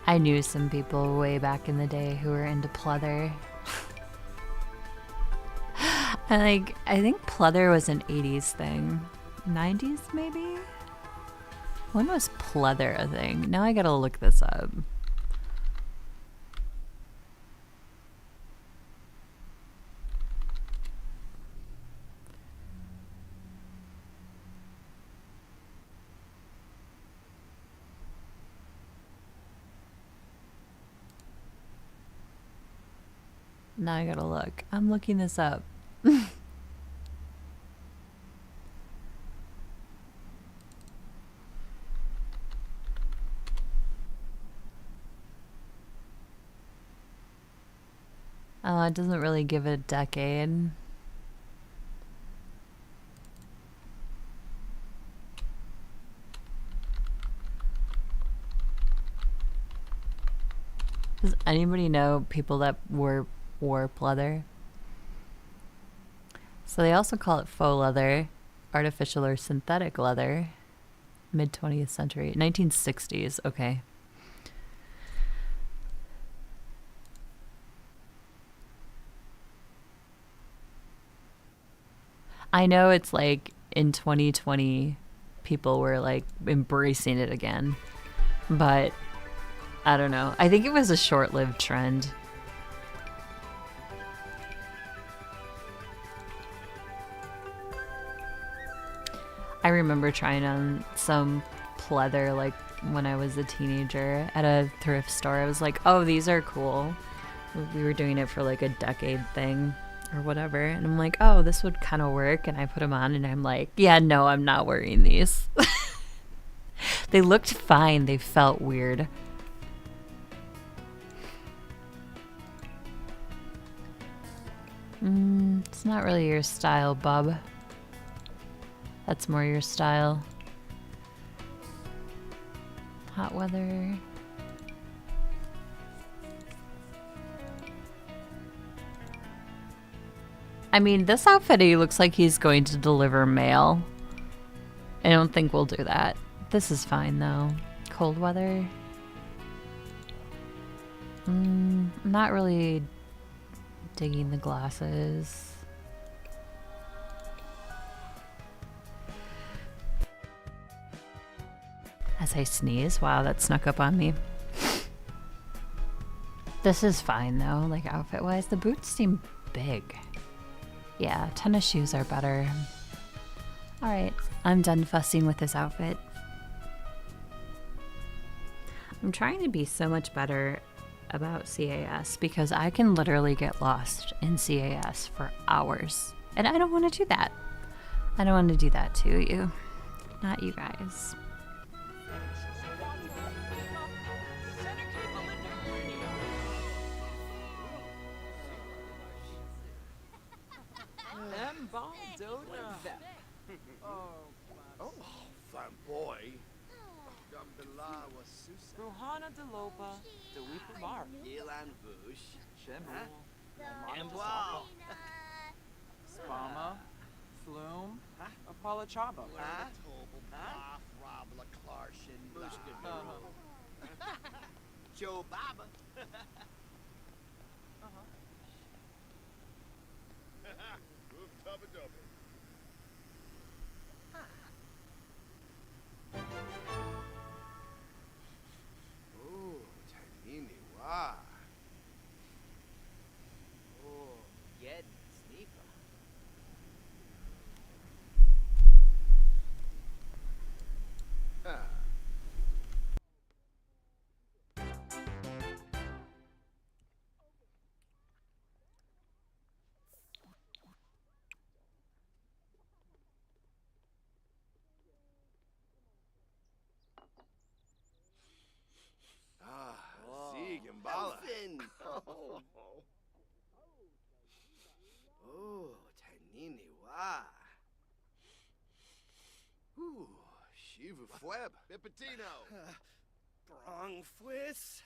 I knew some people way back in the day who were into pleather. I think pleather was an 80s thing. 90s maybe? When was pleather a thing? Now I gotta look this up. Now I gotta look. I'm looking this up. Oh, it doesn't really give it a decade. Does anybody know people that wore pleather? So they also call it faux leather, artificial or synthetic leather. Mid 20th century, 1960s. Okay. I know it's like in 2020 people were like embracing it again, but I don't know. I think it was a short-lived trend. I remember trying on some pleather like when I was a teenager at a thrift store. I was like, oh, these are cool. We were doing it for like a decade thing or whatever. And I'm like, oh, this would kind of work. And I put them on and I'm like, yeah, no, I'm not wearing these. They looked fine. They felt weird. It's not really your style, bub. That's more your style. Hot weather. I mean, this outfit, he looks like he's going to deliver mail. I don't think we'll do that. This is fine, though. Cold weather. I'm not really digging the glasses. As I sneeze. Wow, that snuck up on me. This is fine, though, like outfit-wise. The boots seem big. Yeah, tennis shoes are better. Alright, I'm done fussing with this outfit. I'm trying to be so much better about CAS because I can literally get lost in CAS for hours. And I don't want to do that. I don't want to do that to you. Not you guys. Oh, fun boy. Gambela was Susan. Ruhana Delopa, Dewipa Mar. Yelan Vush. Shemu. Emboal. Spama. Flume. Apollo Chaba. Rabla Klarshin. Joe Baba. Move tubba dubba. Oh, Tanini, wow. Oh, Yed Sneepa. Ah. Zeke and Bala. Oh, Tanini, wow. Ooh, Shiva Fueb. Pipitino. Brong Fwiss.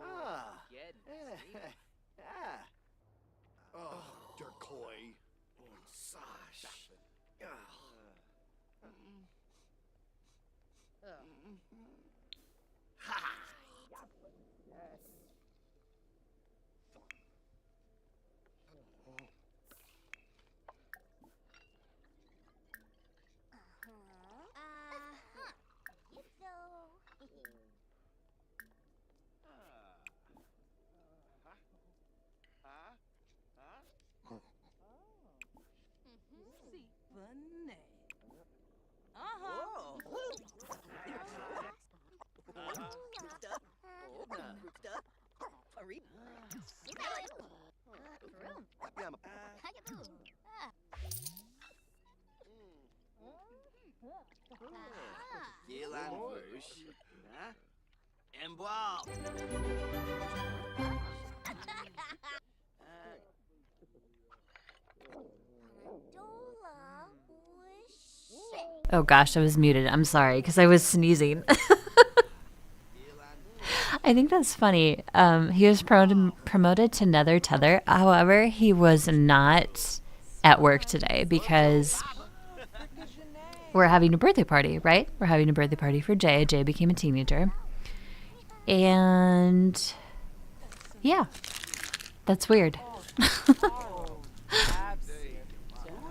Ah. Yed Sneepa. Oh, Durkoi. Sash. Gilan Fush. Huh? Embwal. Oh gosh, I was muted. I'm sorry because I was sneezing. I think that's funny. He was promoted to Nether Tether. However, he was not at work today because we're having a birthday party, right? We're having a birthday party for Jay. Jay became a teenager. And yeah, that's weird.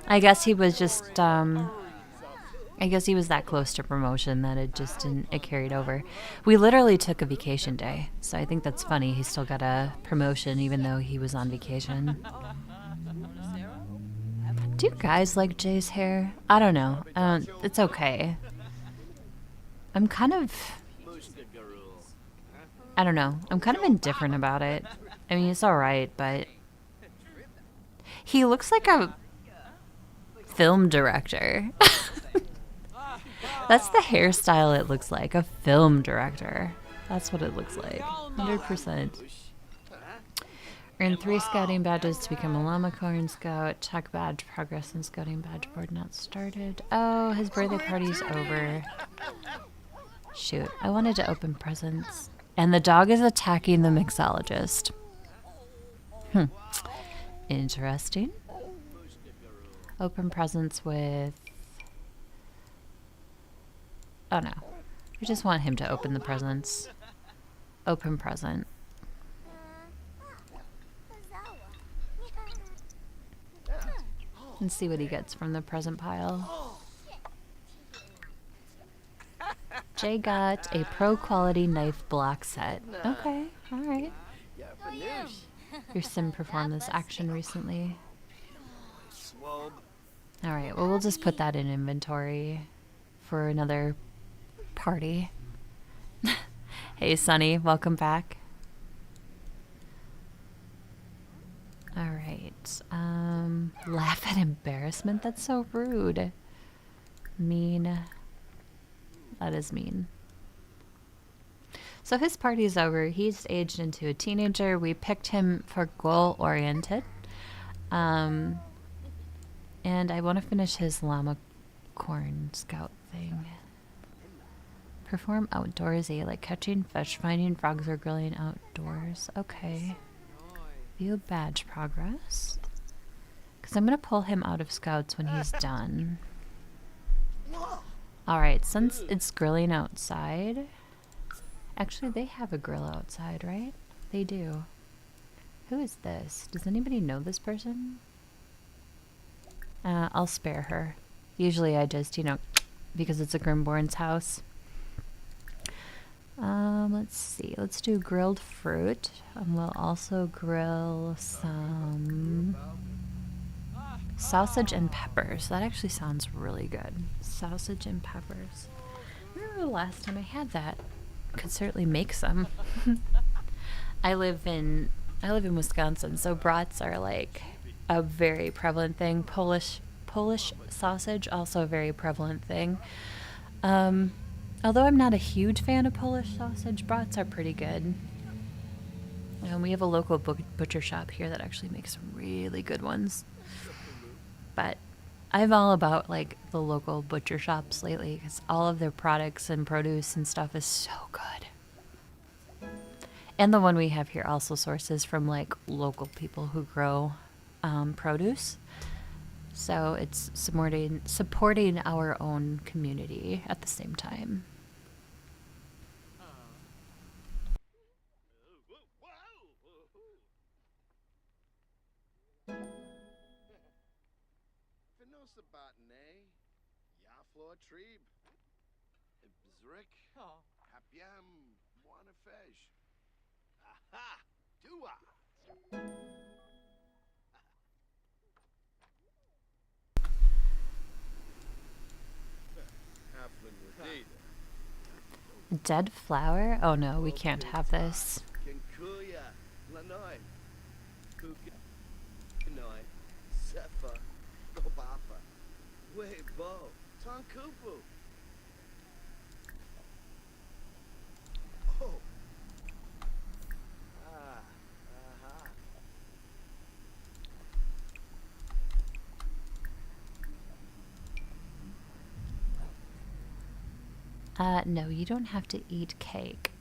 I guess he was just, I guess he was that close to promotion that it just didn't, it carried over. We literally took a vacation day, so I think that's funny. He still got a promotion even though he was on vacation. Do you guys like Jay's hair? I don't know. It's okay. I'm kind of, I don't know. I'm kind of indifferent about it. I mean, it's alright, but he looks like a film director. That's the hairstyle it looks like, a film director. That's what it looks like, 100%. Earn 3 scouting badges to become a llama corn scout. Check badge progress and scouting badge board not started. Oh, his birthday party's over. Shoot, I wanted to open presents. And the dog is attacking the mixologist. Interesting. Open presents with... Oh no. I just want him to open the presents. Open present. And see what he gets from the present pile. Jay got a pro quality knife block set. Okay, alright. Your sim performed this action recently. Alright, well we'll just put that in inventory for another party. Hey Sunny, welcome back. Alright, laugh at embarrassment? That's so rude. Mean. That is mean. So his party's over. He's aged into a teenager. We picked him for goal-oriented. And I want to finish his llama corn scout thing. Perform outdoorsy, like catching fish, finding frogs, or grilling outdoors. Okay. View badge progress. Because I'm going to pull him out of scouts when he's done. Alright, since it's grilling outside... Actually, they have a grill outside, right? They do. Who is this? Does anybody know this person? I'll spare her. Usually I just, you know, because it's a Grimborn's house. Let's see. Let's do grilled fruit. We'll also grill some sausage and peppers. That actually sounds really good. Sausage and peppers. I remember the last time I had that. Could certainly make some. I live in Wisconsin, so brats are like a very prevalent thing. Polish sausage, also a very prevalent thing. Although I'm not a huge fan of Polish sausage, brats are pretty good. And we have a local butcher shop here that actually makes some really good ones. But I'm all about like the local butcher shops lately because all of their products and produce and stuff is so good. And the one we have here also sources from like local people who grow produce. So it's supporting our own community at the same time. Finosabatne, Yaflor Trib, Bzrik, Hapiam, Wanafej. Aha! Dua! Dead flower? Oh no, we can't have this. Kinkuya, Lanoi, Kuka, Noi, Sefa, Gopapa, Weibo, Tonkupu. Oh. Ah, aha. No, you don't have to eat cake.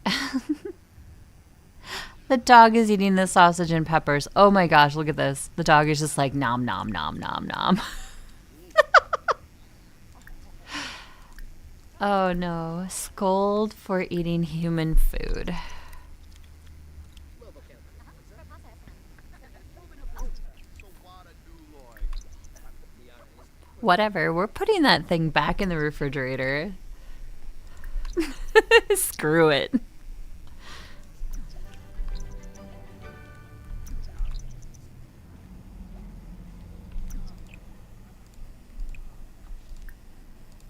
The dog is eating the sausage and peppers. Oh my gosh, look at this. The dog is just like nom nom nom nom nom. Oh no, scold for eating human food. Whatever, we're putting that thing back in the refrigerator. Screw it.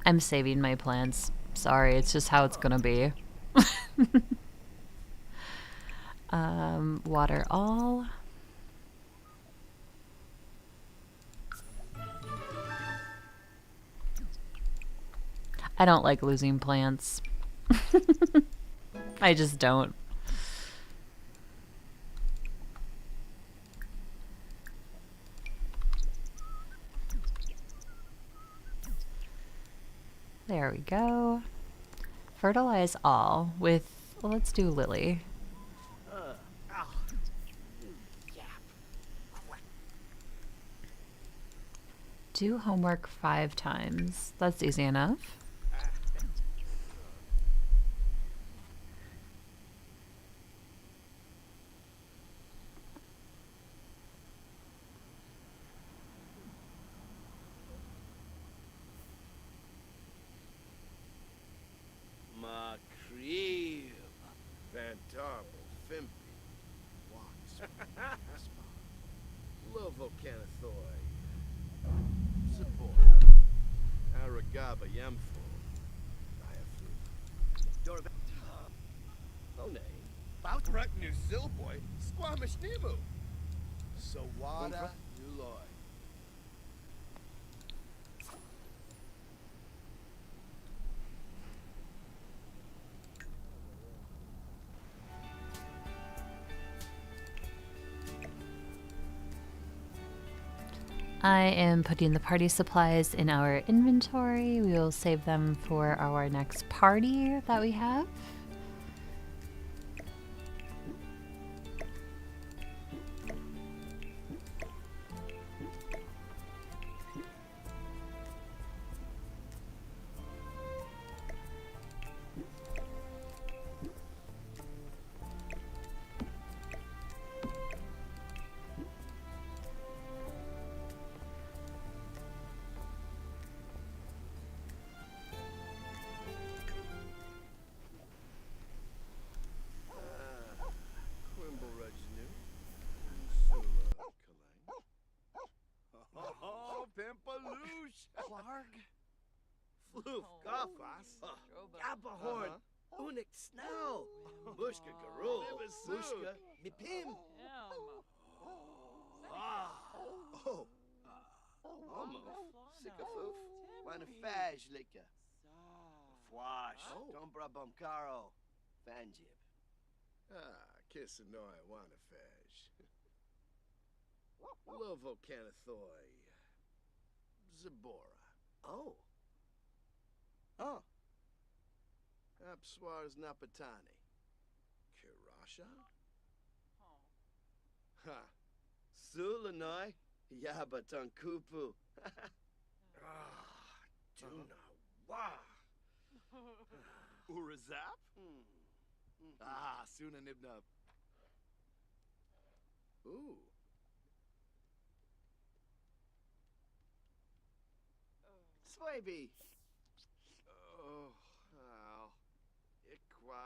I'm saving my plants. Sorry, it's just how it's gonna be. Water all. I don't like losing plants. I just don't. There we go. Fertilize all with, well, let's do Lily. Do homework 5 times. That's easy enough. Macrib. Fantarbo, Fimpy. Wax. Lovo Canathoi. Sabor. Aragaba Yamfo. Diafu. One. Boutrat New Zilboy. Squamish Nemu. Sawada Nuloy. I am putting the party supplies in our inventory. We will save them for our next party that we have. Quimble Reginu. Sula Kalang. Oh, Pimpaloosh. Clark? Floof Goffas. Gabahorn. Unik Snow. Mushka Garul. Mushka Mipim. Oh. Almost. Sikafoof. Wanafaj Lika. Fwash. Dombra Bumkaro. Fanjib. Kissanoi Wanafaj. Lovo Canathoi. Zabora. Oh. Apswars Napatani. Kirasha? Ha. Sulanoi. Yabatankupu. Duna. Wah. Urazap? Suna Nibnub. Ooh. Swaby. Oh, ow. Ikwa.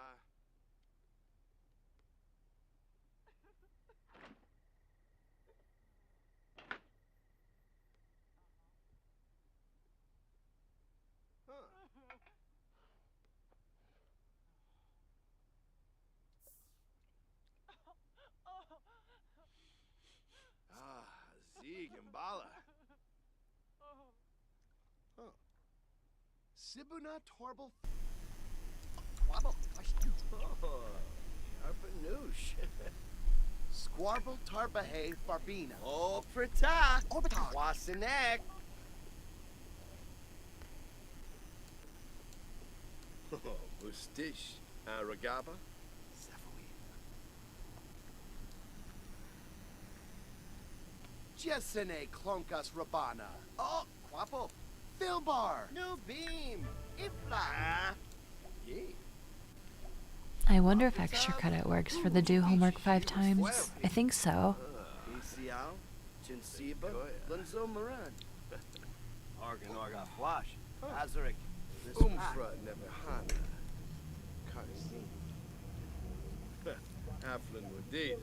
Zigambala. Huh. Sibuna Torble. Wabble. Oh, Arpanoosh. Squarble Tarbahe Barbina. Oh, Prita. Orbitar. Wasanek. Oh, Mustish. Aragaba. Jessene Klonkas Rabana. Oh, Quapo. Filbar. New Beam. Ifla. Yee. I wonder if extra credit works for the do homework 5 times. I think so. Isiao. Chinsiba. Lanzo Maran. Organ Orga Flash. Azarik. Umfra Nebehana. Karsin. Aflin Wadid.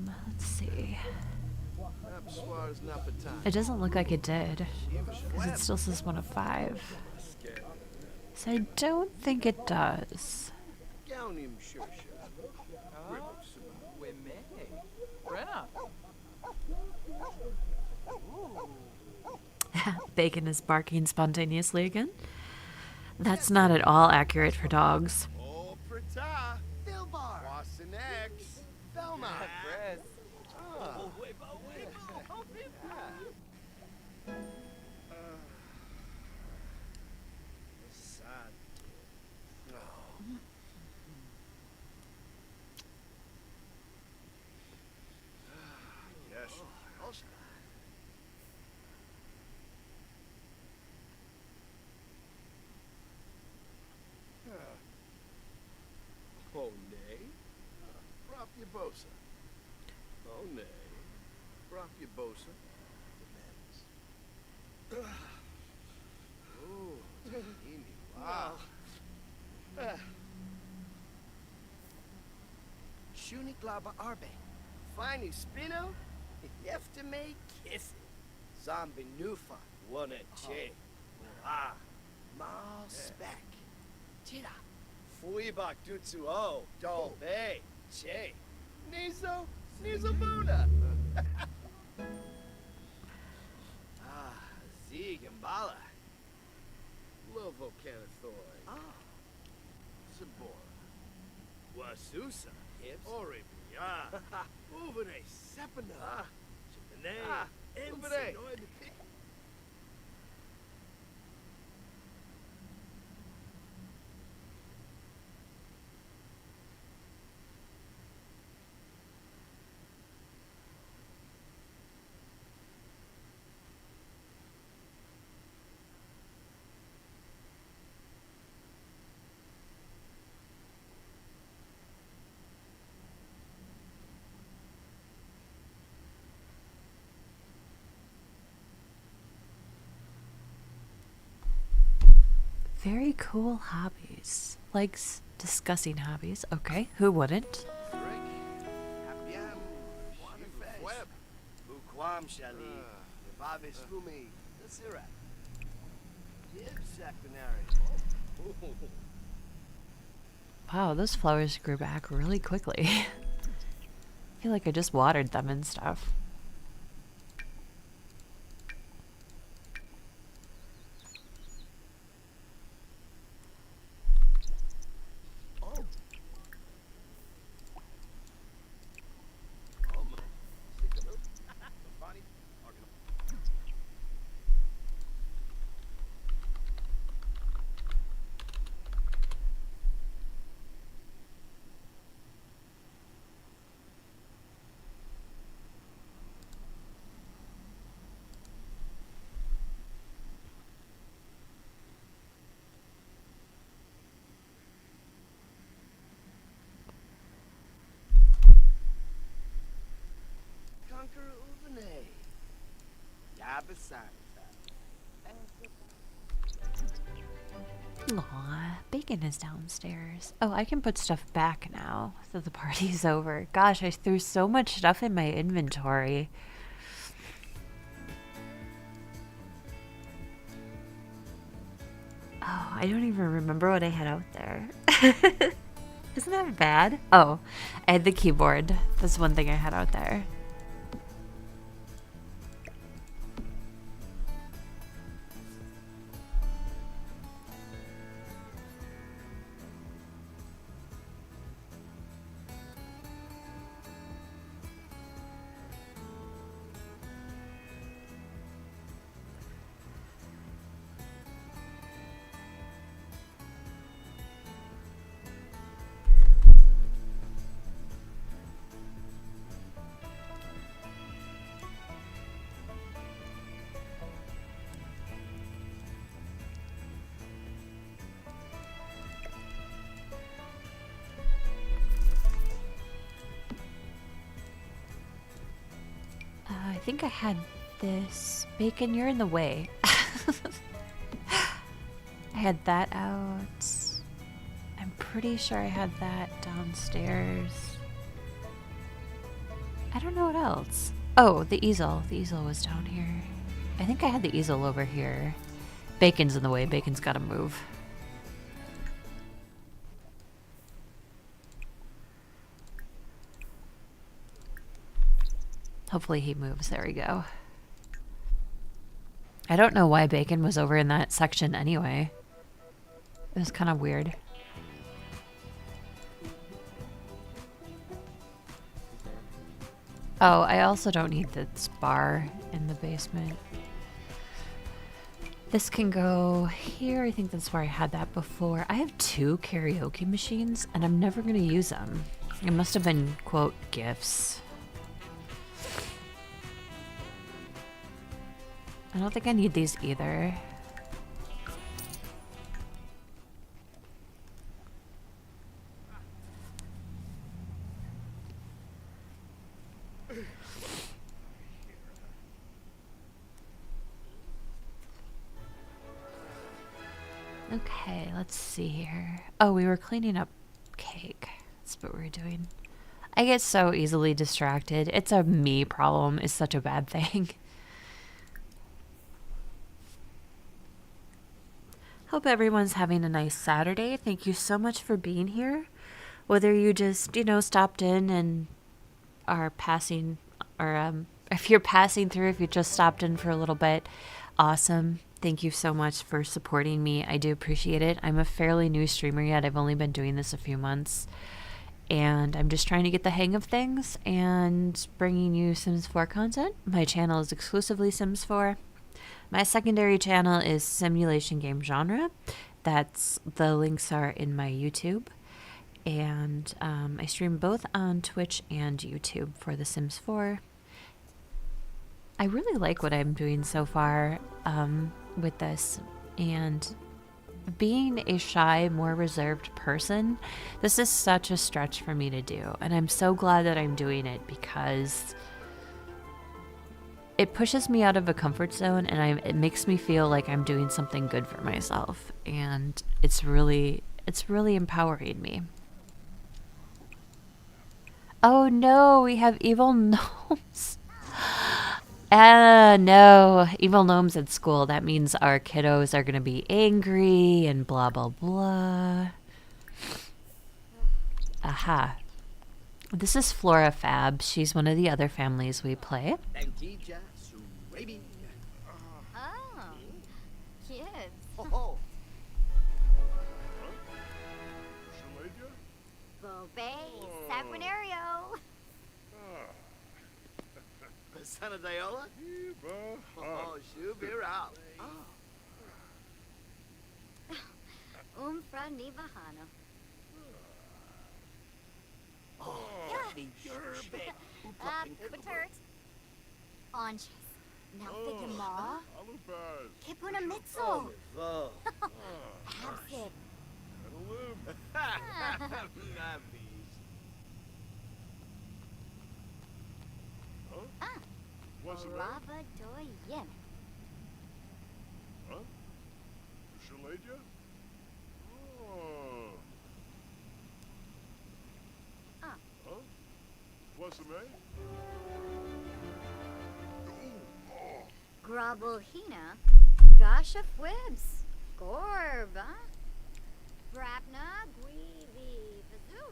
Let's see. Abswar's Napatan. It doesn't look like it did, because it still says 1 of 5. So I don't think it does. Gaunim Shursha. Weme. Brenna. Ooh. Bacon is barking spontaneously again. That's not at all accurate for dogs. Oh, Prita. Filbar. Wasanex. Velma. Chris. Ah. Sad. Yes. Oh, nay. Propia bosa. Oh, nay. Propia bosa. Oh, tahini. Wow. Shuniglaba Arbe. Fine Spino. Yeftame Kiss. Zombie Nufa. One at Che. Ah. Mal Spec. Tira. Fuibak Dutsu O. Dol Bay. Che. Nizo. Nizo Buddha. Ah. Zigambala. Lovo Canathoi. Ah. Sabora. Wasusa. Hips. Oribia. Uvene Sepana. Ah. Chipane. Ah. Uvene. Very cool hobbies. Likes discussing hobbies. Okay, who wouldn't? Hapiam. Web. Buquam Shali. Bavis Fumi. The Sirat. Give Secretary. Wow, those flowers grew back really quickly. I feel like I just watered them and stuff. Conquer Uvene. Yabasan. Aw, Bacon is downstairs. Oh, I can put stuff back now that the party's over. Gosh, I threw so much stuff in my inventory. Oh, I don't even remember what I had out there. Isn't that bad? Oh, I had the keyboard. That's one thing I had out there. I think I had this. Bacon, you're in the way. I had that out. I'm pretty sure I had that downstairs. I don't know what else. Oh, the easel. The easel was down here. I think I had the easel over here. Bacon's in the way. Bacon's gotta move. Hopefully he moves. There we go. I don't know why Bacon was over in that section anyway. It was kind of weird. Oh, I also don't need this bar in the basement. This can go here. I think that's where I had that before. I have 2 karaoke machines and I'm never going to use them. It must have been, quote, gifts. I don't think I need these either. Okay, let's see here. Oh, we were cleaning up cake. That's what we were doing. I get so easily distracted. It's a me problem. It's such a bad thing. Hope everyone's having a nice Saturday. Thank you so much for being here. Whether you just, stopped in and are passing, or if you're passing through, if you just stopped in for a little bit, awesome. Thank you so much for supporting me. I do appreciate it. I'm a fairly new streamer yet. I've only been doing this a few months. And I'm just trying to get the hang of things and bringing you Sims 4 content. My channel is exclusively Sims 4. My secondary channel is Simulation Game Genre. The links are in my YouTube. And I stream both on Twitch and YouTube for The Sims 4. I really like what I'm doing so far with this. And being a shy, more reserved person, this is such a stretch for me to do. And I'm so glad that I'm doing it because it pushes me out of a comfort zone and it makes me feel like I'm doing something good for myself. And it's really empowering me. Oh no, we have evil gnomes. No, evil gnomes at school. That means our kiddos are going to be angry and blah, blah, blah. Aha. This is Flora Fab. She's one of the other families we play. Oh, kids. Oh, Bobay, Saquinario. Sana Diola? Oh, she'll be around. Umfra Nivahano. Pupatert. Onches. Naufigima. Kipuna Mitzel. Oh, Absit. What's the matter? Lava Doyen. Huh? Shalaja? Oh. Ah. Huh? What's the matter? Grabulhina. Gasha Fwibs. Gorba. Brapna Guivi. Bazoo.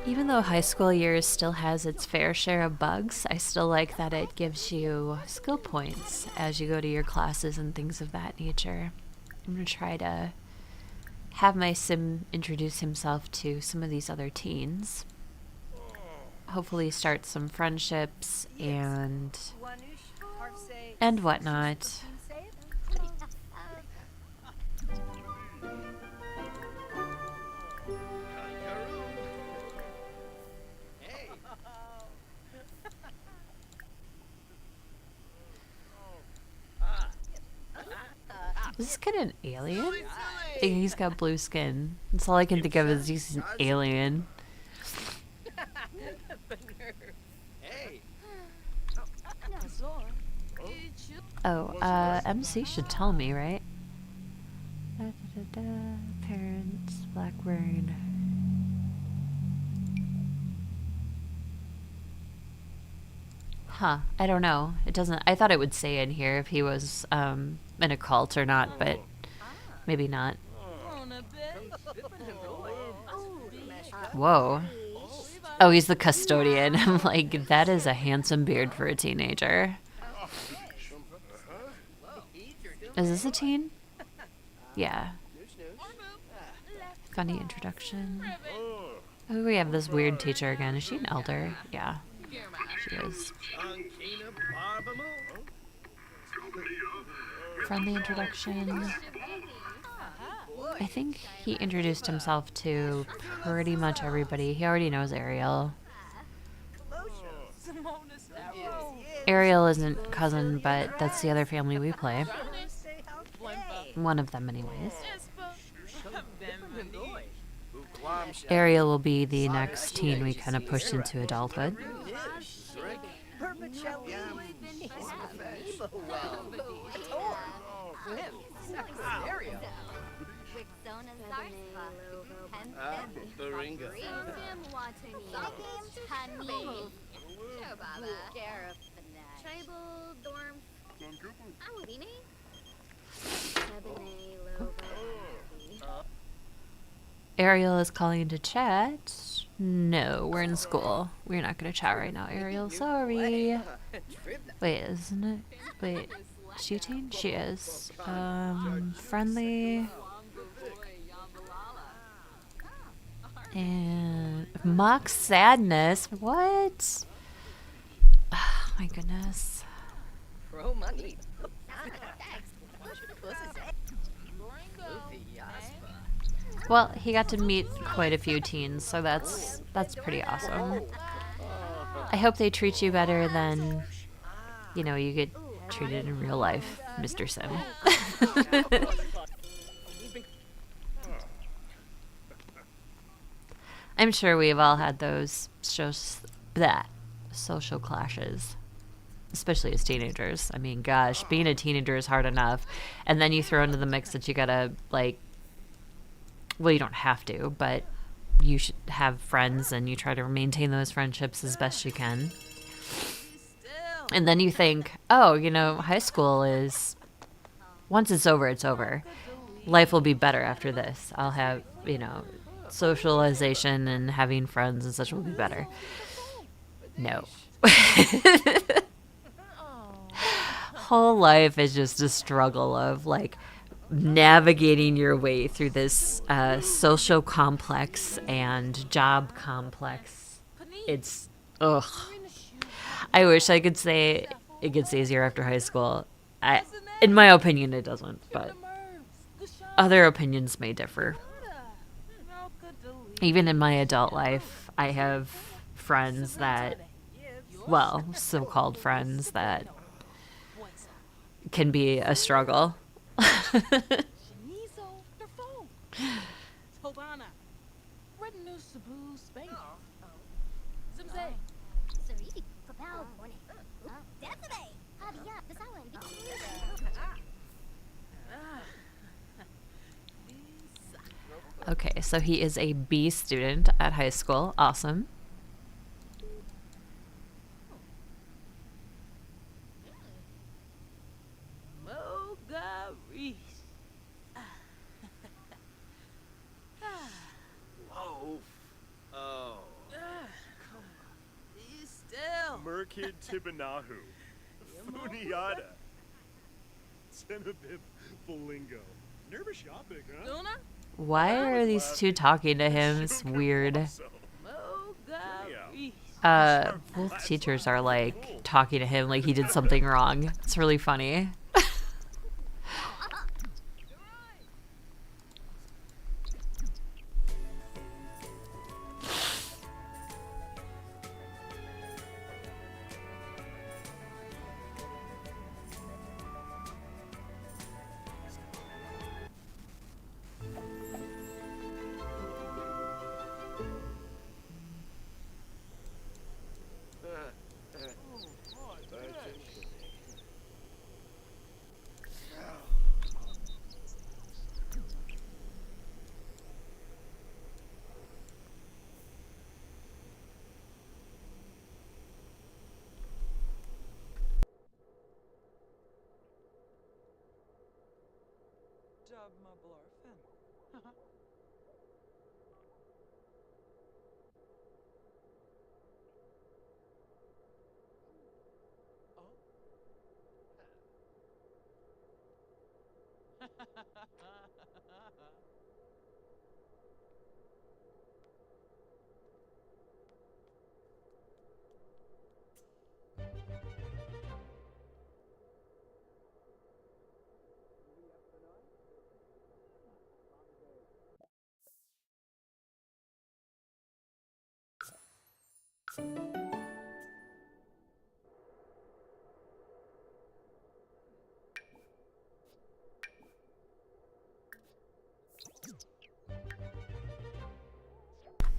Even though high school years still has its fair share of bugs, I still like that it gives you skill points as you go to your classes and things of that nature. I'm going to try to have my sim introduce himself to some of these other teens. Hopefully start some friendships and whatnot. Hey, Is this kid an alien? I think he's got blue skin. That's all I can think of is he's an alien. hey. Oh, MC should tell me, right? Parents, Blackburn. Huh, I don't know. It doesn't, I thought it would say in here if he was, in a cult or not, but maybe not. Whoa. Oh, he's the custodian. I'm like, that is a handsome beard for a teenager. Is this a teen? Yeah. Funny introduction. Oh, we have this weird teacher again. Is she an elder? Yeah, she is. Ankina Barbamoo. Friendly introduction. I think he introduced himself to pretty much everybody. He already knows Ariel. Ariel isn't cousin, but that's the other family we play. One of them, anyways. Ariel will be the next teen we kind of push into adulthood. Baringa. Ariel is calling into chat. No, we're in school. We're not going to chat right now, Ariel. Sorry. Wait, isn't it? Wait, is she a teen? She is. Friendly. And mock sadness. What? Oh, my goodness. Well, he got to meet quite a few teens, so that's pretty awesome. I hope they treat you better than, you know, you get treated in real life, Mr. Sim. I'm sure we've all had those social clashes, especially as teenagers. I mean, gosh, being a teenager is hard enough, and then you throw into the mix that you gotta, like, well, you don't have to, but you should have friends and you try to maintain those friendships as best you can. And then you think, oh, you know, high school is, once it's over, it's over. Life will be better after this. I'll have, you know, socialization and having friends and such will be better. No. Whole life is just a struggle of, like, navigating your way through this social complex and job complex. It's, ugh. I wish I could say it gets easier after high school. In my opinion, it doesn't, but other opinions may differ. Even in my adult life, I have friends that, well, so-called friends that can be a struggle. Okay, so he is a B student at high school. Awesome. Whoa. Oh. Kid Tibanahu. Funiata. Zenabib Bolingo. Nervous shopping, huh? Luna? Why are these two talking to him? It's weird. Moga. Both teachers are like talking to him like he did something wrong. It's really funny.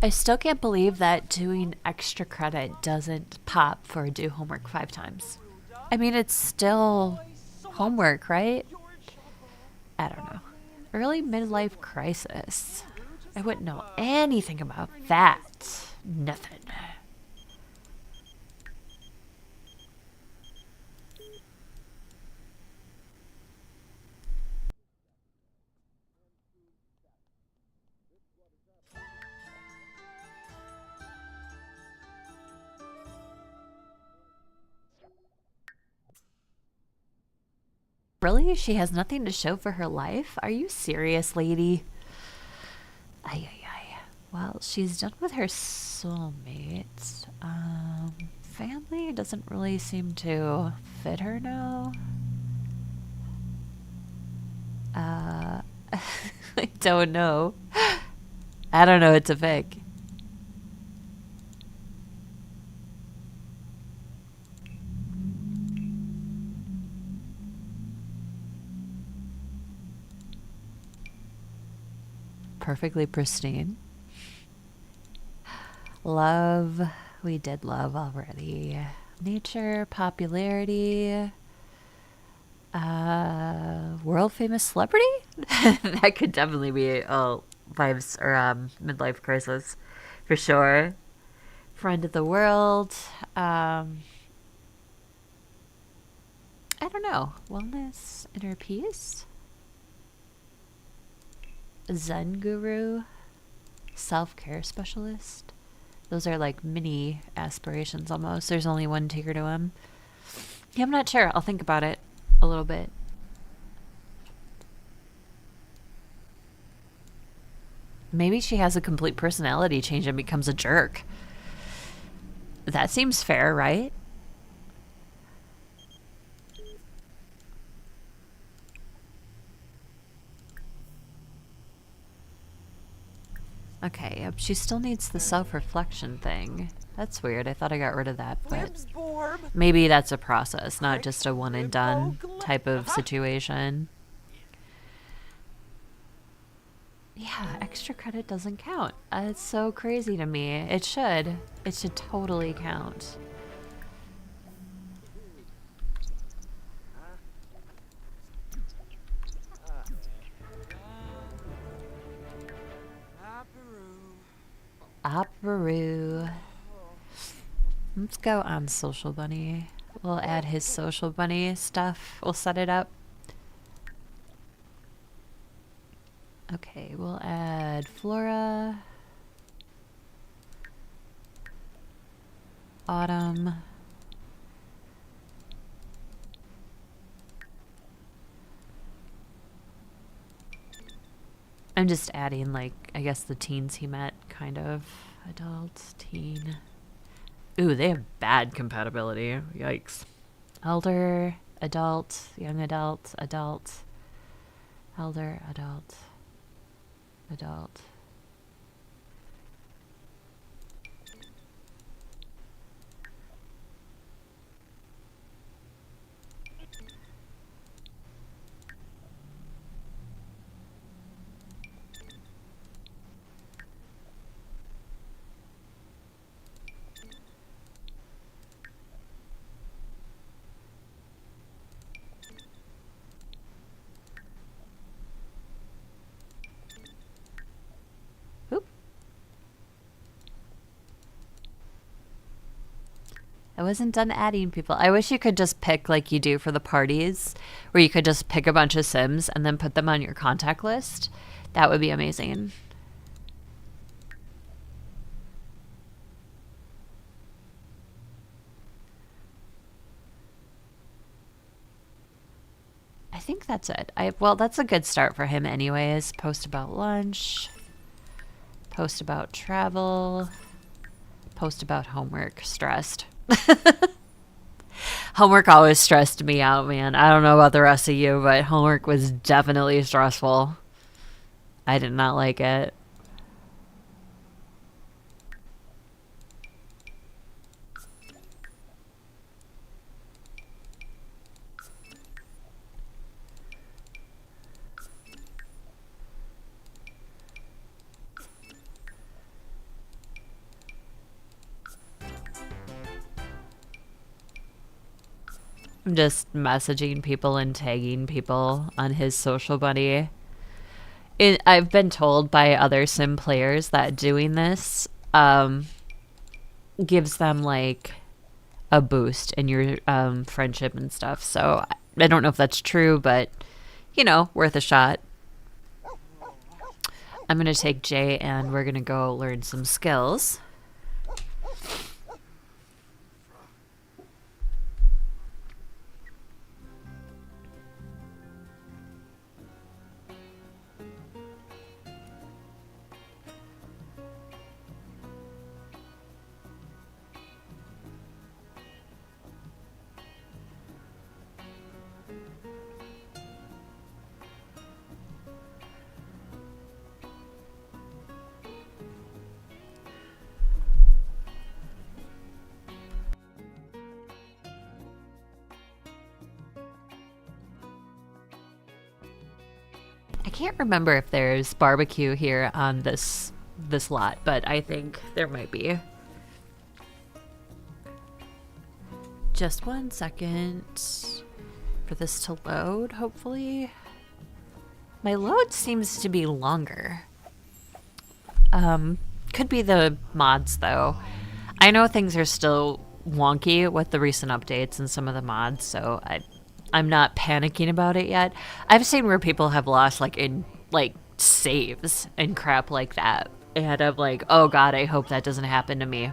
I still can't believe that doing extra credit doesn't pop for do homework 5 times. I mean, it's still homework, right? I don't know. Early midlife crisis. I wouldn't know anything about that. Nothing. Really? She has nothing to show for her life? Are you serious, lady? Ay, ay, ay. Well, she's done with her soulmate. Family doesn't really seem to fit her now. I don't know. I don't know what to pick. Perfectly pristine. Love. We did love already. Nature, popularity. World famous celebrity? That could definitely be a vibes or midlife crisis for sure. Friend of the world. I don't know. Wellness, inner peace. Zen guru, self-care specialist. Those are like mini aspirations almost. There's only one ticker to them. Yeah, I'm not sure. I'll think about it a little bit. Maybe she has a complete personality change and becomes a jerk. That seems fair, right? Okay, she still needs the self-reflection thing. That's weird. I thought I got rid of that, but maybe that's a process, not just a one and done type of situation. Yeah, extra credit doesn't count. It's so crazy to me. It should. It should totally count. Aparoo. Let's go on Social Bunny. We'll add his Social Bunny stuff. We'll set it up. Okay, we'll add Flora. Autumn. I'm just adding, like, I guess the teens he met, kind of. Adult, teen. Ooh, they have bad compatibility. Yikes. Elder, adult, young adult, adult, elder, adult, adult. Oop. I wasn't done adding people. I wish you could just pick like you do for the parties, where you could just pick a bunch of Sims and then put them on your contact list. That would be amazing. I think that's it. Well, that's a good start for him anyways. Post about lunch. Post about travel. Post about homework. Stressed. Homework always stressed me out, man. I don't know about the rest of you, but homework was definitely stressful. I did not like it. I'm just messaging people and tagging people on his social buddy. I've been told by other sim players that doing this gives them like a boost in your friendship and stuff. So I don't know if that's true, but you know, worth a shot. I'm gonna take Jay and we're gonna go learn some skills. I can't remember if there's barbecue here on this lot, but I think there might be. Just 1 second for this to load, hopefully. My load seems to be longer. Could be the mods though. I know things are still wonky with the recent updates and some of the mods, so I'm not panicking about it yet. I've seen where people have lost saves and crap like that. And I'm like, oh god, I hope that doesn't happen to me.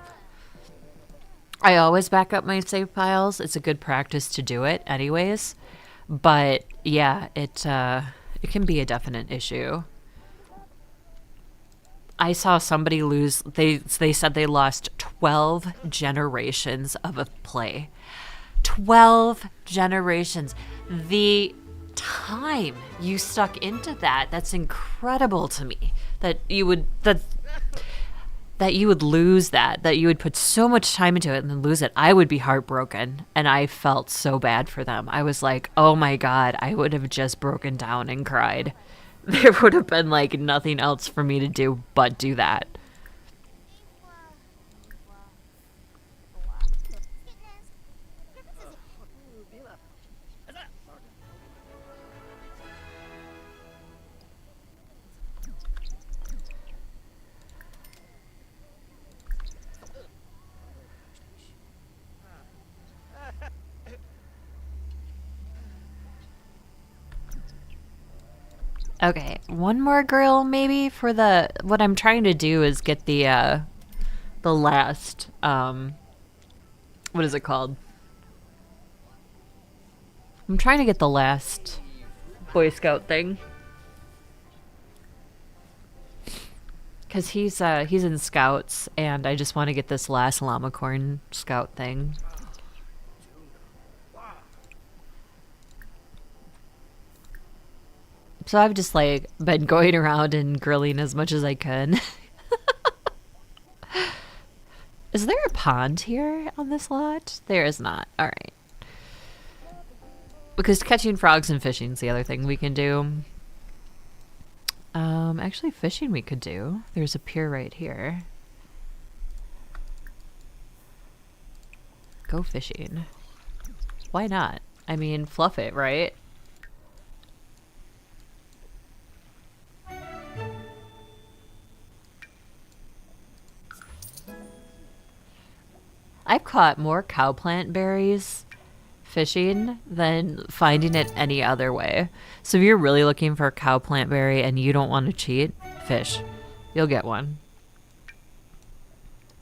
I always back up my save files. It's a good practice to do it anyways. But yeah, it can be a definite issue. I saw somebody lose, they said they lost 12 generations of a play. 12 generations. The time you stuck into that's incredible to me. That you would lose that you would put so much time into it and then lose it. I would be heartbroken, and I felt so bad for them. I was like, oh my god, I would have just broken down and cried. There would have been like nothing else for me to do but do that. Okay, one more girl maybe for the, what I'm trying to do is get the last, what is it called? I'm trying to get the last Boy Scout thing. Because he's in scouts, and I just want to get this last llama corn scout thing. So I've just like been going around and grilling as much as I can. Is there a pond here on this lot? There is not. All right. Because catching frogs and fishing is the other thing we can do. Actually fishing we could do. There's a pier right here. Go fishing. Why not? I mean, fluff it, right? I've caught more cowplant berries fishing than finding it any other way. So if you're really looking for a cowplant berry and you don't want to cheat, fish. You'll get one.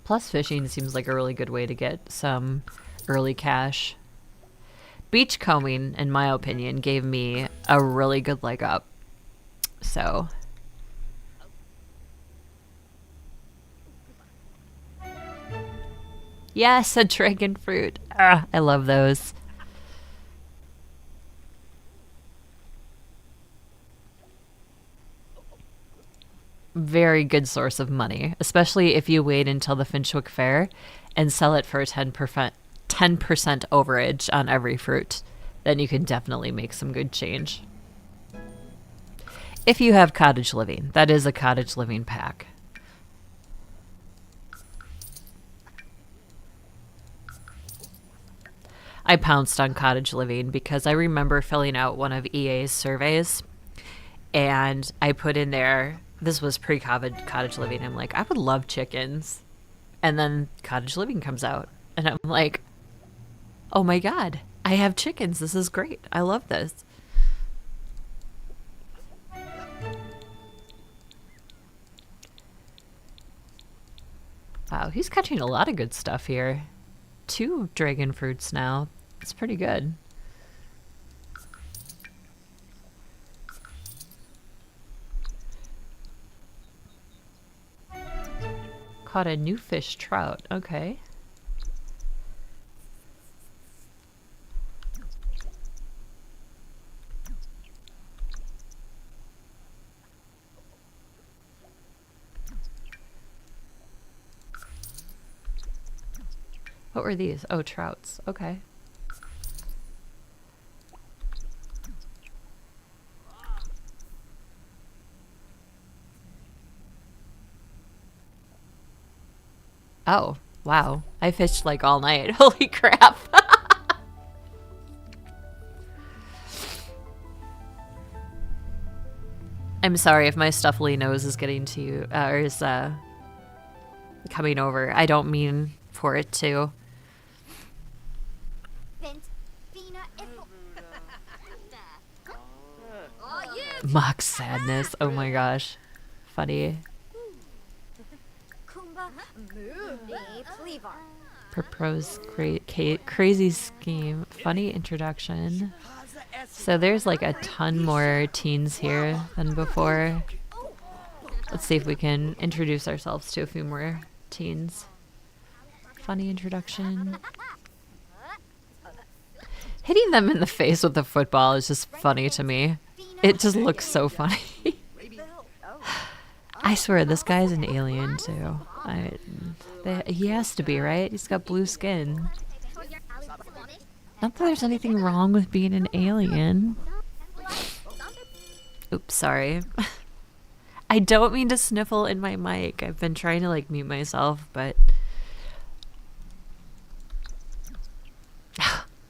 Plus fishing seems like a really good way to get some early cash. Beachcombing, in my opinion, gave me a really good leg up. So... yes, a dragon fruit. Ah, I love those. Very good source of money, especially if you wait until the Finchwick Fair and sell it for a 10% overage on every fruit. Then you can definitely make some good change. If you have cottage living, that is a cottage living pack. I pounced on cottage living because I remember filling out one of EA's surveys and I put in there, this was pre-cottage living, I'm like, I would love chickens. And then cottage living comes out and I'm like, oh my God, I have chickens. This is great. I love this. Wow, he's catching a lot of good stuff here. 2 dragon fruits now. It's pretty good. Caught a new fish trout. Okay. What were these? Oh, trouts. Okay. Oh, wow. I fished like all night. Holy crap. I'm sorry if my stuffly nose is getting to you, or is coming over. I don't mean for it to. Mock sadness. Oh my gosh. Funny. Propose crazy scheme. Funny introduction. So there's like a ton more teens here than before. Let's see if we can introduce ourselves to a few more teens. Funny introduction. Hitting them in the face with a football is just funny to me. It just looks so funny. I swear, this guy's an alien too. He has to be, right? He's got blue skin. Not that there's anything wrong with being an alien. Oops, sorry. I don't mean to sniffle in my mic. I've been trying to like mute myself, but...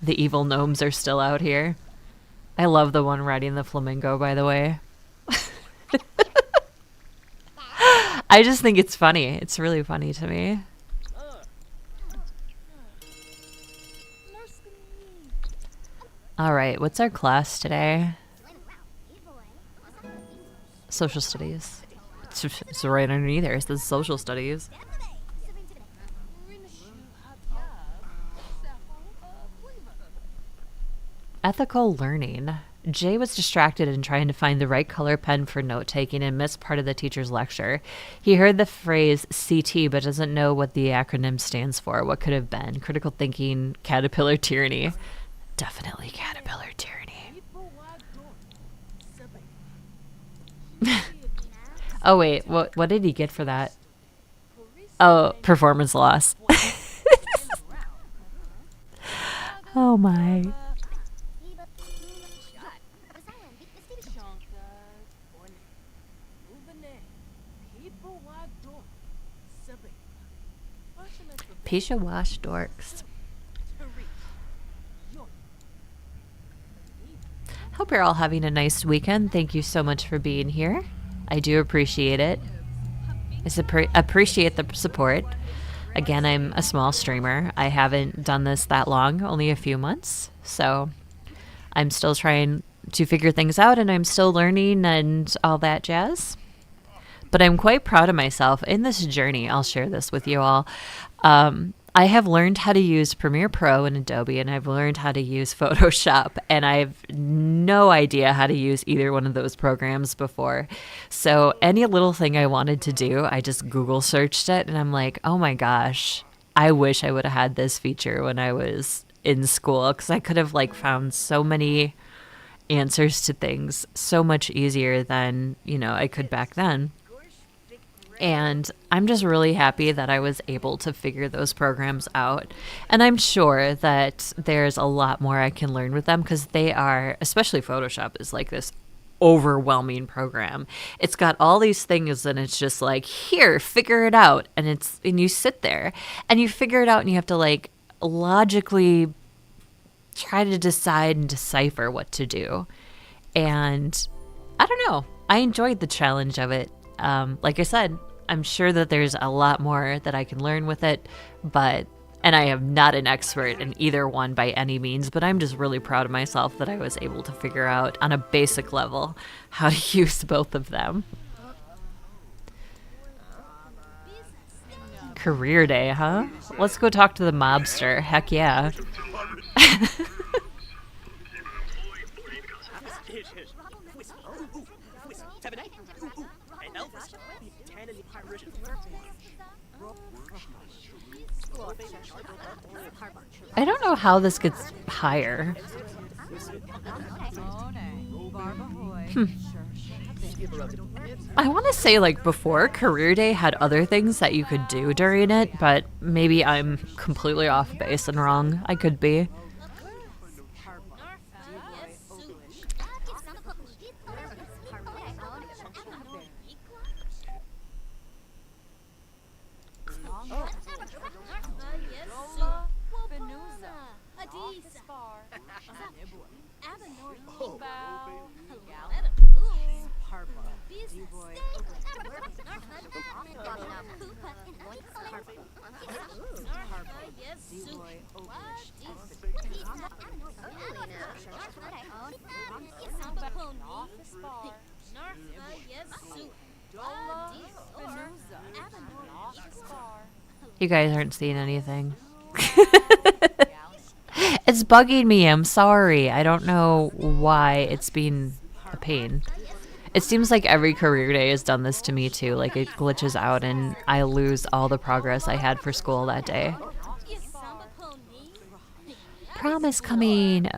the evil gnomes are still out here. I love the one riding the flamingo, by the way. I just think it's funny. It's really funny to me. All right, what's our class today? Social studies. It's right underneath there. It says social studies. Ethical learning. Jay was distracted in trying to find the right color pen for note taking and missed part of the teacher's lecture. He heard the phrase CT but doesn't know what the acronym stands for. What could have been? Critical thinking, caterpillar tyranny. Definitely caterpillar tyranny. Oh, wait. What did he get for that? Oh, performance loss. Oh, my. Pisha Wash Dorks. Hope you're all having a nice weekend. Thank you so much for being here. I do appreciate it. I appreciate the support. Again, I'm a small streamer. I haven't done this that long, only a few months. So I'm still trying to figure things out and I'm still learning and all that jazz. But I'm quite proud of myself in this journey. I'll share this with you all. I have learned how to use Premiere Pro in Adobe, and I've learned how to use Photoshop, and I have no idea how to use either one of those programs before. So any little thing I wanted to do, I just Google searched it, and I'm like, oh my gosh, I wish I would have had this feature when I was in school, because I could have like found so many answers to things so much easier than, I could back then. And I'm just really happy that I was able to figure those programs out. And I'm sure that there's a lot more I can learn with them because they are, especially Photoshop is like this overwhelming program. It's got all these things and it's just like, here, figure it out. And you sit there and you figure it out and you have to like logically try to decide and decipher what to do. And I don't know. I enjoyed the challenge of it. Like I said, I'm sure that there's a lot more that I can learn with it, and I am not an expert in either one by any means, but I'm just really proud of myself that I was able to figure out on a basic level how to use both of them. Career day, huh? Let's go talk to the mobster. Heck yeah. I don't know how this gets higher. I want to say like before, Career Day had other things that you could do during it, but maybe I'm completely off base and wrong. I could be. You guys aren't seeing anything. It's bugging me. I'm sorry. I don't know why it's been a pain. It seems like every Career Day has done this to me too. Like it glitches out and I lose all the progress I had for school that day. Prom is coming.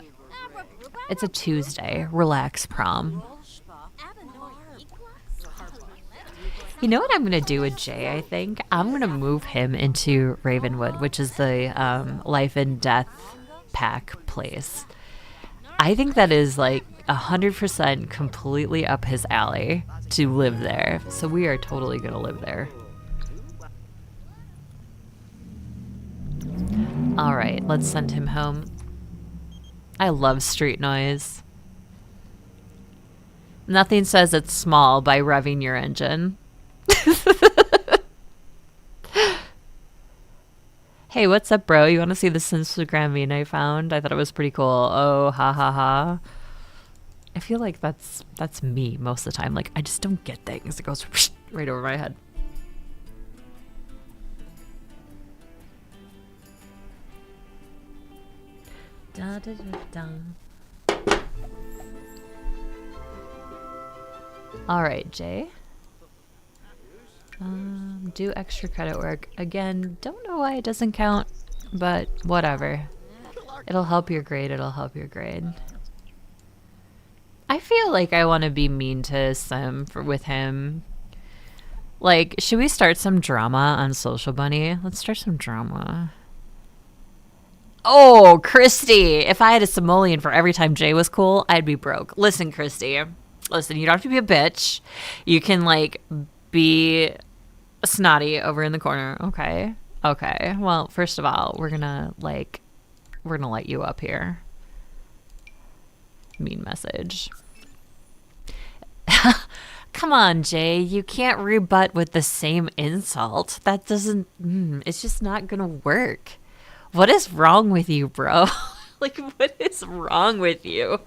It's a Tuesday. Relax, prom. You know what I'm going to do with Jay, I think? I'm going to move him into Ravenwood, which is the life and death pack place. I think that is like 100% completely up his alley to live there. So we are totally going to live there. All right, let's send him home. I love street noise. Nothing says it's small by revving your engine. Hey, what's up, bro? You want to see this Instagram meme I found? I thought it was pretty cool. Oh, ha ha ha. I feel like that's me most of the time. Like, I just don't get things. It goes right over my head. Da, da, da, da. All right, Jay. Do extra credit work. Again, don't know why it doesn't count, but whatever. It'll help your grade, it'll help your grade. I feel like I want to be mean to Sim with him. Like, should we start some drama on Social Bunny? Let's start some drama. Oh, Christy! If I had a simoleon for every time Jay was cool, I'd be broke. Listen, Christy. Listen, you don't have to be a bitch. You can, like, be snotty over in the corner. Okay. Okay. Well, first of all, we're gonna light you up here. Mean message. Come on, Jay. You can't rebut with the same insult. That doesn't... it's just not gonna work. What is wrong with you, bro? Like, what is wrong with you?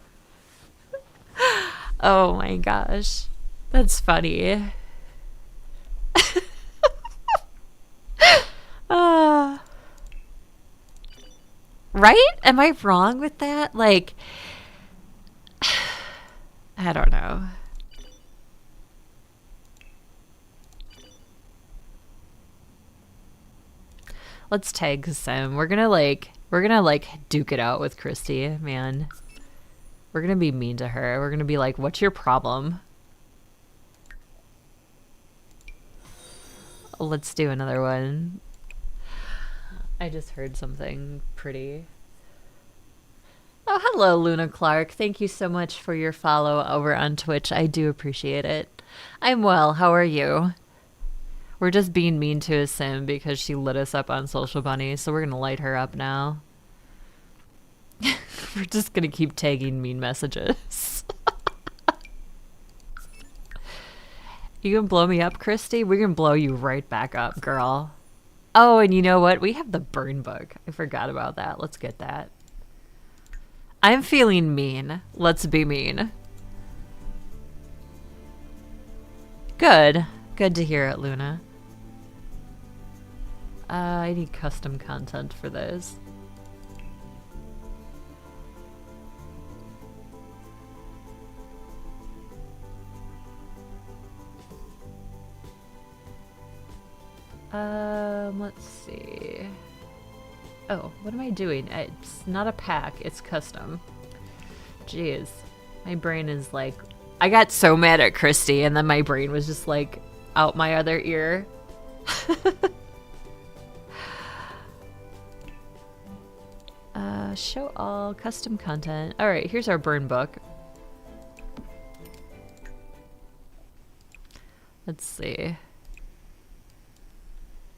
Oh my gosh. That's funny. Right? Am I wrong with that? Like, I don't know. Let's tag Sim. We're gonna duke it out with Christy, man. We're gonna be mean to her. We're gonna be like, what's your problem? Let's do another one. I just heard something pretty. Oh, hello, Luna Clark. Thank you so much for your follow over on Twitch. I do appreciate it. I'm well. How are you? We're just being mean to a Sim because she lit us up on Social Bunny, so we're gonna light her up now. We're just gonna keep tagging mean messages. You can blow me up, Christy? We can blow you right back up, girl. Oh, and you know what? We have the burn book. I forgot about that. Let's get that. I'm feeling mean. Let's be mean. Good. Good to hear it, Luna. I need custom content for this. Let's see. Oh, what am I doing? It's not a pack, it's custom. Jeez. My brain is like... I got so mad at Christy, and then my brain was just like out my other ear. Show all custom content. Alright, here's our burn book. Let's see.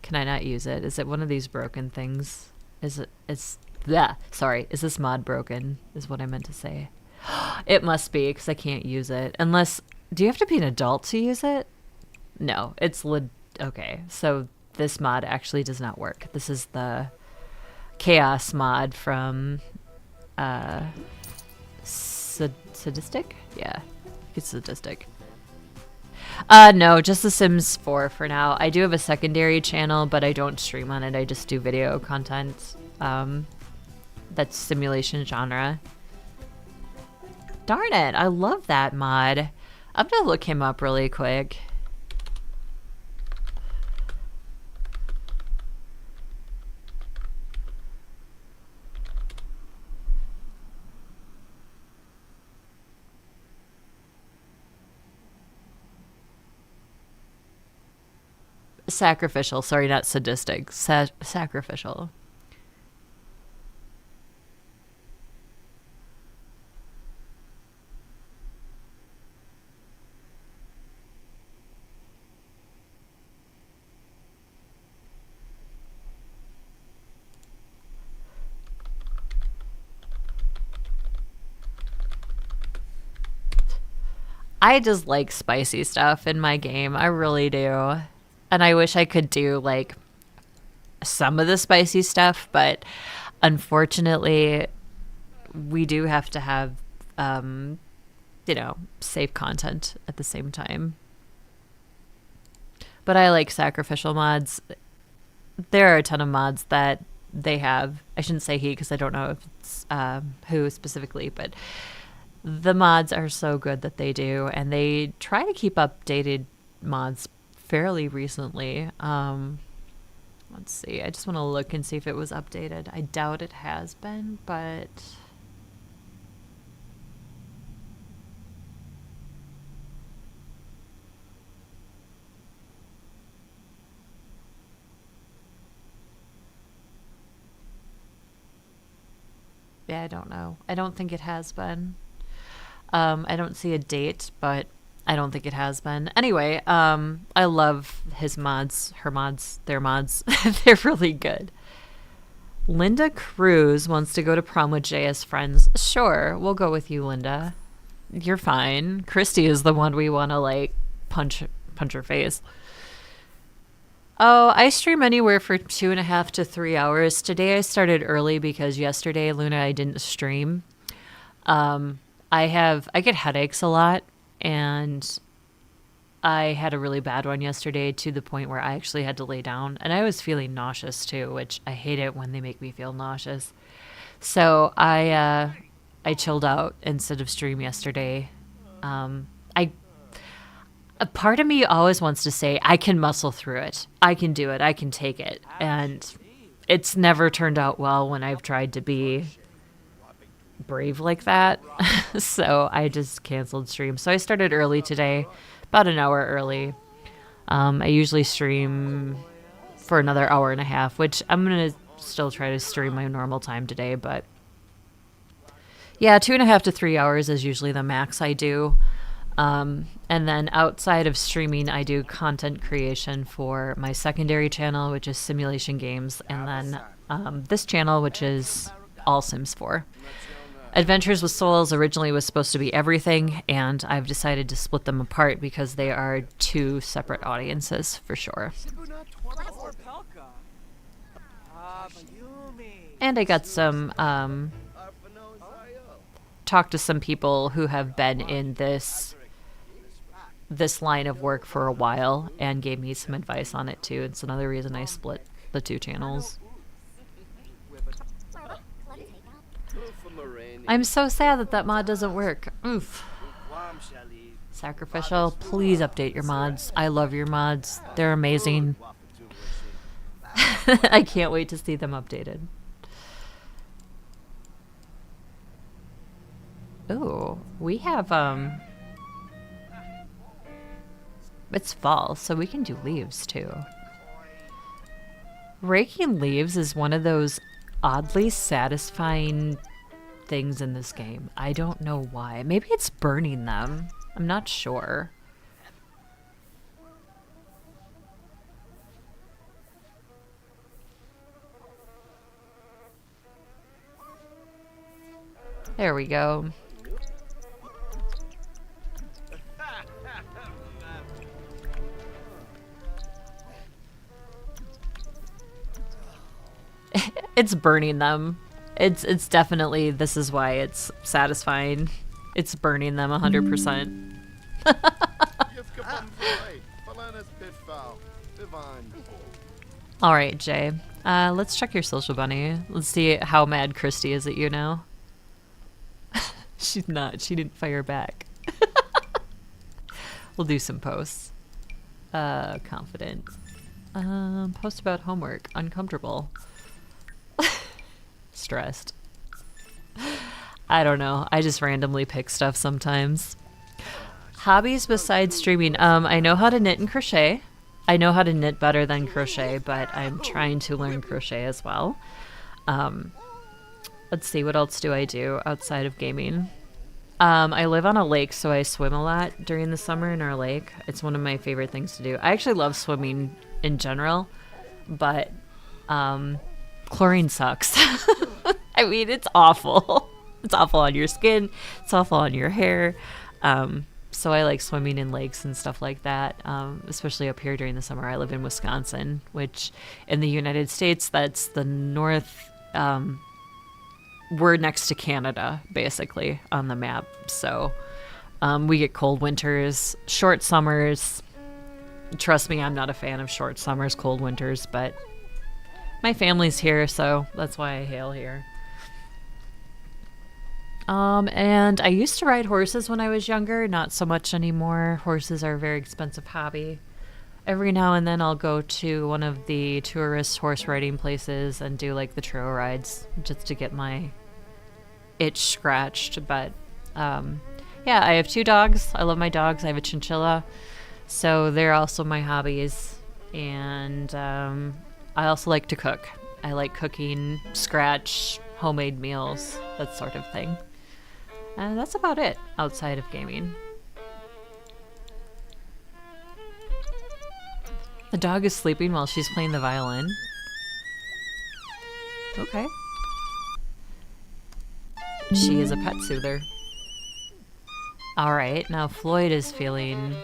Can I not use it? Is it one of these broken things? Is this mod broken? Is what I meant to say. It must be, because I can't use it. Unless, do you have to be an adult to use it? No, it's okay, so this mod actually does not work. This is the Chaos mod from Sadistic? Yeah, it's Sadistic. No, just The Sims 4 for now. I do have a secondary channel, but I don't stream on it. I just do video content. That's simulation genre. Darn it, I love that mod. I'm gonna look him up really quick. Sacrificial, sorry, not sadistic. Sacrificial. I just like spicy stuff in my game. I really do. And I wish I could do, like, some of the spicy stuff, but unfortunately, we do have to have, you know, safe content at the same time. But I like sacrificial mods. There are a ton of mods that they have. I shouldn't say he because I don't know if it's who specifically, but The mods are so good that they do, and they try to keep updated mods fairly recently. Let's see. I just want to look and see if it was updated. I doubt it has been, but yeah, I don't know. I don't think it has been. I don't see a date, but I don't think it has been. Anyway, I love his mods, her mods, their mods. They're really good. Linda Cruz wants to go to prom with Jay as friends. Sure, we'll go with you, Linda. You're fine. Christy is the one we want to like punch her face. Oh, I stream anywhere for 2.5 to 3 hours. Today I started early because yesterday, Luna, I didn't stream. I get headaches a lot, and I had a really bad one yesterday to the point where I actually had to lay down, and I was feeling nauseous too, which I hate it when they make me feel nauseous. So I chilled out instead of stream yesterday. A part of me always wants to say, I can muscle through it. I can do it. I can take it. And it's never turned out well when I've tried to be brave like that. So I just canceled stream. So I started early today, about an hour early. I usually stream for another hour and a half, which I'm going to still try to stream my normal time today. But yeah, 2.5 to 3 hours is usually the max I do. And then outside of streaming, I do content creation for my secondary channel, which is Simulation Games, and then this channel, which is All Sims 4. Adventures with Souls originally was supposed to be everything, and I've decided to split them apart because they are two separate audiences for sure. And I got some talk to some people who have been in this line of work for a while and gave me some advice on it too. It's another reason I split the two channels. I'm so sad that mod doesn't work. Oof. Sacrificial, please update your mods. I love your mods. They're amazing. I can't wait to see them updated. Ooh, we have it's fall, so we can do leaves too. Raking leaves is one of those oddly satisfying things in this game. I don't know why. Maybe it's burning them. I'm not sure. There we go. It's burning them. It's definitely, this is why it's satisfying. It's burning them 100%. All right, Jay. Let's check your social bunny. Let's see how mad Christy is at you now. She's not. She didn't fire back. We'll do some posts. Confident. Post about homework. Uncomfortable. Stressed. I don't know. I just randomly pick stuff sometimes. Hobbies besides streaming. I know how to knit and crochet. I know how to knit better than crochet, but I'm trying to learn crochet as well. Let's see, what else do I do outside of gaming? I live on a lake, so I swim a lot during the summer in our lake. It's one of my favorite things to do. I actually love swimming in general, but chlorine sucks. I mean, it's awful. It's awful on your skin. It's awful on your hair. So I like swimming in lakes and stuff like that, especially up here during the summer. I live in Wisconsin, which in the United States, that's the north. We're next to Canada, basically, on the map. So we get cold winters, short summers. Trust me, I'm not a fan of short summers, cold winters, but my family's here, so that's why I hail here. And I used to ride horses when I was younger, not so much anymore. Horses are a very expensive hobby. Every now and then I'll go to one of the tourist horse riding places and do like the trail rides just to get my itch scratched. But yeah, I have 2 dogs. I love my dogs. I have a chinchilla. So they're also my hobbies. And I also like to cook. I like cooking, scratch, homemade meals, that sort of thing. And that's about it outside of gaming. The dog is sleeping while she's playing the violin. Okay. She is a pet soother. Alright, now Floyd is feeling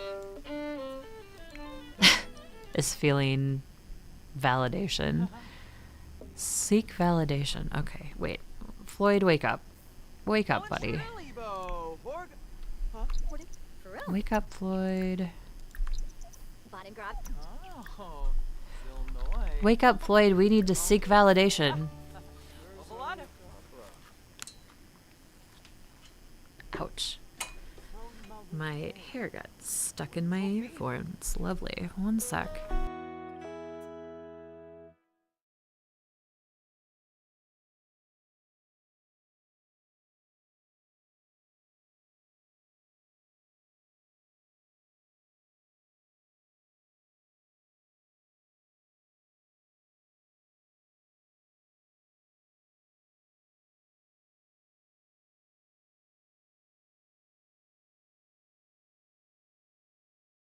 validation. Seek validation. Okay, wait. Floyd, wake up. Wake up, buddy. Wake up, Floyd. Wake up, Floyd. We need to seek validation. Ouch. My hair got stuck in my earphones. Lovely. One sec.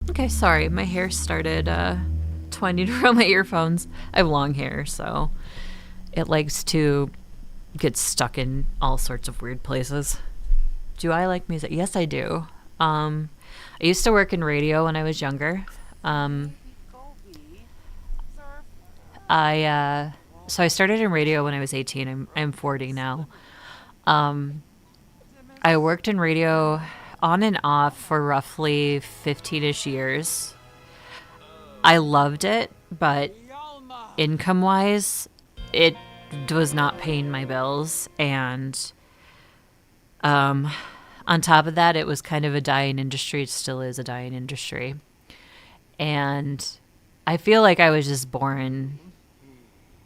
Okay, sorry, my hair started twining around my earphones. I have long hair, so it likes to get stuck in all sorts of weird places. Do I like music? Yes, I do. I used to work in radio when I was younger. So I started in radio when I was 18. I'm 40 now. I worked in radio on and off for roughly 15-ish years. I loved it, but income-wise, it was not paying my bills. And on top of that, it was kind of a dying industry. It still is a dying industry. And I feel like I was just born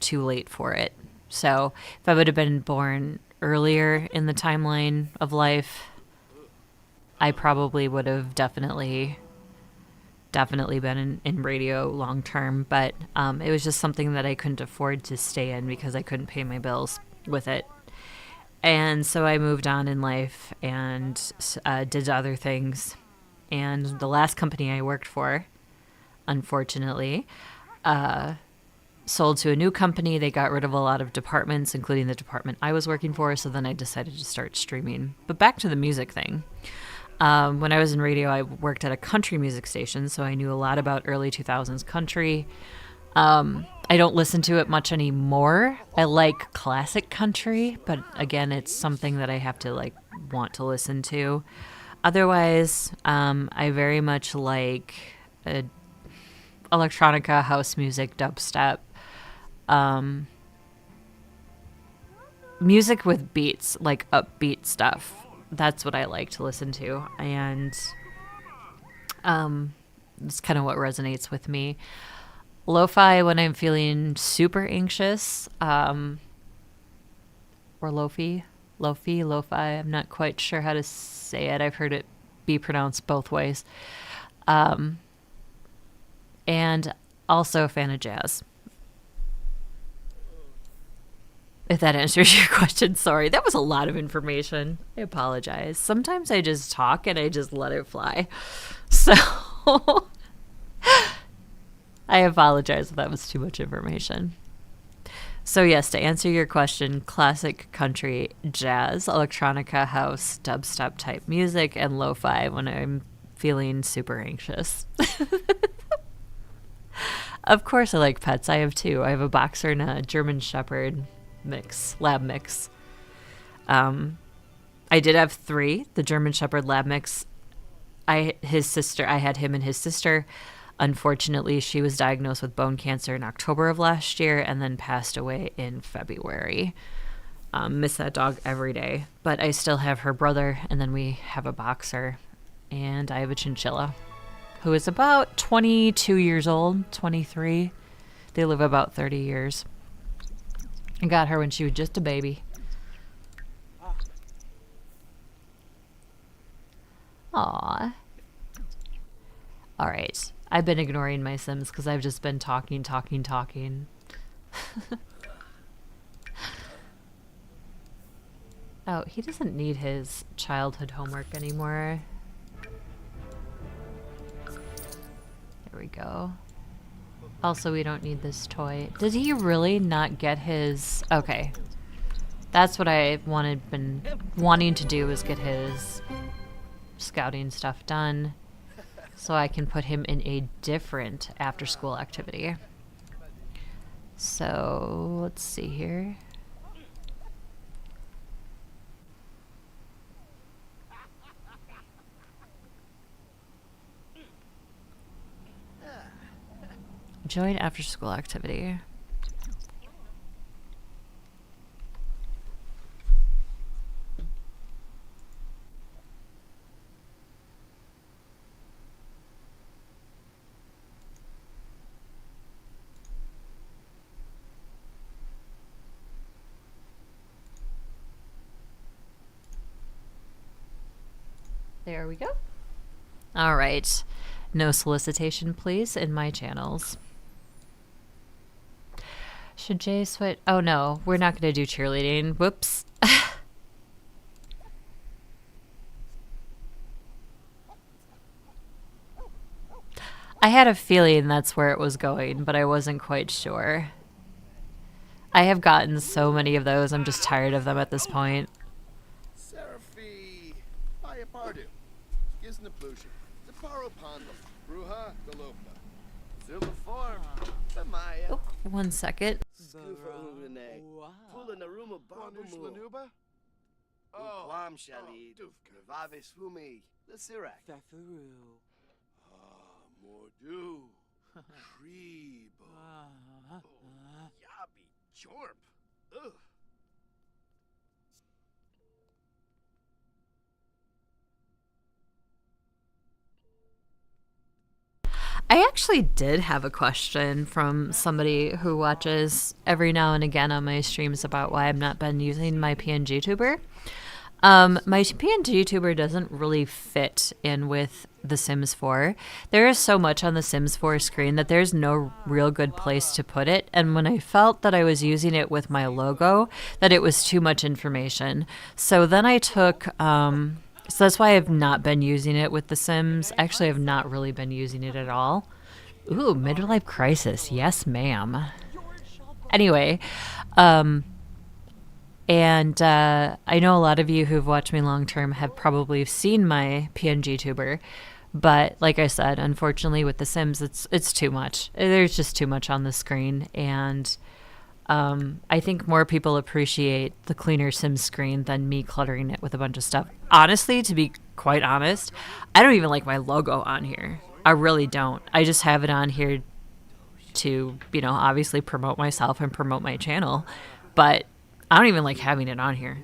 too late for it. So if I would have been born earlier in the timeline of life, I probably would have definitely been in radio long term, but it was just something that I couldn't afford to stay in because I couldn't pay my bills with it. And so I moved on in life and did other things. And the last company I worked for, unfortunately, sold to a new company. They got rid of a lot of departments, including the department I was working for. So then I decided to start streaming. But back to the music thing. When I was in radio, I worked at a country music station, so I knew a lot about early 2000s country. I don't listen to it much anymore. I like classic country, but again, it's something that I have to want to listen to. Otherwise, I very much like electronica, house music, dubstep, music with beats, like upbeat stuff. That's what I like to listen to, and it's kind of what resonates with me. Lo-fi when I'm feeling super anxious, or lo-fi, I'm not quite sure how to say it. I've heard it be pronounced both ways. And also a fan of jazz. If that answers your question, sorry. That was a lot of information. I apologize. Sometimes I just talk and I just let it fly. So I apologize if that was too much information. So yes, to answer your question, classic country, jazz, electronica, house, dubstep type music, and lo-fi when I'm feeling super anxious. Of course I like pets. I have 2. I have a boxer and a German Shepherd lab mix. I did have 3. The German Shepherd lab mix, I had him and his sister. Unfortunately, she was diagnosed with bone cancer in October of last year and then passed away in February. Miss that dog every day. But I still have her brother, and then we have a boxer, and I have a chinchilla who is about 22 years old, 23. They live about 30 years. I got her when she was just a baby. Aww. Alright. I've been ignoring my Sims because I've just been talking. Oh, he doesn't need his childhood homework anymore. There we go. Also, we don't need this toy. Did he really not get his... Okay. That's what I been wanting to do, is get his scouting stuff done so I can put him in a different after-school activity. So, let's see here. Join after-school activity. There we go. All right. No solicitation, please, in my channels. Should Jay switch? Oh no, we're not going to do cheerleading. Whoops. I had a feeling that's where it was going, but I wasn't quite sure. I have gotten so many of those, I'm just tired of them at this point. Seraphi, Paya Pardu, Gizna Plushi, Zaparo Pondo, Bruja, Galopa, Zuma Form, Samaya, Oh, 1 second. Scoofa Uvene, Pula Naruma Barbamu, Uquam Shalid, Vave Swumi, the Sirac, Mordu, Creebo, Yabi, Jorp, ugh. I actually did have a question from somebody who watches every now and again on my streams about why I've not been using my PNG tuber. My PNG tuber doesn't really fit in with The Sims 4. There is so much on The Sims 4 screen that there's no real good place to put it. And when I felt that I was using it with my logo, that it was too much information. So then I took... So that's why I've not been using it with The Sims. Actually, I've not really been using it at all. Ooh, midlife crisis. Yes, ma'am. Anyway, and I know a lot of you who've watched me long term have probably seen my PNG tuber. But like I said, unfortunately with The Sims, it's too much. There's just too much on the screen. And I think more people appreciate the cleaner Sims screen than me cluttering it with a bunch of stuff. Honestly, to be quite honest, I don't even like my logo on here. I really don't. I just have it on here to, you know, obviously promote myself and promote my channel. But I don't even like having it on here.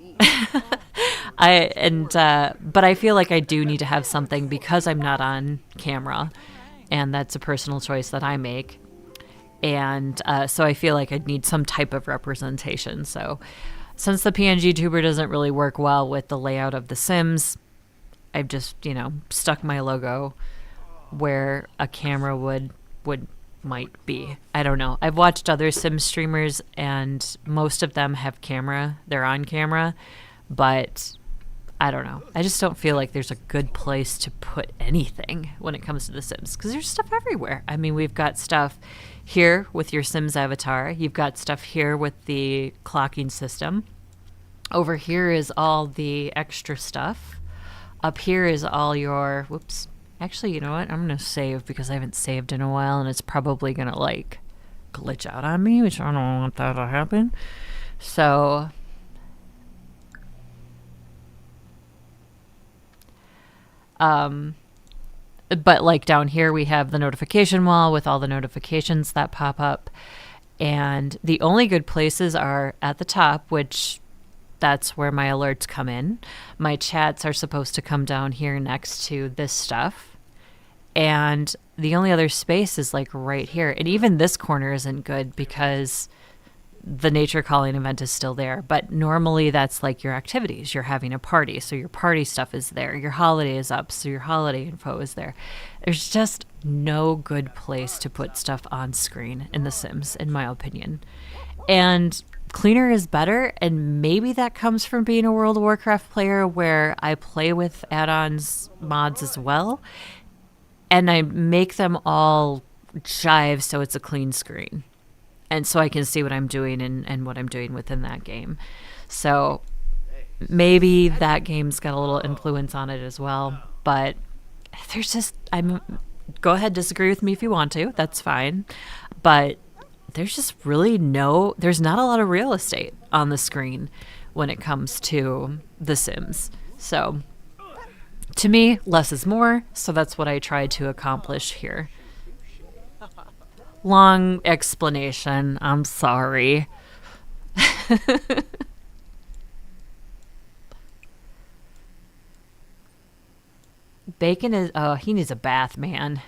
But I feel like I do need to have something because I'm not on camera. And that's a personal choice that I make. And so I feel like I'd need some type of representation. So since the PNG tuber doesn't really work well with the layout of The Sims, I've just, you know, stuck my logo where a camera might be. I don't know. I've watched other Sims streamers and most of them have camera. They're on camera. But I don't know. I just don't feel like there's a good place to put anything when it comes to The Sims because there's stuff everywhere. I mean, we've got stuff here with your Sims avatar. You've got stuff here with the clocking system. Over here is all the extra stuff. Up here is all your... Whoops. Actually, you know what? I'm going to save because I haven't saved in a while and it's probably going to, like, glitch out on me, which I don't want that to happen. So... But like down here we have the notification wall with all the notifications that pop up. And the only good places are at the top, which That's where my alerts come in. My chats are supposed to come down here next to this stuff. And the only other space is like right here. And even this corner isn't good because the nature calling event is still there. But normally that's like your activities. You're having a party, so your party stuff is there. Your holiday is up, so your holiday info is there. There's just no good place to put stuff on screen in The Sims, in my opinion. And cleaner is better, and maybe that comes from being a World of Warcraft player where I play with add-ons mods as well, and I make them all jive so it's a clean screen. And so I can see what I'm doing and what I'm doing within that game. So maybe that game's got a little influence on it as well. But there's just, go ahead, disagree with me if you want to. That's fine. But there's just really there's not a lot of real estate on the screen when it comes to The Sims. So to me, less is more. So that's what I tried to accomplish here. Long explanation. I'm sorry. Bacon is... Oh, he needs a bath, man.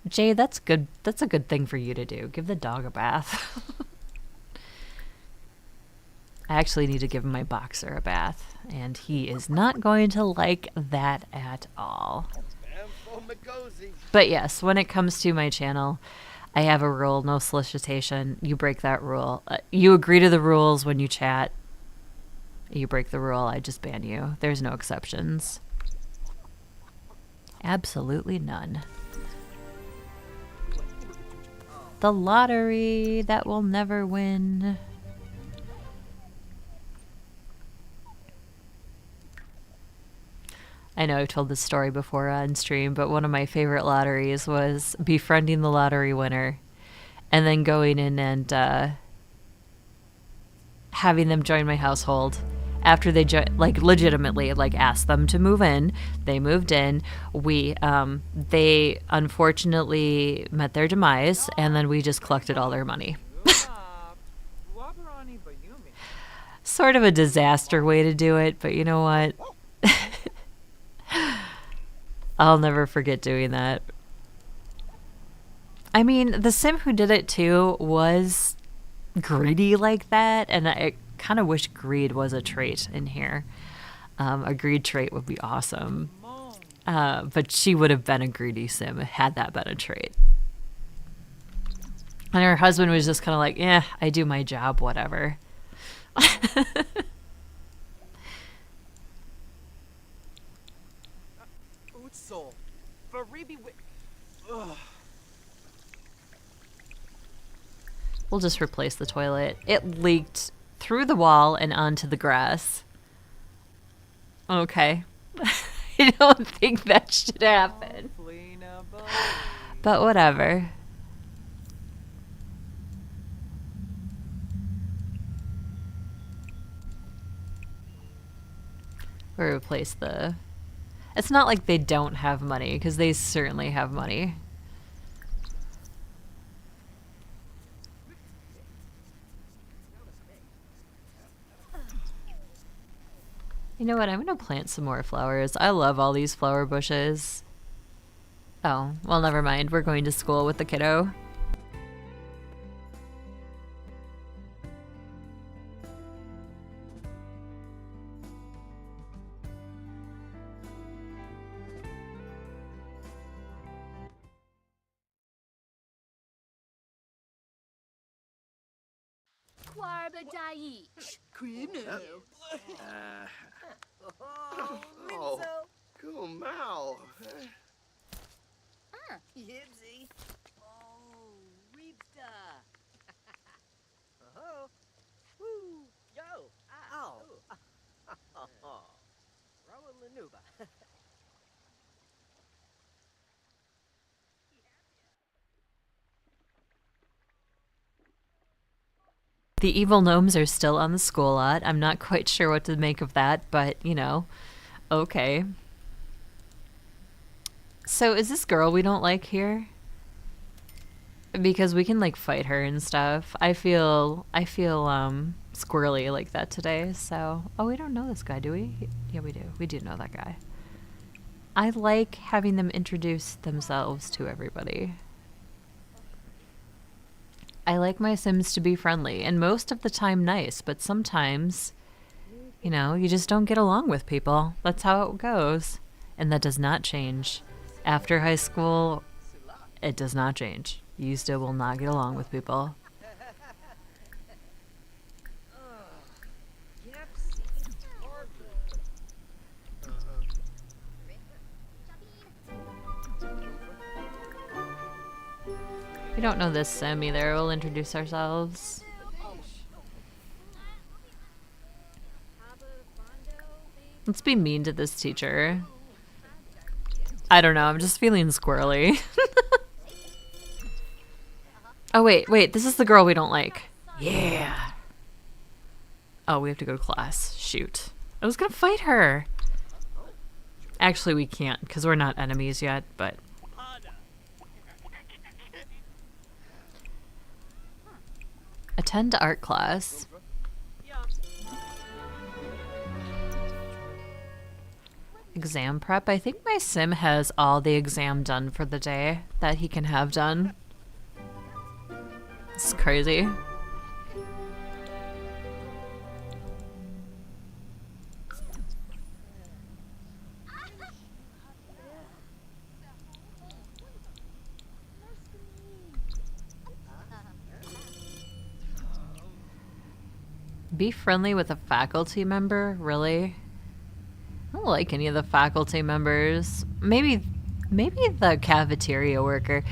Jay, that's good. That's a good thing for you to do. Give the dog a bath. I actually need to give my boxer a bath, and he is not going to like that at all. But yes, when it comes to my channel, I have a rule, no solicitation. You break that rule. You agree to the rules when you chat. You break the rule, I just ban you. There's no exceptions. Absolutely none. The lottery that will never win. I know I've told this story before on stream, but one of my favorite lotteries was befriending the lottery winner and then going in and having them join my household. After they legitimately asked them to move in, they moved in. They unfortunately met their demise, and then we just collected all their money. Sort of a disaster way to do it, but you know what? I'll never forget doing that. I mean, the Sim who did it too was greedy like that, and I kind of wish greed was a trait in here. A greed trait would be awesome. But she would have been a greedy Sim had that been a trait. And her husband was just kind of like, yeah, I do my job, whatever. We'll just replace the toilet. It leaked through the wall and onto the grass. Okay. I don't think that should happen. But whatever. We'll replace the... It's not like they don't have money, because they certainly have money. You know what? I'm going to plant some more flowers. I love all these flower bushes. Oh, well, never mind. We're going to school with the kiddo. Oh, cool Mal. Yibsy. Oh, Reepta. Oh. Woo. Yo. Ow. Rowan Lanuba. The evil gnomes are still on the school lot. I'm not quite sure what to make of that, but, you know, okay. So is this girl we don't like here? Because we can, like, fight her and stuff. I feel squirrely like that today. So, oh, we don't know this guy, do we? Yeah, we do. We do know that guy. I like having them introduce themselves to everybody. I like my Sims to be friendly and most of the time nice, but sometimes, you know, you just don't get along with people. That's how it goes. And that does not change. After high school, it does not change. You still will not get along with people. We don't know this Sim either. We'll introduce ourselves. Let's be mean to this teacher. I don't know. I'm just feeling squirrely. Oh, wait. This is the girl we don't like. Yeah. Oh, we have to go to class. Shoot. I was gonna fight her. Actually, we can't because we're not enemies yet, but... Attend art class. Exam prep. I think my Sim has all the exam done for the day that he can have done. It's crazy. Be friendly with a faculty member? Really? I don't like any of the faculty members. Maybe the cafeteria worker.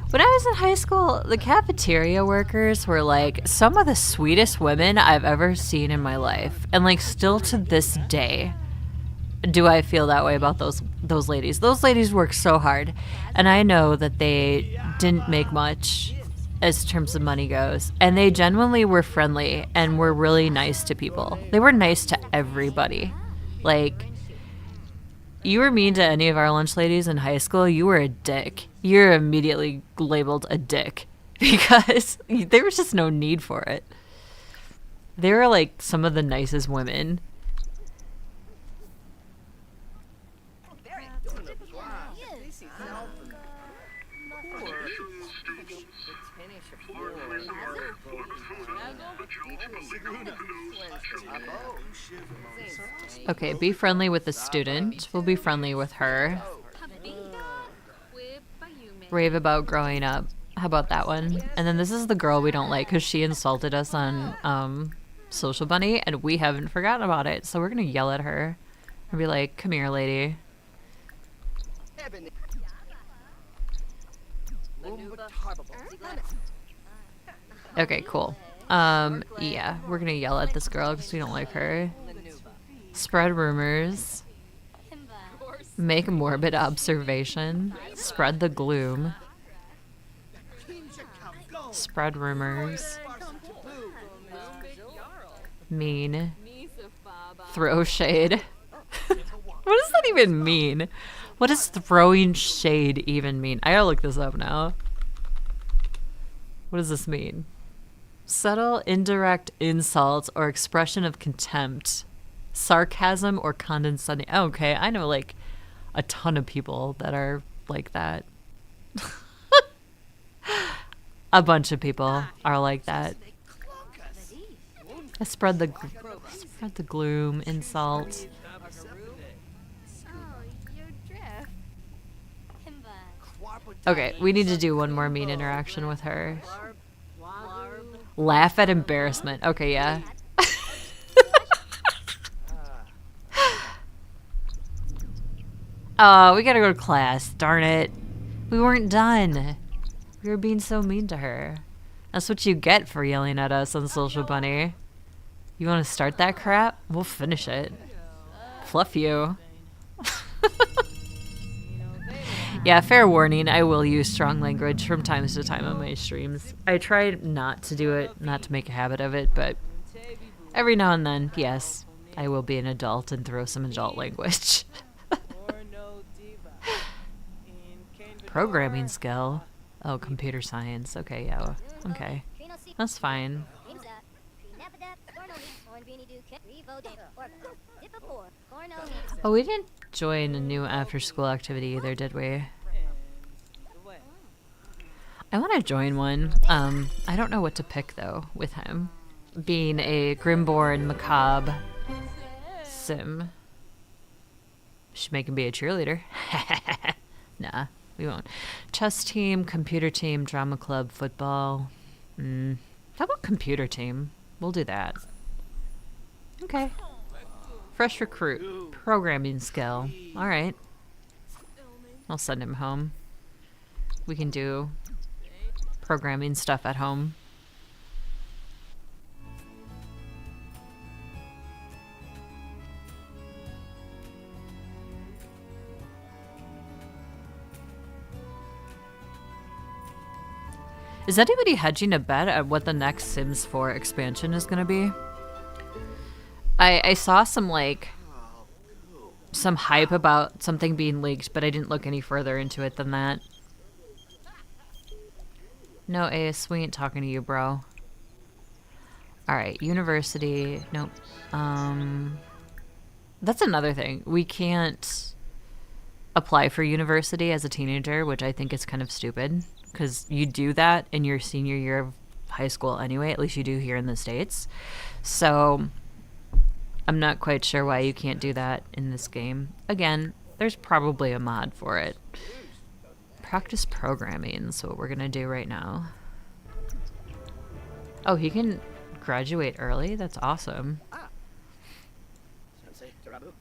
When I was in high school, the cafeteria workers were like some of the sweetest women I've ever seen in my life. And like still to this day, do I feel that way about those ladies. Those ladies work so hard. And I know that they didn't make much as terms of money goes. And they genuinely were friendly and were really nice to people. They were nice to everybody. Like, you were mean to any of our lunch ladies in high school, you were a dick. You're immediately labeled a dick because there was just no need for it. They were like some of the nicest women. Okay, be friendly with the student. We'll be friendly with her. Rave about growing up. How about that one? And then this is the girl we don't like because she insulted us on Social Bunny, and we haven't forgotten about it. So we're gonna yell at her and be like, "Come here, lady." Okay, cool. Yeah, we're gonna yell at this girl because we don't like her. Spread rumors. Make a morbid observation. Spread the gloom. Spread rumors. Mean. Throw shade. What does that even mean? What does throwing shade even mean? I gotta look this up now. What does this mean? Subtle, indirect insult or expression of contempt. Sarcasm or condescending. Oh, okay, I know like a ton of people that are like that. A bunch of people are like that. I spread the gloom, insult. Okay, we need to do one more mean interaction with her. Laugh at embarrassment. Okay, yeah. Oh, we gotta go to class. Darn it. We weren't done. We were being so mean to her. That's what you get for yelling at us on Social Bunny. You want to start that crap? We'll finish it. Fluff you. Yeah, fair warning, I will use strong language from time to time on my streams. I try not to do it, not to make a habit of it, but every now and then, yes, I will be an adult and throw some adult language. Programming skill. Oh, computer science. Okay, yeah. Okay. That's fine. Oh, we didn't join a new after-school activity either, did we? And away. I want to join one. I don't know what to pick though with him, being a Grimborn macabre sim. Should make him be a cheerleader. Nah, we won't. Chess team, computer team, drama club, football. How about computer team? We'll do that. Okay. Fresh recruit, programming skill. All right. I'll send him home. We can do programming stuff at home. Is anybody hedging a bet at what the next Sims 4 expansion is going to be? I saw some some hype about something being leaked, but I didn't look any further into it than that. No, Ace, we ain't talking to you, bro. Alright, university. Nope. That's another thing. We can't apply for university as a teenager, which I think is kind of stupid, because you do that in your senior year of high school anyway, at least you do here in the States. So I'm not quite sure why you can't do that in this game. Again, there's probably a mod for it. Practice programming is what we're gonna do right now. Oh, he can graduate early? That's awesome. Sensei Tarabu.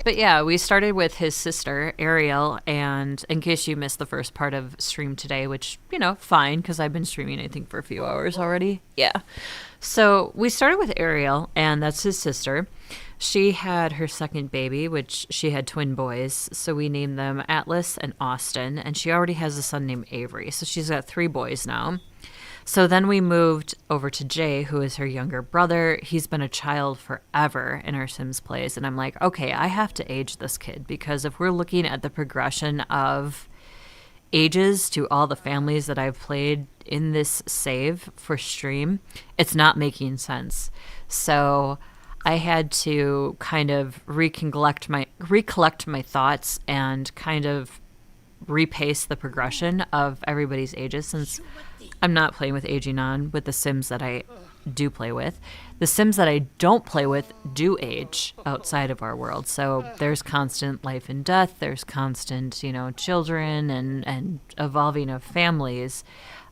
But yeah, we started with his sister, Ariel, and in case you missed the first part of stream today, which, you know, fine, because I've been streaming, I think, for a few hours already. Yeah. So we started with Ariel, and that's his sister. She had her second baby, which she had twin boys, so we named them Atlas and Austin, and she already has a son named Avery, so she's got 3 boys now. So then we moved over to Jay, who is her younger brother. He's been a child forever in our Sims plays. And I'm like, okay, I have to age this kid, because if we're looking at the progression of ages to all the families that I've played in this save for stream, it's not making sense. So I had to kind of recollect my thoughts and kind of repace the progression of everybody's ages, since I'm not playing with aging on with the Sims that I do play with. The Sims that I don't play with do age outside of our world. So there's constant life and death. There's constant, you know, children and evolving of families,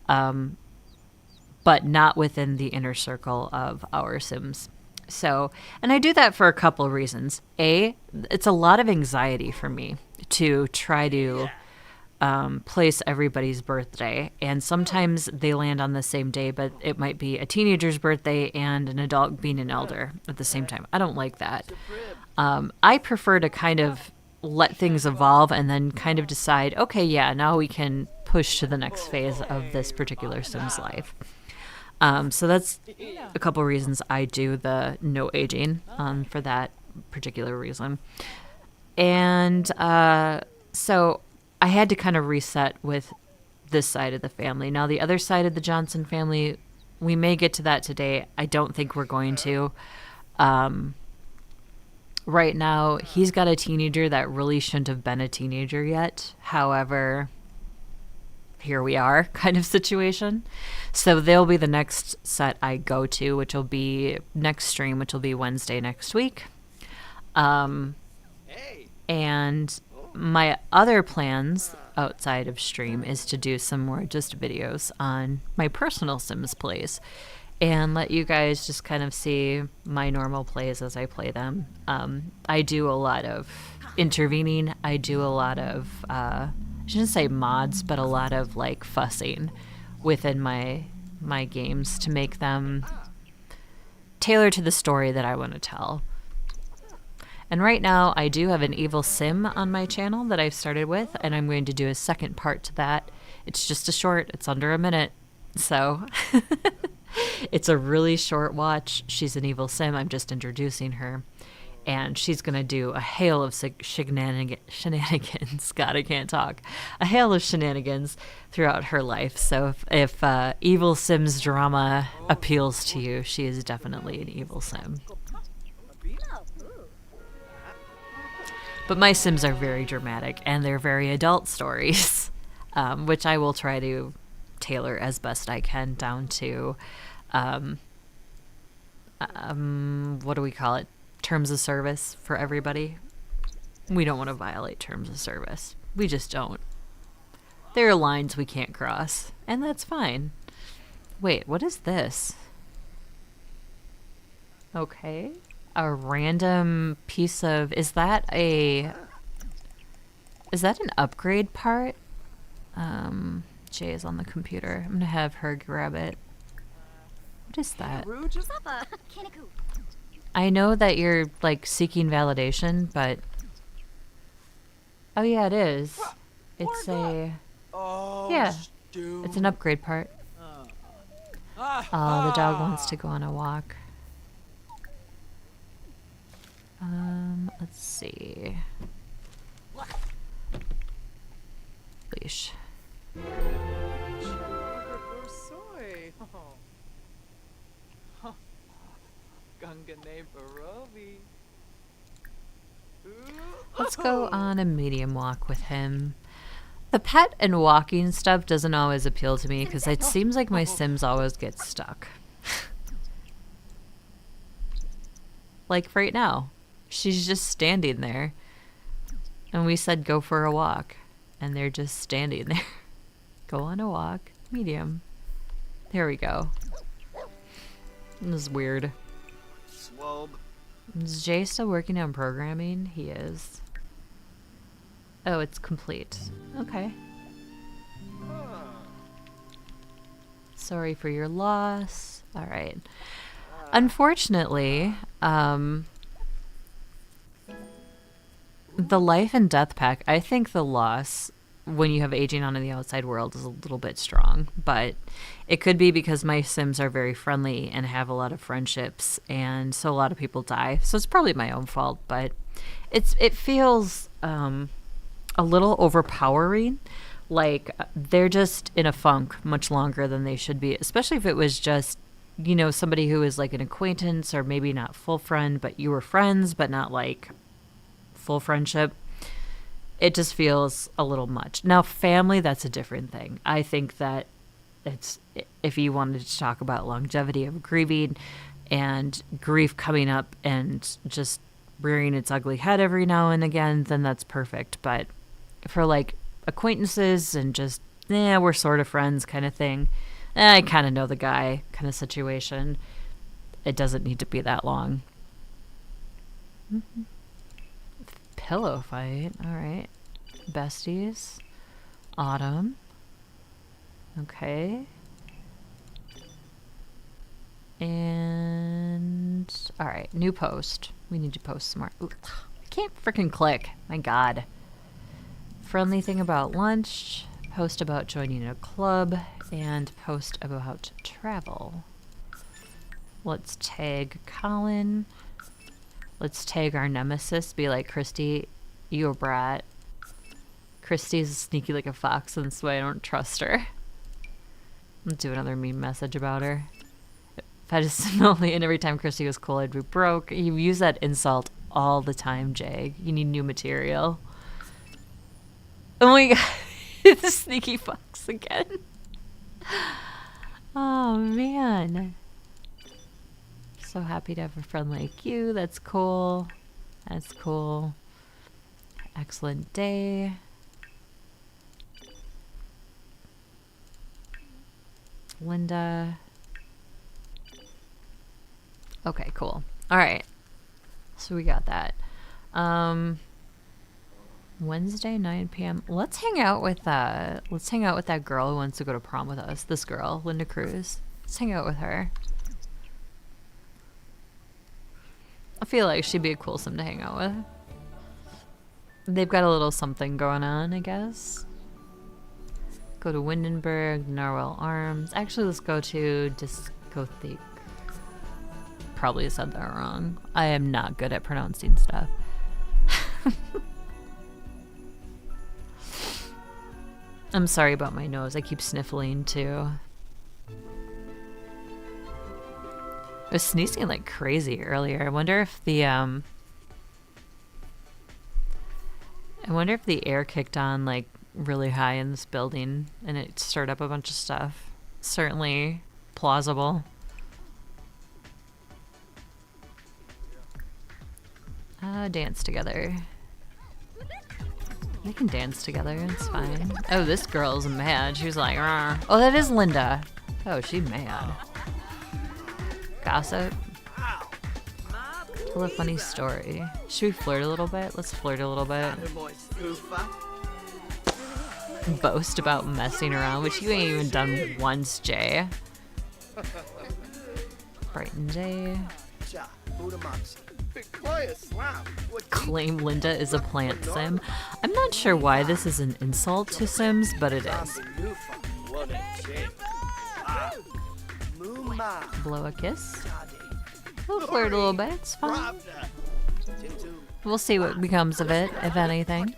but not within the inner circle of our Sims. So, and I do that for a couple of reasons. A, it's a lot of anxiety for me to try to place everybody's birthday, and sometimes they land on the same day, but it might be a teenager's birthday and an adult being an elder at the same time. I don't like that. I prefer to kind of let things evolve and then kind of decide, okay, yeah, now we can push to the next phase of this particular Sim's life. So that's a couple reasons I do the no aging for that particular reason. And so I had to kind of reset with this side of the family. Now, the other side of the Johnson family, we may get to that today. I don't think we're going to. Right now, he's got a teenager that really shouldn't have been a teenager yet. However, here we are kind of situation. So they'll be the next set I go to, which will be next stream, which will be Wednesday next week. And my other plans outside of stream is to do some more just videos on my personal Sims plays and let you guys just kind of see my normal plays as I play them. I do a lot of intervening. I do a lot of, I shouldn't say mods, but a lot of like fussing within my games to make them tailor to the story that I want to tell. And right now, I do have an Evil Sim on my channel that I've started with, and I'm going to do a second part to that. It's just a short. It's under a minute. So it's a really short watch. She's an Evil Sim. I'm just introducing her. and she's gonna do a hail of shenanigans. God, I can't talk. A hail of shenanigans throughout her life. So if evil Sims drama appeals to you, she is definitely an evil Sim. But my Sims are very dramatic, and they're very adult stories, which I will try to tailor as best I can down to, what do we call it? Terms of service for everybody. We don't want to violate terms of service. We just don't. There are lines we can't cross, and that's fine. Wait, what is this? Okay. A random piece of... Is that an upgrade part? Jay is on the computer. I'm gonna have her grab it. What is that? Papa, Kiniku. I know that you're, like, seeking validation, but... Oh, yeah, it is. It's a... Yeah, it's an upgrade part. Oh, the dog wants to go on a walk. Let's see. Leash. Soy. Gangane Barobi. Let's go on a medium walk with him. The pet and walking stuff doesn't always appeal to me because it seems like my Sims always get stuck. Like right now. She's just standing there. And we said go for a walk. And they're just standing there. Go on a walk. Medium. There we go. This is weird. Swob. Is Jay still working on programming? He is. Oh, it's complete. Okay. Sorry for your loss. All right. Unfortunately, the life and death pack, I think the loss when you have aging on in the outside world is a little bit strong, but it could be because my Sims are very friendly and have a lot of friendships, and so a lot of people die. So it's probably my own fault, but it feels a little overpowering. Like they're just in a funk much longer than they should be, especially if it was just, you know, somebody who is like an acquaintance or maybe not full friend, but you were friends, but not like full friendship. It just feels a little much. Now, family, that's a different thing. I think that it's, if you wanted to talk about longevity of grieving and grief coming up and just rearing its ugly head every now and again, then that's perfect. But for like acquaintances and just, we're sort of friends kind of thing, I kind of know the guy kind of situation, it doesn't need to be that long. Pillow fight. All right. Besties. Autumn. Okay. And all right, new post. We need to post some more. Ooh, I can't freaking click. My God. Friendly thing about lunch. Post about joining a club. And post about travel. Let's tag Colin. Let's tag our nemesis. Be like, Christy, you a brat. Christy's sneaky like a fox, and this way I don't trust her. Let's do another meme message about her. Medicinally, and every time Christy was cool, I'd be broke. You use that insult all the time, Jag. You need new material. Oh my God. The sneaky fox again. Oh, man. So happy to have a friend like you. That's cool. That's cool. Excellent day. Linda. Okay, cool. All right. So we got that. Wednesday, 9 p.m. Let's hang out with that girl who wants to go to prom with us. This girl, Linda Cruz. Let's hang out with her. I feel like she'd be a cool sim to hang out with. They've got a little something going on, I guess. Go to Windenburg, Narwhal Arms. Actually, let's go to Discotheque probably said that wrong. I am not good at pronouncing stuff. I'm sorry about my nose. I keep sniffling too. I was sneezing like crazy earlier. I wonder if the air kicked on like really high in this building and it stirred up a bunch of stuff. Certainly plausible. Dance together. They can dance together, it's fine. Oh, this girl's mad. She's like, "Rah." Oh, that is Linda. Oh, she's mad. Gossip. Tell a funny story. Should we flirt a little bit? Let's flirt a little bit. Boast about messing around, which you ain't even done once, Jay. Brighton Jay. Claim Linda is a plant sim. I'm not sure why this is an insult to Sims, but it is. Blow a kiss. We'll flirt a little bit, it's fine. We'll see what becomes of it, if anything.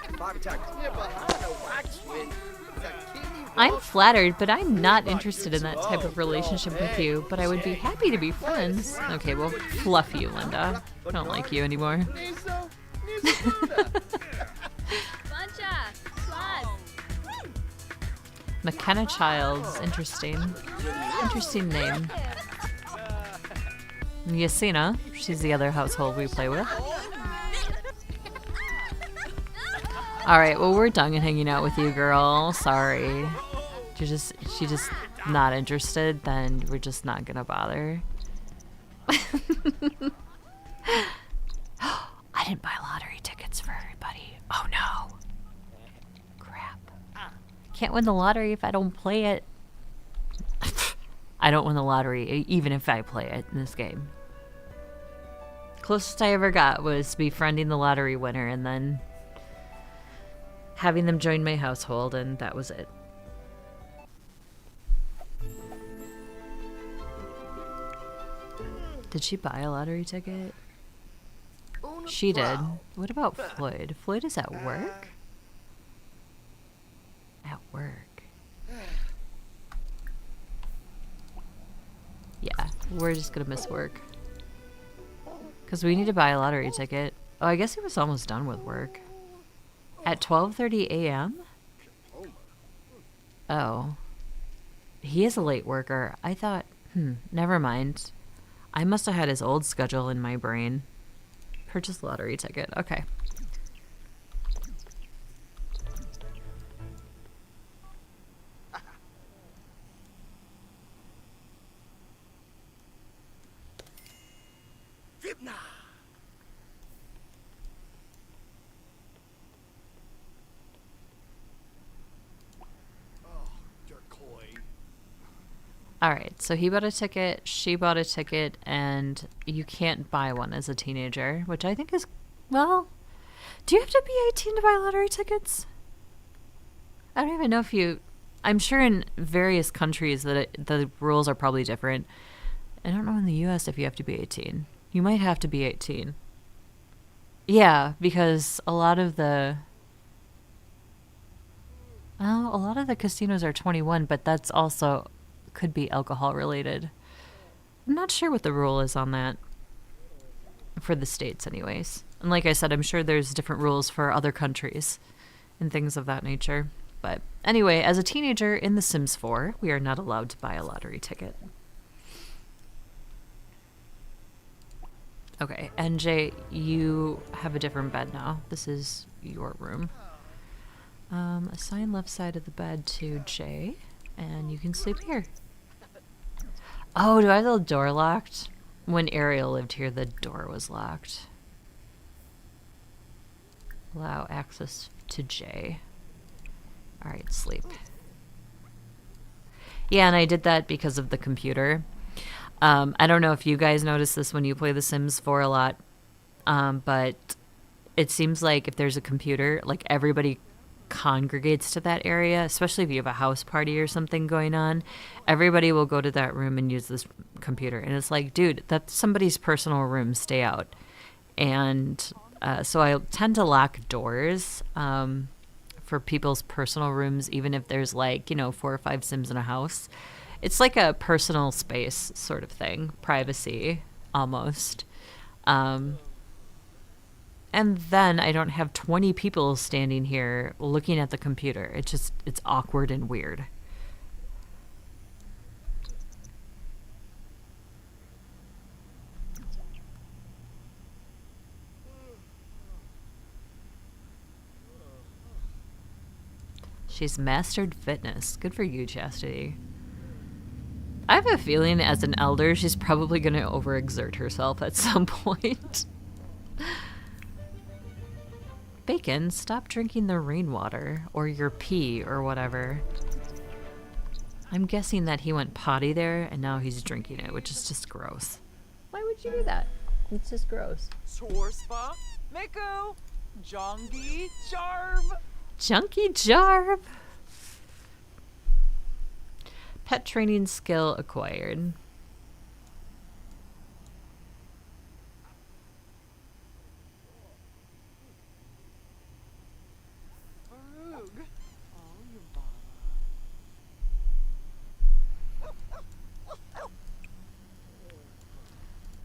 I'm flattered, but I'm not interested in that type of relationship with you, but I would be happy to be friends. Okay, well, fluff you, Linda. I don't like you anymore. McKenna Childs, interesting. Interesting name. Yasina, she's the other household we play with. Alright, well we're done hanging out with you, girl. Sorry. She just not interested, then we're just not gonna bother. I didn't buy lottery tickets for everybody. Oh no. Crap. Can't win the lottery if I don't play it. I don't win the lottery even if I play it in this game. Closest I ever got was befriending the lottery winner and then having them join my household, and that was it. Did she buy a lottery ticket? She did. What about Floyd? Floyd is at work? At work. Yeah, we're just gonna miss work. Because we need to buy a lottery ticket. Oh, I guess he was almost done with work. At 12:30 a.m.? Oh. He is a late worker. I thought, never mind. I must have had his old schedule in my brain. Purchase lottery ticket. Okay. Alright, so he bought a ticket, she bought a ticket, and you can't buy one as a teenager, which I think is, well, do you have to be 18 to buy lottery tickets? I don't even know if you, I'm sure in various countries that the rules are probably different. I don't know in the US if you have to be 18. You might have to be 18. Yeah, because a lot of the casinos are 21, but that's also could be alcohol related. I'm not sure what the rule is on that. For the States anyways. And like I said, I'm sure there's different rules for other countries and things of that nature. But anyway, as a teenager in The Sims 4, we are not allowed to buy a lottery ticket. Okay, NJ, you have a different bed now. This is your room. Assign left side of the bed to Jay, and you can sleep here. Oh, do I have the door locked? When Ariel lived here, the door was locked. Allow access to Jay. Alright, sleep. Yeah, and I did that because of the computer. I don't know if you guys notice this when you play The Sims 4 a lot, but it seems like if there's a computer, like everybody congregates to that area, especially if you have a house party or something going on. Everybody will go to that room and use this computer. And it's like, dude, that's somebody's personal room. Stay out. And so I tend to lock doors for people's personal rooms, even if there's like, 4 or 5 Sims in a house. It's like a personal space sort of thing, privacy almost. And then I don't have 20 people standing here looking at the computer. It's awkward and weird. She's mastered fitness. Good for you, Chastity. I have a feeling as an elder, she's probably going to overexert herself at some point. Bacon, stop drinking the rainwater or your pee or whatever. I'm guessing that he went potty there and now he's drinking it, which is just gross. Why would you do that? It's just gross. Sorspa, Miko, Jongi, Jarv. Junkie Jarb. Pet training skill acquired. Arug. Oh, you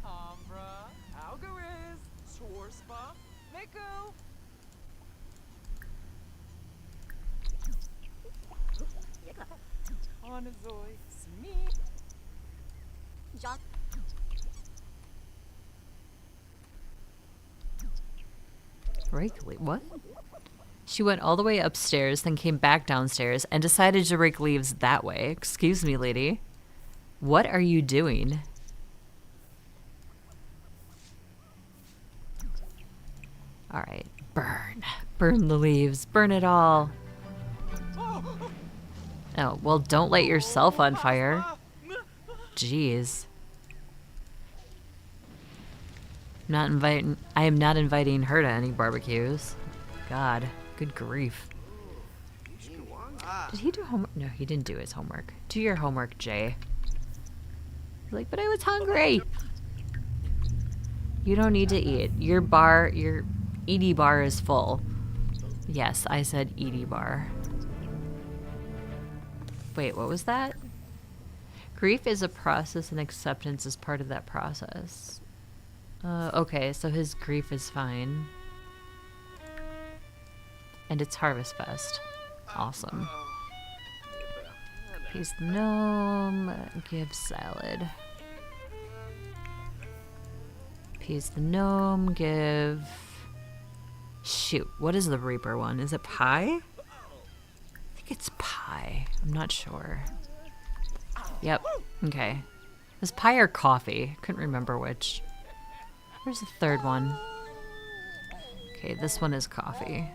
Ambra, Algariz, Sorspa, Miko. Onazoi, Smee. John. Rake what? She went all the way upstairs, then came back downstairs and decided to rake leaves that way. Excuse me, lady. What are you doing? All right, burn. Burn the leaves. Burn it all. Oh, well, don't light yourself on fire. Jeez. I am not inviting her to any barbecues. God, good grief. Did he do homework? No, he didn't do his homework. Do your homework, Jay. He's like, but I was hungry. You don't need to eat. Your Edie bar is full. Yes, I said Edie bar. Wait, what was that? Grief is a process and acceptance is part of that process. Okay, so his grief is fine. And it's Harvest Fest. Awesome. Peace the gnome. Give salad. Peace the gnome. Give... Shoot, what is the Reaper one? Is it pie? I think it's pie. I'm not sure. Yep. Okay. It was pie or coffee. Couldn't remember which. Where's the third one? Okay, this one is coffee.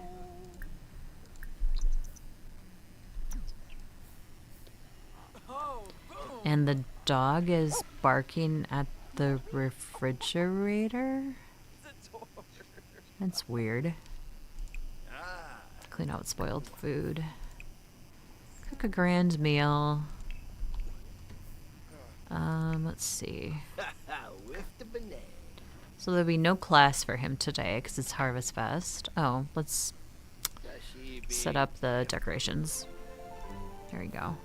And the dog is barking at the refrigerator? That's weird. Clean out spoiled food. Cook a grand meal. Let's see. So there'll be no class for him today because it's Harvest Fest. Oh, let's set up the decorations. There we go.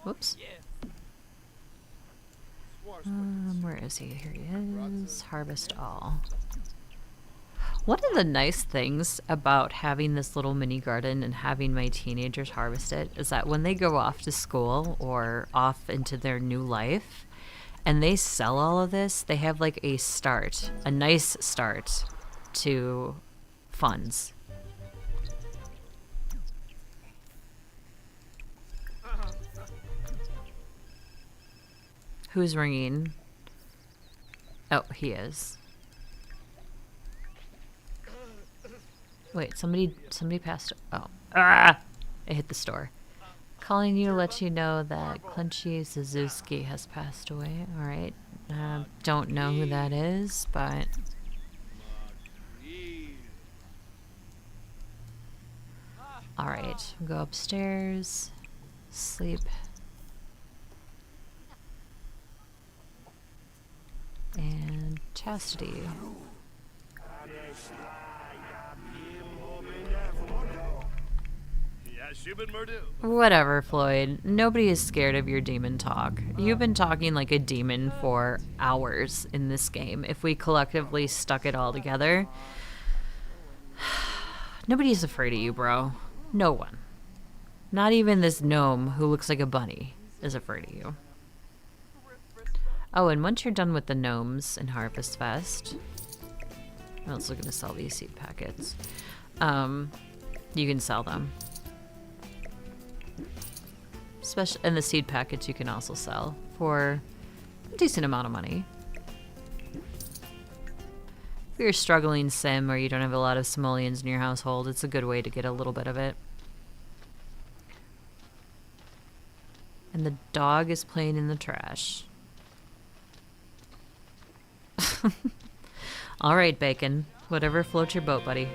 Whoops. Where is he? Here he is. Harvest all. One of the nice things about having this little mini garden and having my teenagers harvest it is that when they go off to school or off into their new life and they sell all of this, they have like a start, a nice start to funds. Who's ringing? Oh, he is. Wait, somebody passed. Oh, ah! I hit the store. Calling you to let you know that Clenchy Suzuki has passed away. All right, Don't know who that is, but all right. Go upstairs, sleep, and Chastity. Whatever, Floyd. Nobody is scared of your demon talk. You've been talking like a demon for hours in this game. If we collectively stuck it all together, nobody's afraid of you, bro. No one. Not even this gnome who looks like a bunny is afraid of you. Oh, and once you're done with the gnomes in Harvest Fest, I'm also going to sell these seed packets. You can sell them. And the seed packets you can also sell for a decent amount of money. If you're a struggling sim or you don't have a lot of simoleons in your household, it's a good way to get a little bit of it. And the dog is playing in the trash. All right, Bacon. Whatever floats your boat, buddy.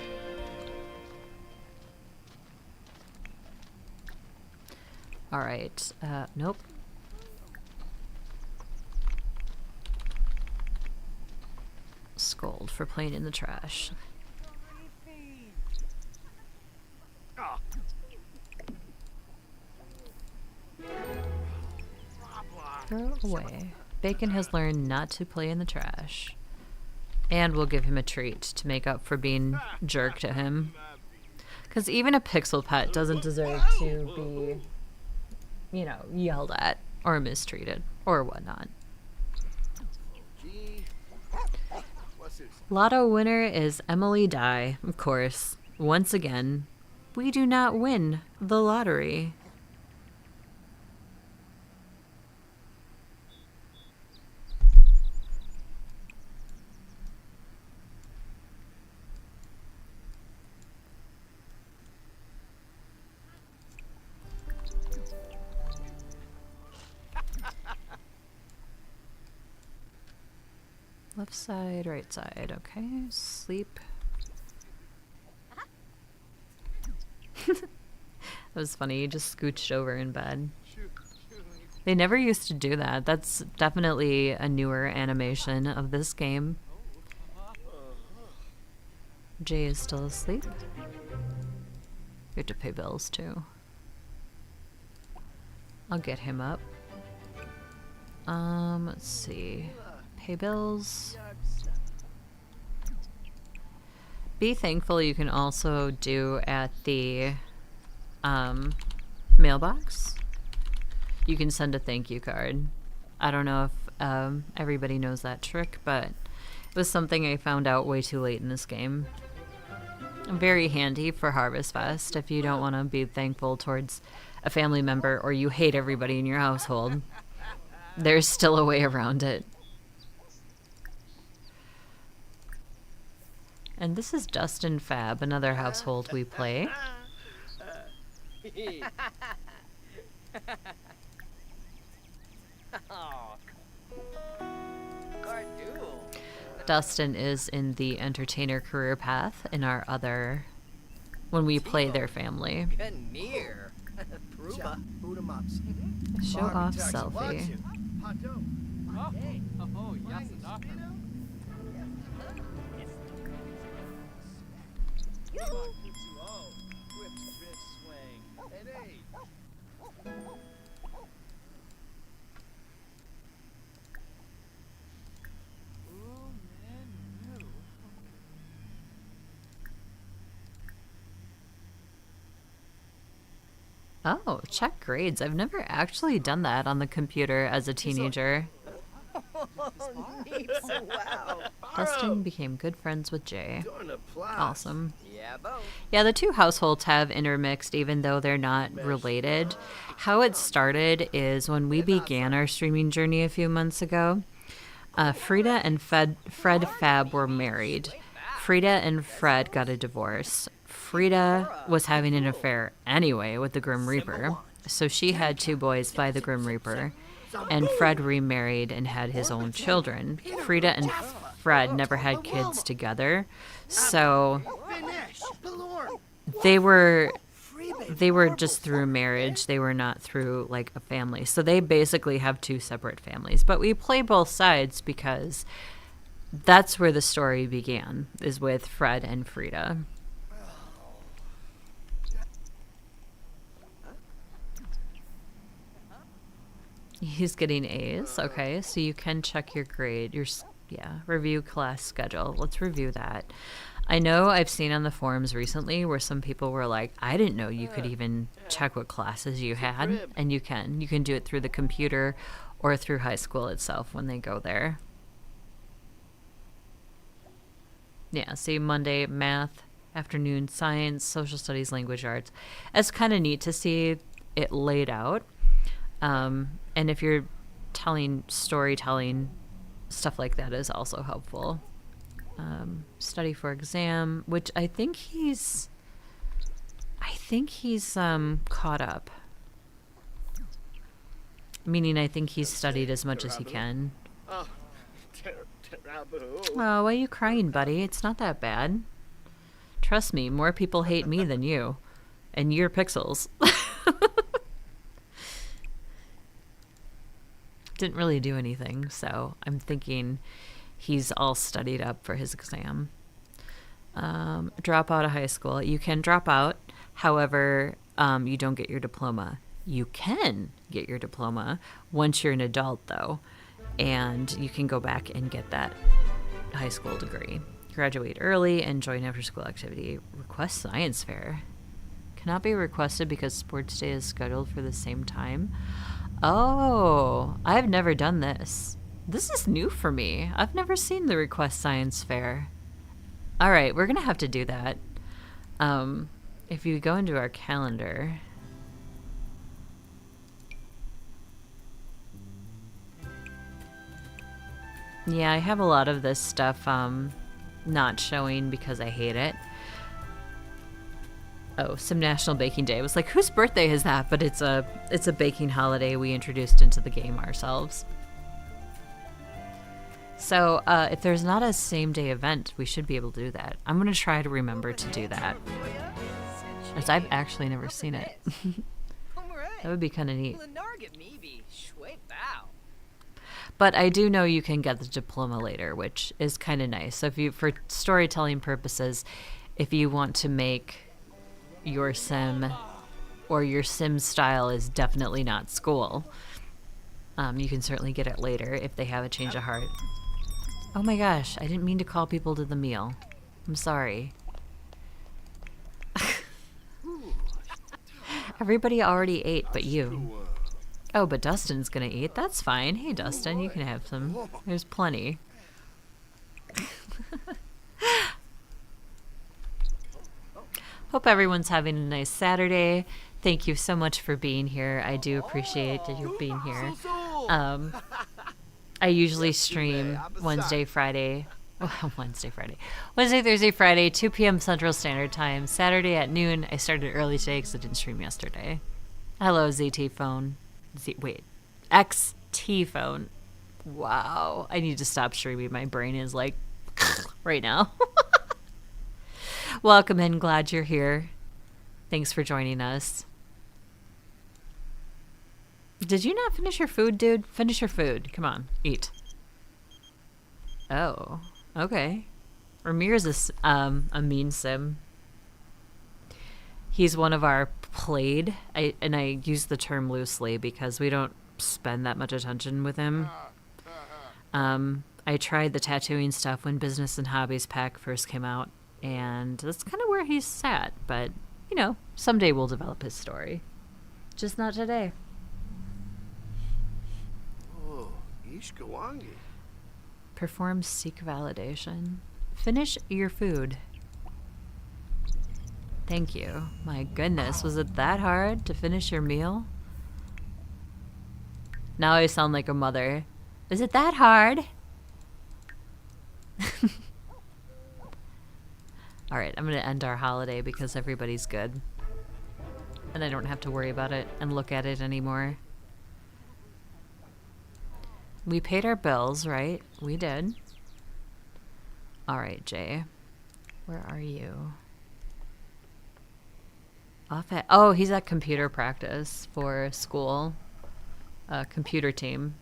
All right. Nope. Scold for playing in the trash. Throw away. Bacon has learned not to play in the trash. And we'll give him a treat to make up for being jerk to him. Because even a pixel pet doesn't deserve to be, you know, yelled at or mistreated or whatnot. Lotto winner is Emily Dye, of course. Once again, we do not win the lottery. Left side, right side. Okay, sleep. That was funny. You just scooched over in bed. They never used to do that. That's definitely a newer animation of this game. Jay is still asleep. We have to pay bills too. I'll get him up. Let's see. Pay bills. Be thankful you can also do at the mailbox. You can send a thank you card. I don't know if everybody knows that trick, but it was something I found out way too late in this game. Very handy for Harvest Fest if you don't want to be thankful towards a family member or you hate everybody in your household. There's still a way around it. And this is Dustin Fab, another household we play. Dustin is in the entertainer career path in our other, when we play their family. Show off selfie. Oh, yes, Oh, check grades. I've never actually done that on the computer as a teenager. Dustin became good friends with Jay. Awesome. Yeah, the two households have intermixed even though they're not related. How it started is when we began our streaming journey a few months ago, Frida and Fred Fab were married. Frida and Fred got a divorce. Frida was having an affair anyway with the Grim Reaper, so she had two boys by the Grim Reaper. and Fred remarried and had his own children. Frida and Fred never had kids together, so they were just through marriage. They were not through like a family. So they basically have two separate families. But we play both sides because that's where the story began, is with Fred and Frida. He's getting A's. Okay, so you can check your grade. Review class schedule. Let's review that. I know I've seen on the forums recently where some people were like, I didn't know you could even check what classes you had. And you can. You can do it through the computer or through high school itself when they go there. Yeah, see, Monday, math, afternoon, science, social studies, language arts. It's kind of neat to see it laid out. And if you're storytelling, stuff like that is also helpful. Study for exam, which I think he's caught up. Meaning I think he's studied as much as he can. Oh, terrible. Oh, why are you crying, buddy? It's not that bad. Trust me, more people hate me than you. And your pixels. Didn't really do anything, so I'm thinking he's all studied up for his exam. Drop out of high school. You can drop out, however, you don't get your diploma. You can get your diploma once you're an adult, though, and you can go back and get that high school degree. Graduate early and join after-school activity. Request science fair. Cannot be requested because sports day is scheduled for the same time. Oh, I've never done this. This is new for me. I've never seen the request science fair. All right, we're going to have to do that. If you go into our calendar. Yeah, I have a lot of this stuff not showing because I hate it. Oh, some National Baking Day. I was like, whose birthday is that? But it's a baking holiday we introduced into the game ourselves. So if there's not a same day event, we should be able to do that. I'm going to try to remember to do that. As I've actually never seen it. That would be kind of neat. But I do know you can get the diploma later, which is kind of nice. So if you, for storytelling purposes, if you want to make your sim, or your sim style is definitely not school, you can certainly get it later if they have a change of heart. Oh my gosh, I didn't mean to call people to the meal. I'm sorry. Everybody already ate but you. Oh, but Dustin's gonna eat. That's fine. Hey Dustin, you can have some. There's plenty. Hope everyone's having a nice Saturday. Thank you so much for being here. I do appreciate you being here. I usually stream Wednesday, Thursday, Friday, 2 p.m. Central Standard Time. Saturday at noon. I started early today because I didn't stream yesterday. Hello, ZT phone. XT phone. Wow. I need to stop streaming. My brain is like right now. Welcome in. Glad you're here. Thanks for joining us. Did you not finish your food, dude? Finish your food. Come on. Eat. Oh. Okay. Ramir's is a mean sim. He's one of our played. And I use the term loosely because we don't spend that much attention with him. I tried the tattooing stuff when Business and Hobbies Pack first came out. And that's kind of where he's sat. But, you know, someday we'll develop his story. Just not today. Oh, Ishkawangi. Perform seek validation. Finish your food. Thank you. My goodness, was it that hard to finish your meal? Now I sound like a mother. Is it that hard? Alright, I'm going to end our holiday because everybody's good. And I don't have to worry about it and look at it anymore. We paid our bills, right? We did. All right, Jay. Where are you? Off at... Oh, he's at computer practice for school. Computer team.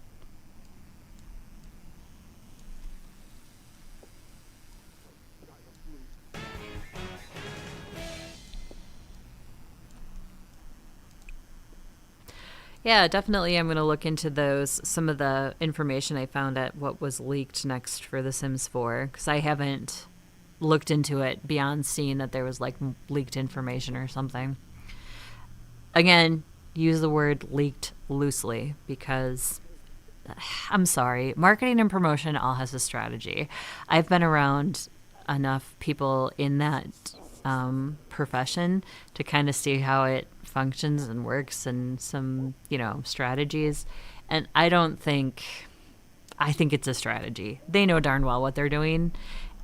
Yeah, definitely I'm going to look into some of the information I found at what was leaked next for The Sims 4, because I haven't looked into it beyond seeing that there was like leaked information or something. Again, use the word leaked loosely because I'm sorry, marketing and promotion all has a strategy. I've been around enough people in that profession to kind of see how it functions and works and some, strategies. And I think it's a strategy. They know darn well what they're doing.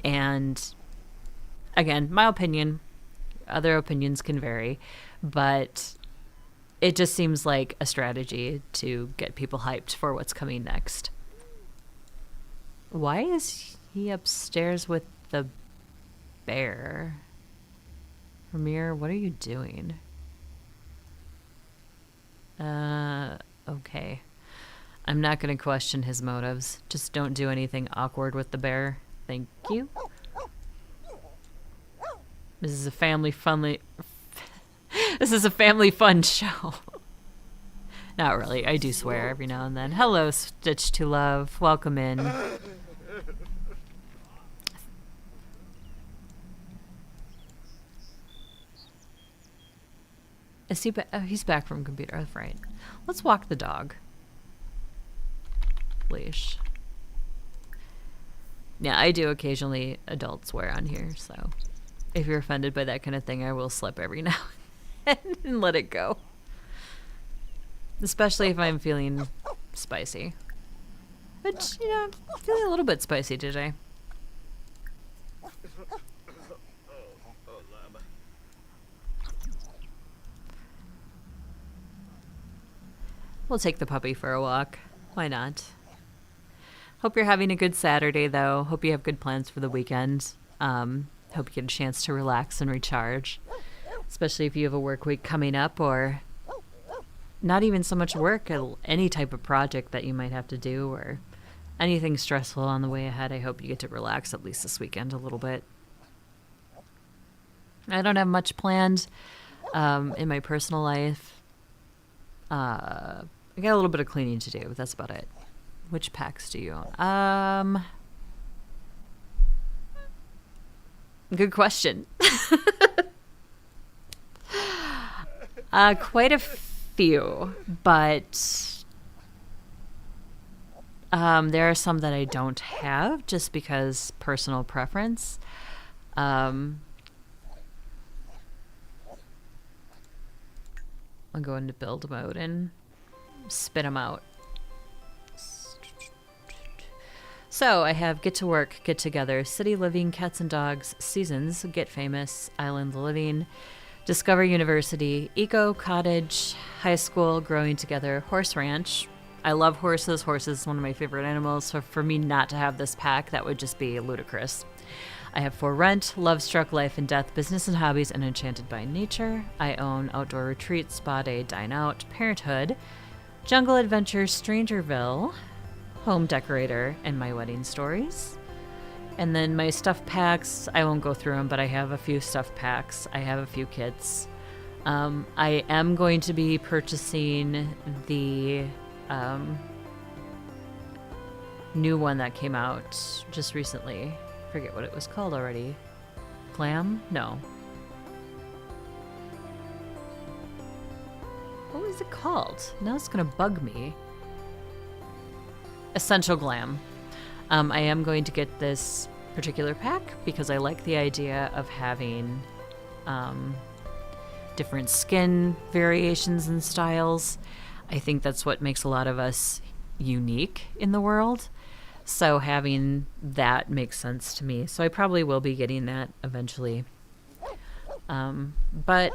And again, my opinion, other opinions can vary, but it just seems like a strategy to get people hyped for what's coming next. Why is he upstairs with the bear? Ramir, what are you doing? Okay. I'm not going to question his motives. Just don't do anything awkward with the bear. Thank you. This is a family fun show. Not really. I do swear every now and then. Hello, Stitch to Love. Welcome in. Is he he's back from computer. That's right. Let's walk the dog. Leash. Yeah, I do occasionally adult swear on here, so if you're offended by that kind of thing, I will slip every now and then and let it go. Especially if I'm feeling spicy. Which, feeling a little bit spicy today. We'll take the puppy for a walk. Why not? Hope you're having a good Saturday, though. Hope you have good plans for the weekend. Hope you get a chance to relax and recharge. Especially if you have a work week coming up or not even so much work, any type of project that you might have to do or anything stressful on the way ahead. I hope you get to relax at least this weekend a little bit. I don't have much planned in my personal life. I got a little bit of cleaning to do, but that's about it. Which packs do you own? Good question. Quite a few, but there are some that I don't have just because personal preference. I'll go into build mode and spit them out. So I have Get to Work, Get Together, City Living, Cats and Dogs, Seasons, Get Famous, Island Living, Discover University, Eco Cottage, High School, Growing Together, Horse Ranch. I love horses. Horses is one of my favorite animals. So for me not to have this pack, that would just be ludicrous. I have For Rent, Love Struck, Life and Death, Business and Hobbies, and Enchanted by Nature. I own Outdoor Retreat, Spa Day, Dine Out, Parenthood, Jungle Adventure, Strangerville, Home Decorator, and My Wedding Stories. And then my stuff packs, I won't go through them, but I have a few stuff packs. I have a few kits. I am going to be purchasing the new one that came out just recently. Forget what it was called already. Glam? No. What was it called? Now it's gonna bug me. Essential Glam. I am going to get this particular pack because I like the idea of having different skin variations and styles. I think that's what makes a lot of us unique in the world. So having that makes sense to me. So I probably will be getting that eventually. But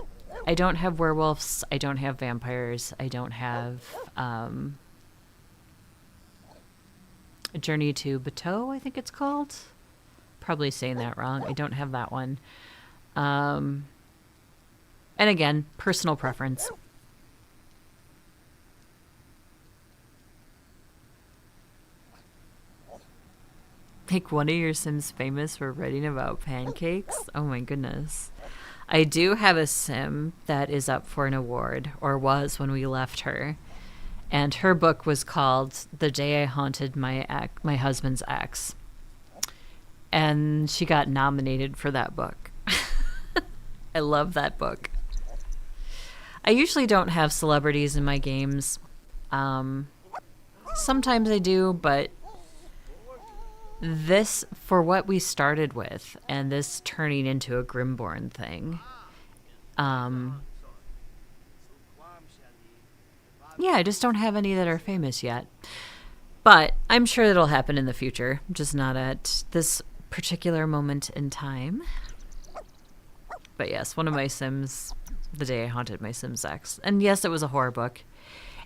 I don't have werewolves. I don't have vampires. I don't have Journey to Bateau, I think it's called. Probably saying that wrong. I don't have that one. And again, personal preference. Make one of your Sims famous for writing about pancakes? Oh my goodness. I do have a Sim that is up for an award, or was when we left her. And her book was called The Day I Haunted My Husband's Ex. And she got nominated for that book. I love that book. I usually don't have celebrities in my games. Sometimes I do, but this, for what we started with, and this turning into a Grimborn thing, yeah, I just don't have any that are famous yet. But I'm sure it'll happen in the future, just not at this particular moment in time. But yes, one of my Sims, The Day I Haunted My Sim's Ex. And yes, it was a horror book.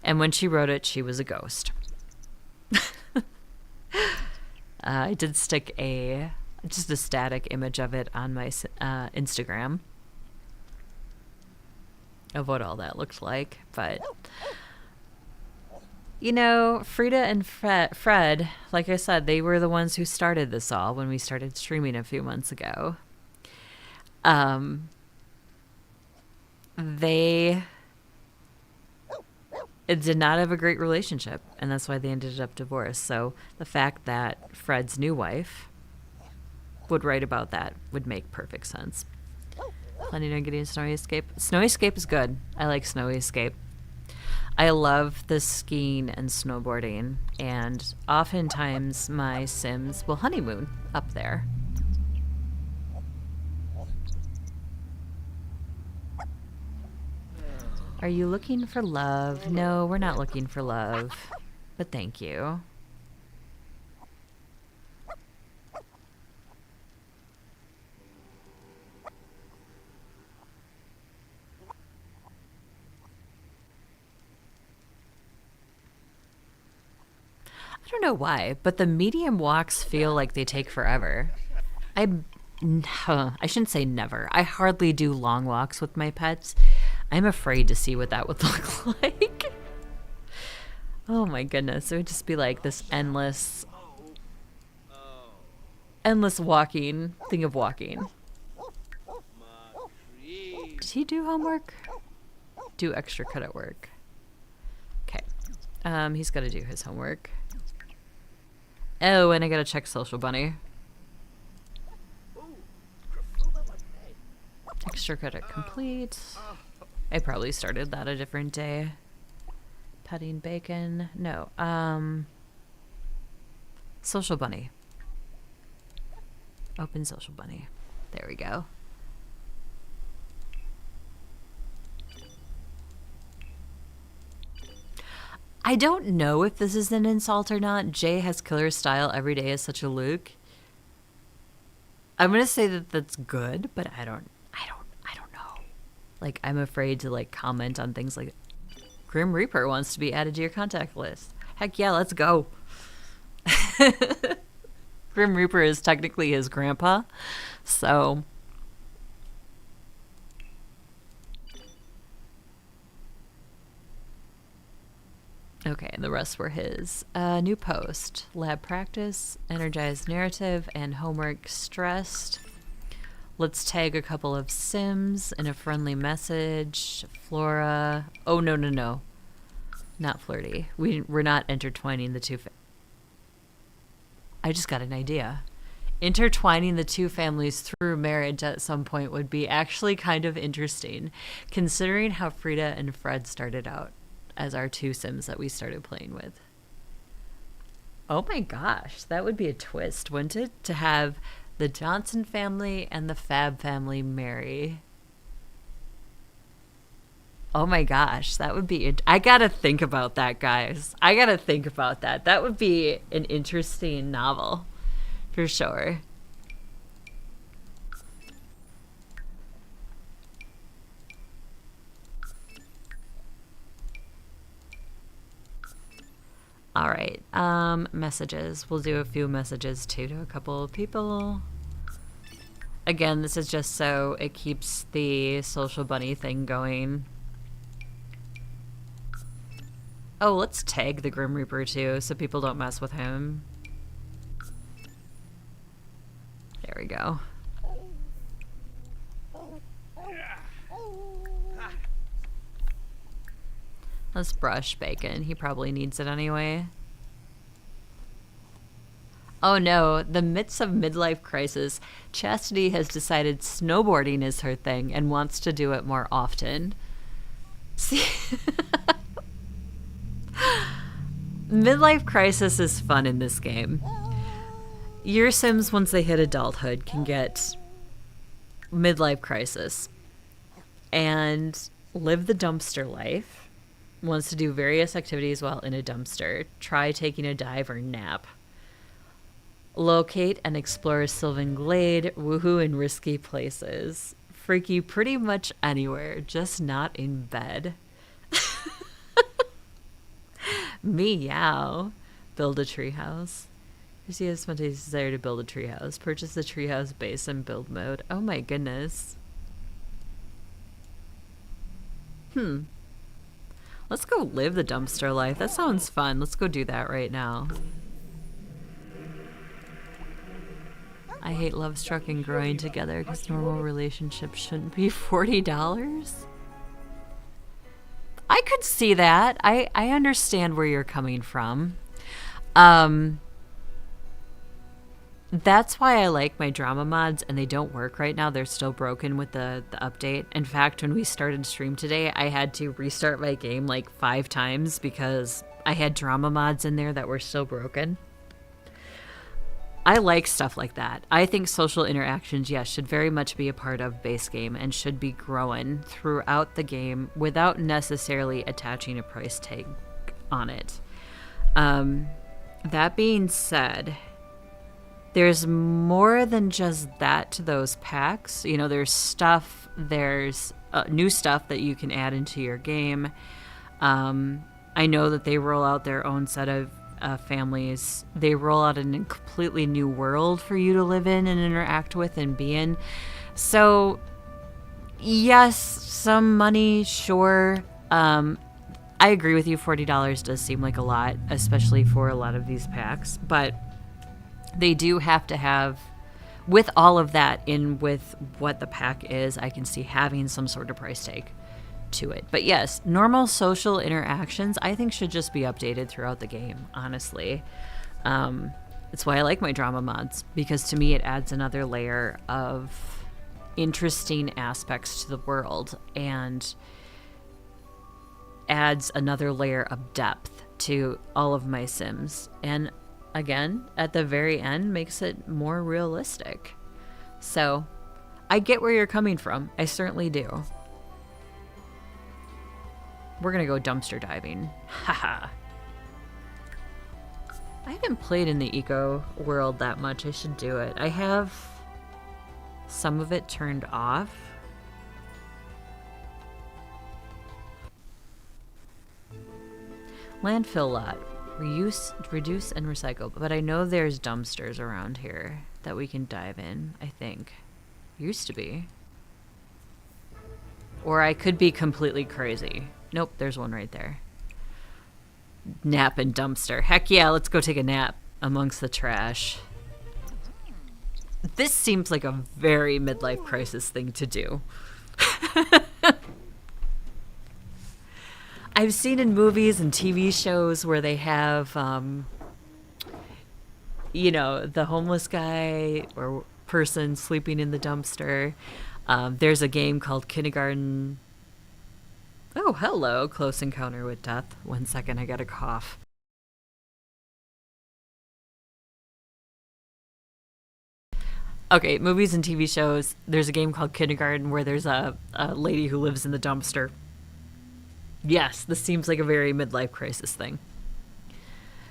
And when she wrote it, she was a ghost. I did stick just a static image of it on my Instagram of what all that looked like. But, you know, Frida and Fred, like I said, they were the ones who started this all when we started streaming a few months ago. They did not have a great relationship, and that's why they ended up divorced. So the fact that Fred's new wife would write about that would make perfect sense. Planning on getting a Snowy Escape? Snowy Escape is good. I like Snowy Escape. I love the skiing and snowboarding, and oftentimes my Sims will honeymoon up there. Are you looking for love? No, we're not looking for love. But thank you. I don't know why, but the medium walks feel like they take forever. I shouldn't say never. I hardly do long walks with my pets. I'm afraid to see what that would look like. Oh my goodness. It would just be like this endless walking thing of walking. Did he do homework? Do extra credit work. Okay. He's got to do his homework. Oh, and I got to check Social Bunny. Extra credit complete. I probably started that a different day. Petting bacon. No. Social Bunny. Open Social Bunny. There we go. I don't know if this is an insult or not. Jay has killer style. Every day is such a Luke. I'm gonna say that that's good, but I don't know. Like, I'm afraid to like comment on things like Grim Reaper wants to be added to your contact list. Heck yeah, let's go. Grim Reaper is technically his grandpa, so. Okay, and the rest were his. New post. Lab practice, energized narrative, and homework stressed. Let's tag a couple of Sims in a friendly message. Flora. Oh, no. Not flirty. We're not intertwining the two. I just got an idea. Intertwining the two families through marriage at some point would be actually kind of interesting, considering how Frida and Fred started out as our two Sims that we started playing with. Oh my gosh, that would be a twist, wouldn't it? To have the Johnson family and the Fab family marry. Oh my gosh, that would be... I gotta think about that, guys. I gotta think about that. That would be an interesting novel, for sure. All right. Messages. We'll do a few messages too to a couple of people. Again, this is just so it keeps the social bunny thing going. Oh, let's tag the Grim Reaper too so people don't mess with him. There we go. Let's brush Bacon. He probably needs it anyway. Oh no, the midst of midlife crisis, Chastity has decided snowboarding is her thing and wants to do it more often. See? Midlife crisis is fun in this game. Your Sims, once they hit adulthood, can get midlife crisis and live the dumpster life. Wants to do various activities while in a dumpster. Try taking a dive or nap. Locate and explore Sylvan Glade, woohoo in risky places. Freaky pretty much anywhere, just not in bed. Meow. Build a treehouse. He has spontaneous desire to build a treehouse. Purchase the treehouse base in build mode. Oh my goodness. Let's go live the dumpster life. That sounds fun. Let's go do that right now. I hate Love Struck and growing together because normal relationships shouldn't be $40. I could see that. I understand where you're coming from. That's why I like my drama mods, and they don't work right now. They're still broken with the update. In fact, when we started stream today, I had to restart my game like 5 times because I had drama mods in there that were still broken. I like stuff like that. I think social interactions, yes, should very much be a part of base game and should be growing throughout the game without necessarily attaching a price tag on it. That being said, there's more than just that to those packs. You know, there's stuff, there's new stuff that you can add into your game. I know that they roll out their own set of families. They roll out a completely new world for you to live in and interact with and be in. So, yes, some money, sure. I agree with you, $40 does seem like a lot, especially for a lot of these packs. But they do have to have, with all of that in with what the pack is, I can see having some sort of price tag to it. But yes, normal social interactions I think should just be updated throughout the game, honestly. It's why I like my drama mods, because to me it adds another layer of interesting aspects to the world and adds another layer of depth to all of my Sims. And again, at the very end, makes it more realistic. So, I get where you're coming from. I certainly do. We're gonna go dumpster diving. Haha. I haven't played in the eco world that much. I should do it. I have some of it turned off. Landfill lot. Reduce and recycle. But I know there's dumpsters around here that we can dive in, I think. Used to be. Or I could be completely crazy. Nope, there's one right there. Nap and dumpster. Heck yeah, let's go take a nap amongst the trash. This seems like a very midlife crisis thing to do. I've seen in movies and TV shows where they have, you know, the homeless guy or person sleeping in the dumpster. There's a game called Kindergarten. Oh, hello. Close Encounter with Death. 1 second, I got a cough. Okay, movies and TV shows. There's a game called Kindergarten where there's a lady who lives in the dumpster. Yes, this seems like a very midlife crisis thing.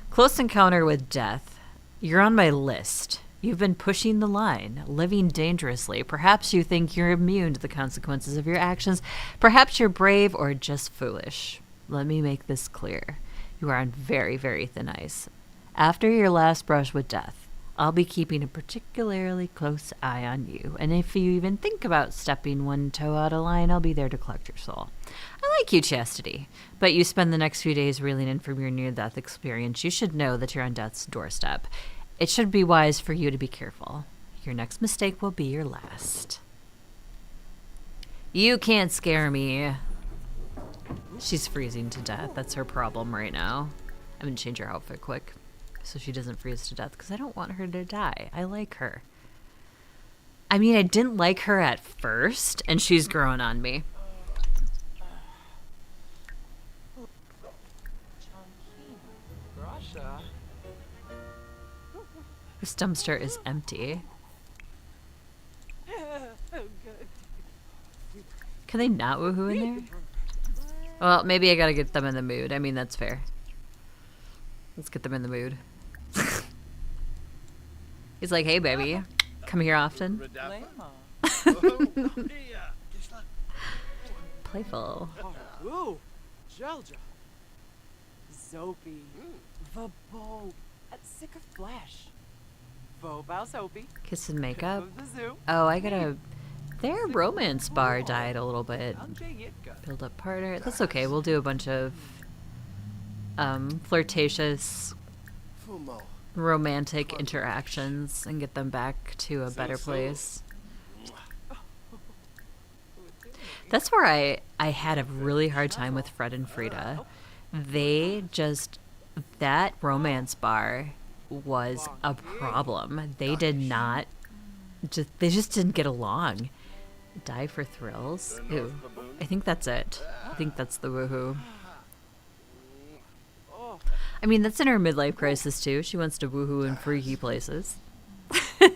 Close Encounter with Death. You're on my list. You've been pushing the line, living dangerously. Perhaps you think you're immune to the consequences of your actions. Perhaps you're brave or just foolish. Let me make this clear. You are on very, very thin ice. After your last brush with death, I'll be keeping a particularly close eye on you, and if you even think about stepping one toe out of line, I'll be there to collect your soul. I like you, Chastity, but you spend the next few days reeling in from your near-death experience. You should know that you're on death's doorstep. It should be wise for you to be careful. Your next mistake will be your last. You can't scare me. She's freezing to death. That's her problem right now. I'm gonna change her outfit quick so she doesn't freeze to death because I don't want her to die. I like her. I mean, I didn't like her at first, and she's growing on me. Russia. This dumpster is empty. Can they not woohoo in there? Well, maybe I gotta get them in the mood. I mean, that's fair. Let's get them in the mood. He's like, hey, baby. Come here often. Lema. Playful. Ooh. Jelja. Zopi. Vabo. At sick of flesh. Vobao Soapy. Kiss and makeup. Of the zoo. Oh, I gotta... Their romance bar died a little bit. Build up partner. That's okay. We'll do a bunch of flirtatious, Fumo. romantic interactions and get them back to a better place. That's where I had a really hard time with Fred and Frida. They just... That romance bar was a problem. They did not... They just didn't get along. Die for thrills? Ew. I think that's it. I think that's the woohoo. I mean, that's in her midlife crisis too. She wants to woohoo in freaky places. Yeah,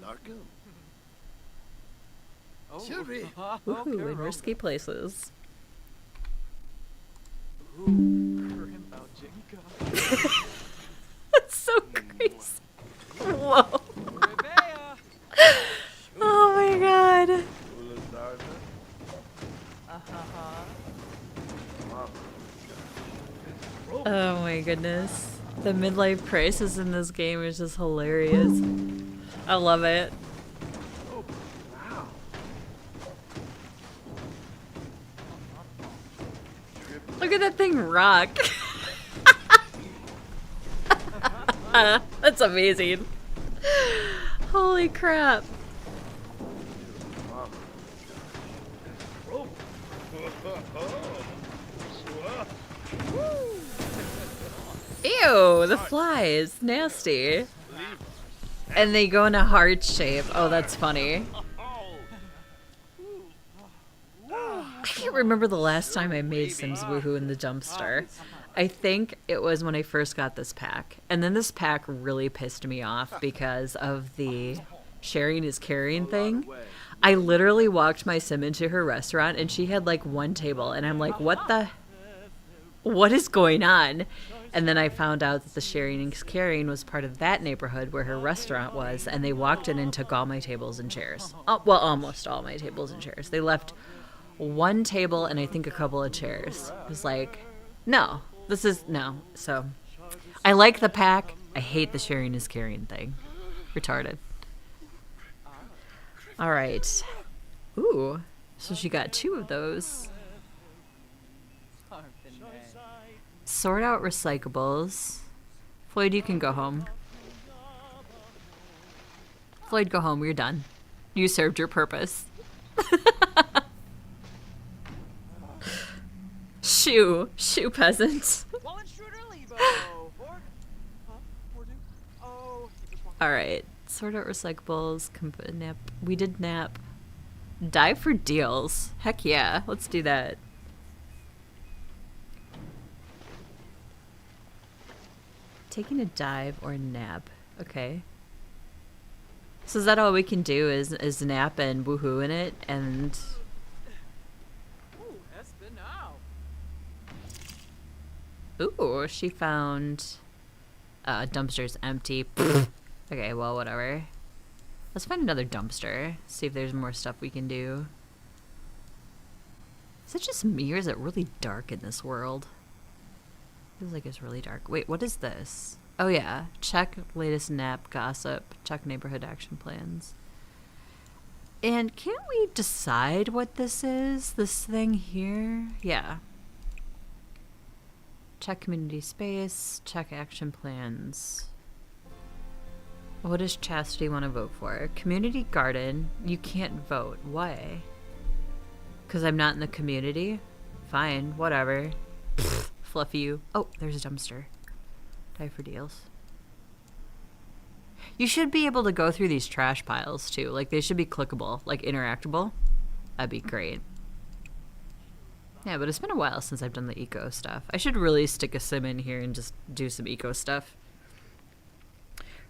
Narcum. Sylvie. Woohoo in risky places. That's so crazy. Whoa. Oh my god. Oh my goodness. The midlife crisis in this game is just hilarious. I love it. Look at that thing rock. That's amazing. Holy crap. Ew, the flies. Nasty. And they go in a heart shape. Oh, that's funny. I can't remember the last time I made Sims Woohoo in the dumpster. I think it was when I first got this pack. And then this pack really pissed me off because of the sharing is caring thing. I literally walked my Sim into her restaurant and she had like one table. And I'm like, what is going on? And then I found out that the sharing is caring was part of that neighborhood where her restaurant was. And they walked in and took all my tables and chairs. Well, almost all my tables and chairs. They left one table and I think a couple of chairs. It was like, no, this is no. So I like the pack. I hate the sharing is caring thing. Retarded. All right. Ooh, so she got 2 of those. Sort out recyclables. Floyd, you can go home. Floyd, go home. You're done. You served your purpose. Shoo peasant. Alright, sort out recyclables, nap. We did nap. Dive for deals. Heck yeah, let's do that. Taking a dive or nap. Okay. So is that all we can do is nap and woohoo in it and... Ooh, she found dumpster's empty. Okay, well, whatever. Let's find another dumpster. See if there's more stuff we can do. Is it just me or is it really dark in this world? Feels like it's really dark. Wait, what is this? Oh yeah, check latest nap gossip, check neighborhood action plans. And can't we decide what this is? This thing here? Yeah. Check community space, check action plans. What does Chastity want to vote for? Community garden, you can't vote. Why? Because I'm not in the community? Fine, whatever. Fluffy you. Oh, there's a dumpster. Die for deals. You should be able to go through these trash piles too. Like they should be clickable, like interactable. That'd be great. Yeah, but it's been a while since I've done the eco stuff. I should really stick a sim in here and just do some eco stuff.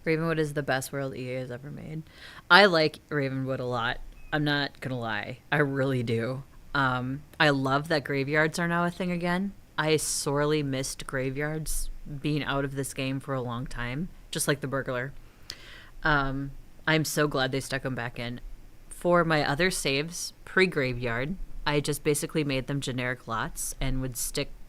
Ravenwood is the best world EA has ever made. I like Ravenwood a lot. I'm not gonna lie. I really do. I love that graveyards are now a thing again. I sorely missed graveyards being out of this game for a long time, just like the burglar. I'm so glad they stuck them back in. For my other saves, pre-graveyard, I just basically made them generic lots and would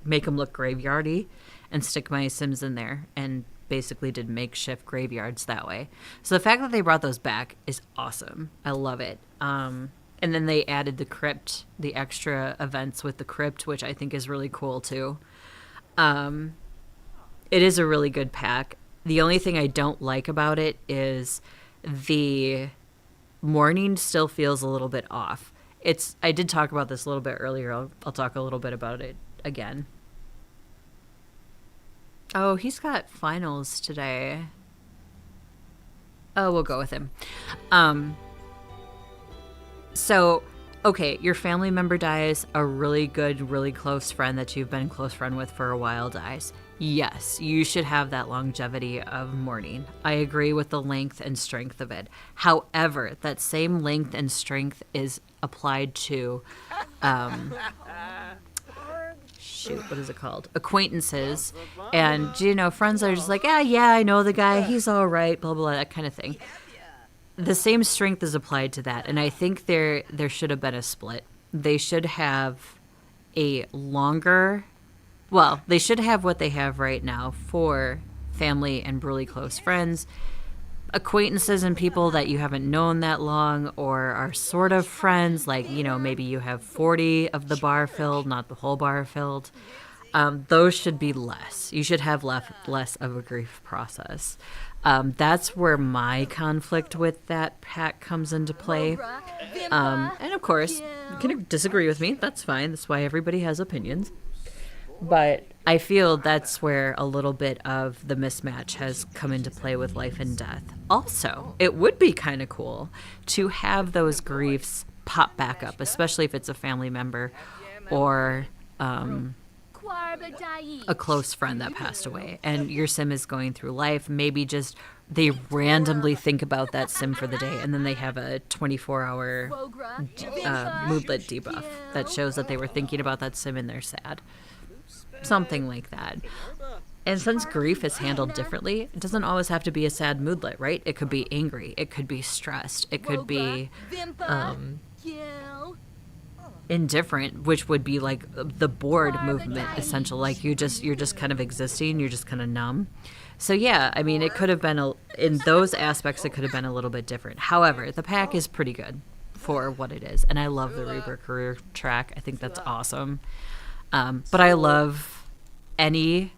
make them look graveyardy and stick my sims in there and basically did makeshift graveyards that way. So the fact that they brought those back is awesome. I love it. And then they added the crypt, the extra events with the crypt, which I think is really cool too. It is a really good pack. The only thing I don't like about it is the morning still feels a little bit off. I did talk about this a little bit earlier. I'll talk a little bit about it again. Oh, he's got finals today. Oh, we'll go with him. So, okay, your family member dies, a really good, really close friend that you've been close friend with for a while dies. Yes, you should have that longevity of mourning. I agree with the length and strength of it. However, that same length and strength is applied to, what is it called? Acquaintances. And, friends are just like, yeah, I know the guy, he's all right, blah, blah, that kind of thing. The same strength is applied to that, and I think there should have been a split. They should have a longer... Well, they should have what they have right now for family and really close friends, acquaintances and people that you haven't known that long or are sort of friends, like, maybe you have 40 of the bar filled, not the whole bar filled. Those should be less. You should have less of a grief process. That's where my conflict with that pack comes into play. And of course, you can disagree with me. That's fine. That's why everybody has opinions. But I feel that's where a little bit of the mismatch has come into play with life and death. Also, it would be kind of cool to have those griefs pop back up, especially if it's a family member or a close friend that passed away and your sim is going through life. Maybe just they randomly think about that sim for the day and then they have a 24-hour moodlet debuff that shows that they were thinking about that sim and they're sad. Something like that. And since grief is handled differently, it doesn't always have to be a sad moodlet, right? It could be angry. It could be stressed. It could be indifferent, which would be like the bored movement, essential. Like you're just kind of existing. You're just kind of numb. So yeah, I mean, it could have been in those aspects, it could have been a little bit different. However, the pack is pretty good for what it is, and I love the Reaper career track. I think that's awesome. But I love any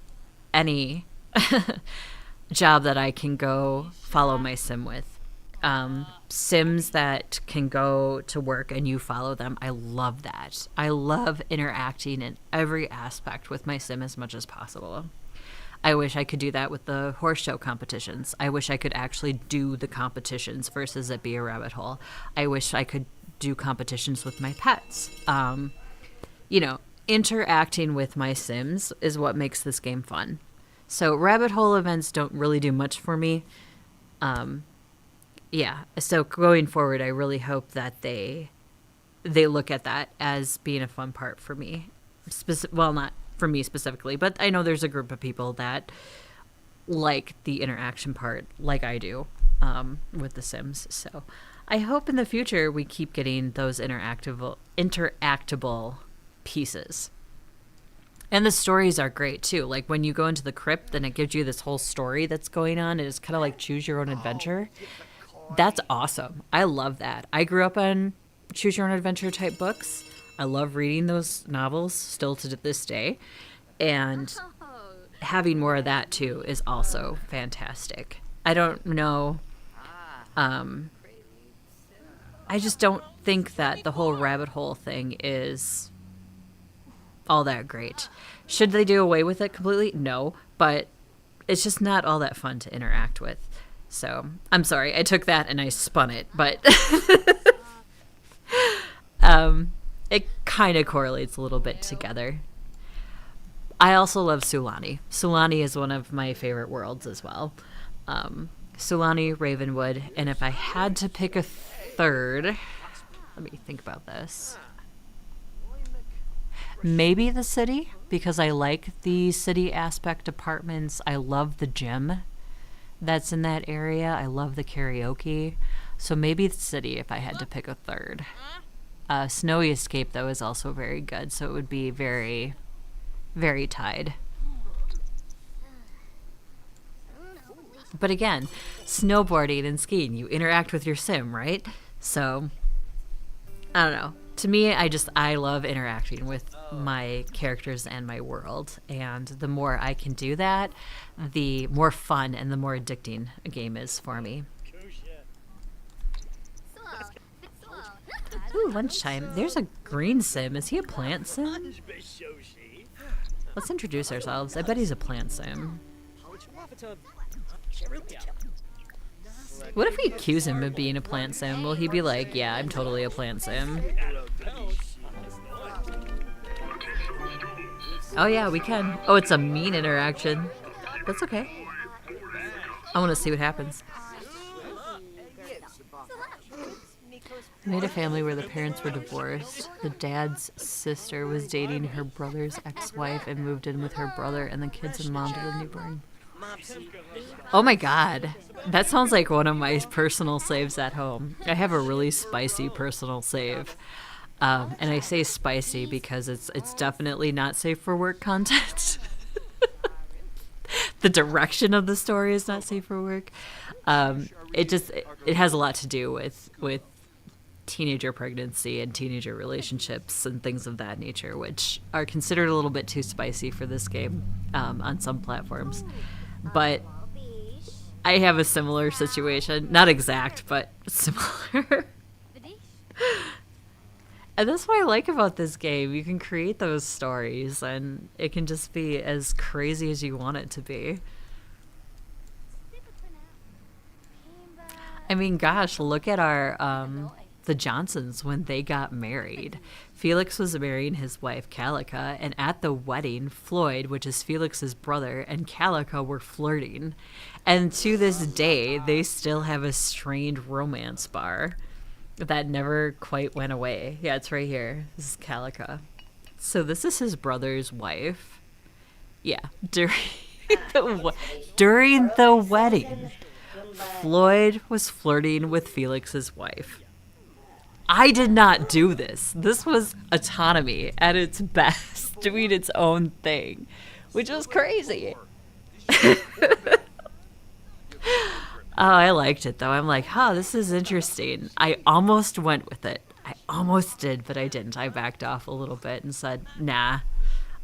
job that I can go follow my sim with. Sims that can go to work and you follow them, I love that. I love interacting in every aspect with my sim as much as possible. I wish I could do that with the horse show competitions. I wish I could actually do the competitions versus it be a rabbit hole. I wish I could do competitions with my pets. Interacting with my sims is what makes this game fun. So rabbit hole events don't really do much for me. So going forward, I really hope that they look at that as being a fun part for me. Well, not for me specifically, but I know there's a group of people that like the interaction part like I do with the sims. So I hope in the future we keep getting those interactable pieces. And the stories are great too. Like when you go into the crypt, then it gives you this whole story that's going on. It's kind of like choose your own adventure. That's awesome. I love that. I grew up on choose your own adventure type books. I love reading those novels still to this day. And having more of that too is also fantastic. I don't know. I just don't think that the whole rabbit hole thing is all that great. Should they do away with it completely? No, but it's just not all that fun to interact with. So I'm sorry, I took that and I spun it, but it kind of correlates a little bit together. I also love Sulani. Sulani is one of my favorite worlds as well. Sulani, Ravenwood, and if I had to pick a third, let me think about this. Maybe the city, because I like the city aspect apartments. I love the gym that's in that area. I love the karaoke. So maybe the city if I had to pick a third. Snowy Escape, though, is also very good, so it would be very, very tied. But again, snowboarding and skiing, you interact with your sim, right? So, I don't know. To me, I love interacting with my characters and my world. And the more I can do that, the more fun and the more addicting a game is for me. Ooh, lunchtime. There's a green sim. Is he a plant sim? Let's introduce ourselves. I bet he's a plant sim. What if we accuse him of being a plant sim? Will he be like, yeah, I'm totally a plant sim? Oh yeah, we can. Oh, it's a mean interaction. That's okay. I want to see what happens. I made a family where the parents were divorced. The dad's sister was dating her brother's ex-wife and moved in with her brother and the kids and mom to the newborn. Oh my god. That sounds like one of my personal saves at home. I have a really spicy personal save. And I say spicy because it's definitely not safe for work content. The direction of the story is not safe for work. It has a lot to do with teenager pregnancy and teenager relationships and things of that nature, which are considered a little bit too spicy for this game on some platforms. But I have a similar situation. Not exact, but similar. And that's what I like about this game. You can create those stories, and it can just be as crazy as you want it to be. I mean, gosh, look at our the Johnsons when they got married. Felix was marrying his wife, Calica, and at the wedding, Floyd, which is Felix's brother, and Calica were flirting. And to this day, they still have a strained romance bar that never quite went away. Yeah, it's right here. This is Calica. So this is his brother's wife. Yeah, during the wedding, Floyd was flirting with Felix's wife. I did not do this. This was autonomy at its best, doing its own thing, which was crazy. Oh, I liked it, though. I'm like, this is interesting. I almost went with it. I almost did, but I didn't. I backed off a little bit and said, nah,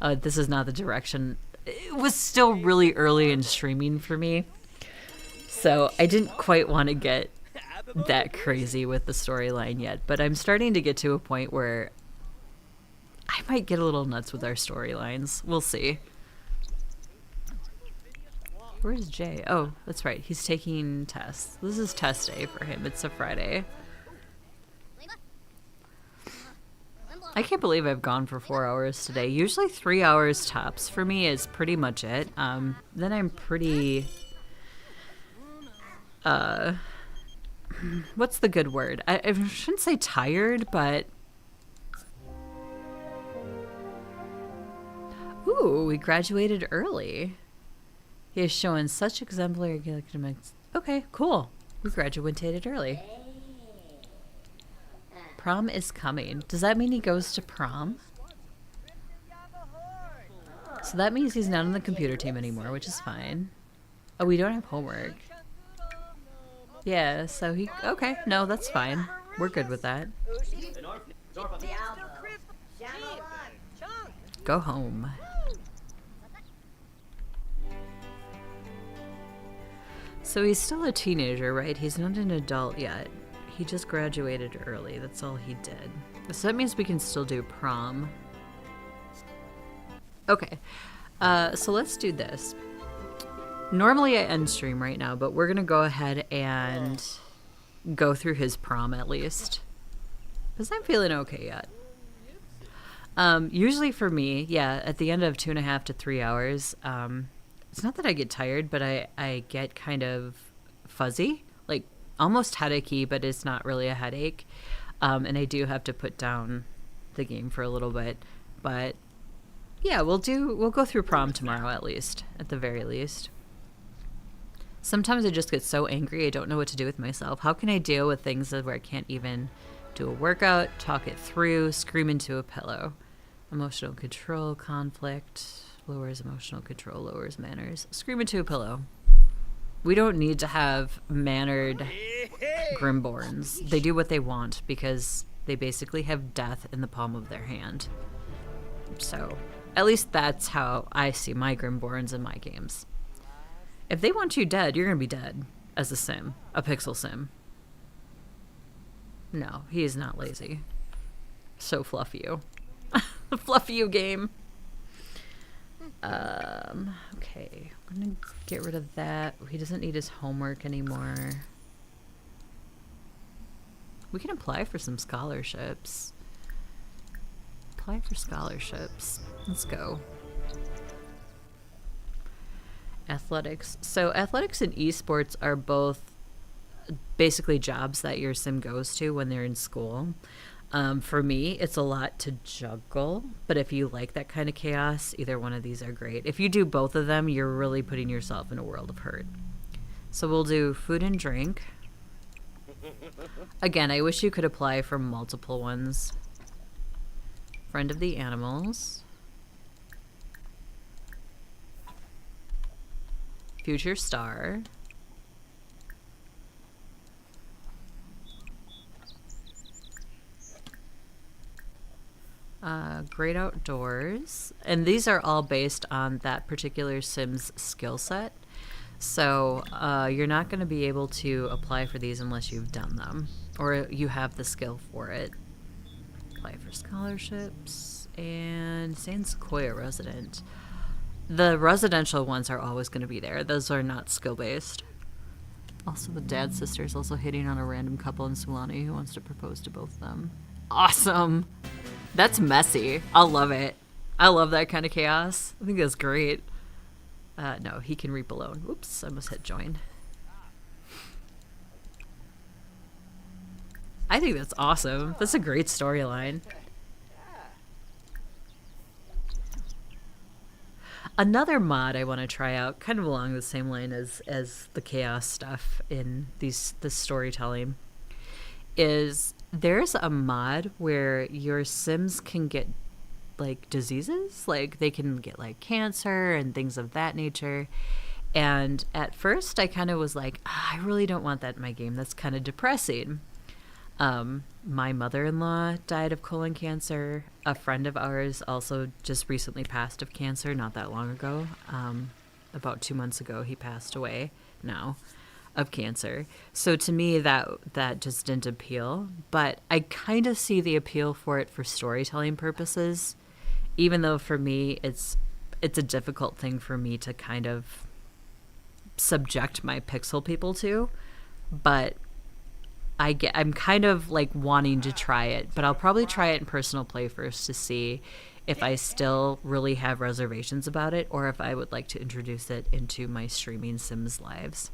this is not the direction. It was still really early in streaming for me, so I didn't quite want to get that crazy with the storyline yet. But I'm starting to get to a point where I might get a little nuts with our storylines. We'll see. Where's Jay? Oh, that's right. He's taking tests. This is test day for him. It's a Friday. I can't believe I've gone for 4 hours today. Usually 3 hours tops for me is pretty much it. Then I'm pretty... what's the good word? I shouldn't say tired, but... Ooh, we graduated early. He is showing such exemplary academics. Okay, cool. We graduated early. Prom is coming. Does that mean he goes to prom? So that means he's not on the computer team anymore, which is fine. Oh, we don't have homework. Yeah, so he... Okay, no, that's fine. We're good with that. Go home. So he's still a teenager, right? He's not an adult yet. He just graduated early. That's all he did. So that means we can still do prom. Okay. So let's do this. Normally I end stream right now, but we're going to go ahead and go through his prom at least. Because I'm feeling okay yet. Usually for me, yeah, at the end of 2.5 to 3 hours, it's not that I get tired, but I get kind of fuzzy, like almost headachy, but it's not really a headache. And I do have to put down the game for a little bit, but yeah, we'll go through prom tomorrow at least, at the very least. Sometimes I just get so angry I don't know what to do with myself. How can I deal with things where I can't even do a workout, talk it through, scream into a pillow? Emotional control, conflict, lowers emotional control, lowers manners. Scream into a pillow. We don't need to have mannered Grimborns. They do what they want because they basically have death in the palm of their hand. So, at least that's how I see my Grimborns in my games. If they want you dead, you're going to be dead as a sim, a pixel sim. No, he is not lazy. So fluff you. Fluff you game. Okay, I'm going to get rid of that. He doesn't need his homework anymore. We can apply for some scholarships. Apply for scholarships. Let's go. Athletics. So athletics and esports are both basically jobs that your sim goes to when they're in school. For me, it's a lot to juggle, but if you like that kind of chaos, either one of these are great. If you do both of them, you're really putting yourself in a world of hurt. So we'll do food and drink. Again, I wish you could apply for multiple ones. Friend of the animals. Future star. Great outdoors. And these are all based on that particular sim's skill set. So you're not going to be able to apply for these unless you've done them or you have the skill for it. Apply for scholarships and San Sequoia resident. The residential ones are always going to be there. Those are not skill-based. Also, the dad sister is also hitting on a random couple in Sulani who wants to propose to both of them. Awesome! That's messy. I love it. I love that kind of chaos. I think that's great. No, he can reap alone. Oops, I almost hit join. I think that's awesome. That's a great storyline. Another mod I want to try out, kind of along the same line as the chaos stuff in this storytelling, is there's a mod where your sims can get like diseases, like they can get like cancer and things of that nature. And at first I kind of was like, I really don't want that in my game. That's kind of depressing. My mother-in-law died of colon cancer. A friend of ours also just recently passed of cancer not that long ago. About 2 months ago, he passed away now of cancer. So to me, that just didn't appeal. But I kind of see the appeal for it for storytelling purposes, even though for me, it's a difficult thing for me to kind of subject my pixel people to. But I'm kind of like wanting to try it, but I'll probably try it in personal play first to see if I still really have reservations about it or if I would like to introduce it into my streaming Sims lives.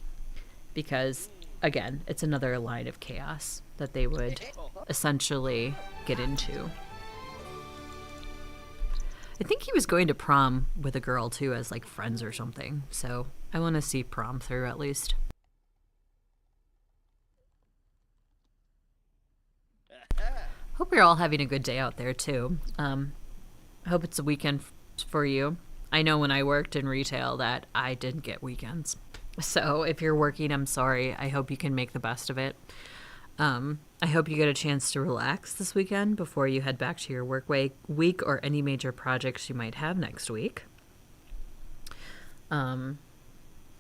Because, again, it's another line of chaos that they would essentially get into. I think he was going to prom with a girl, too, as like friends or something. So I want to see prom through at least. Hope you're all having a good day out there too. I hope it's a weekend for you. I know when I worked in retail that I didn't get weekends. So if you're working, I'm sorry. I hope you can make the best of it. I hope you get a chance to relax this weekend before you head back to your week or any major projects you might have next week. I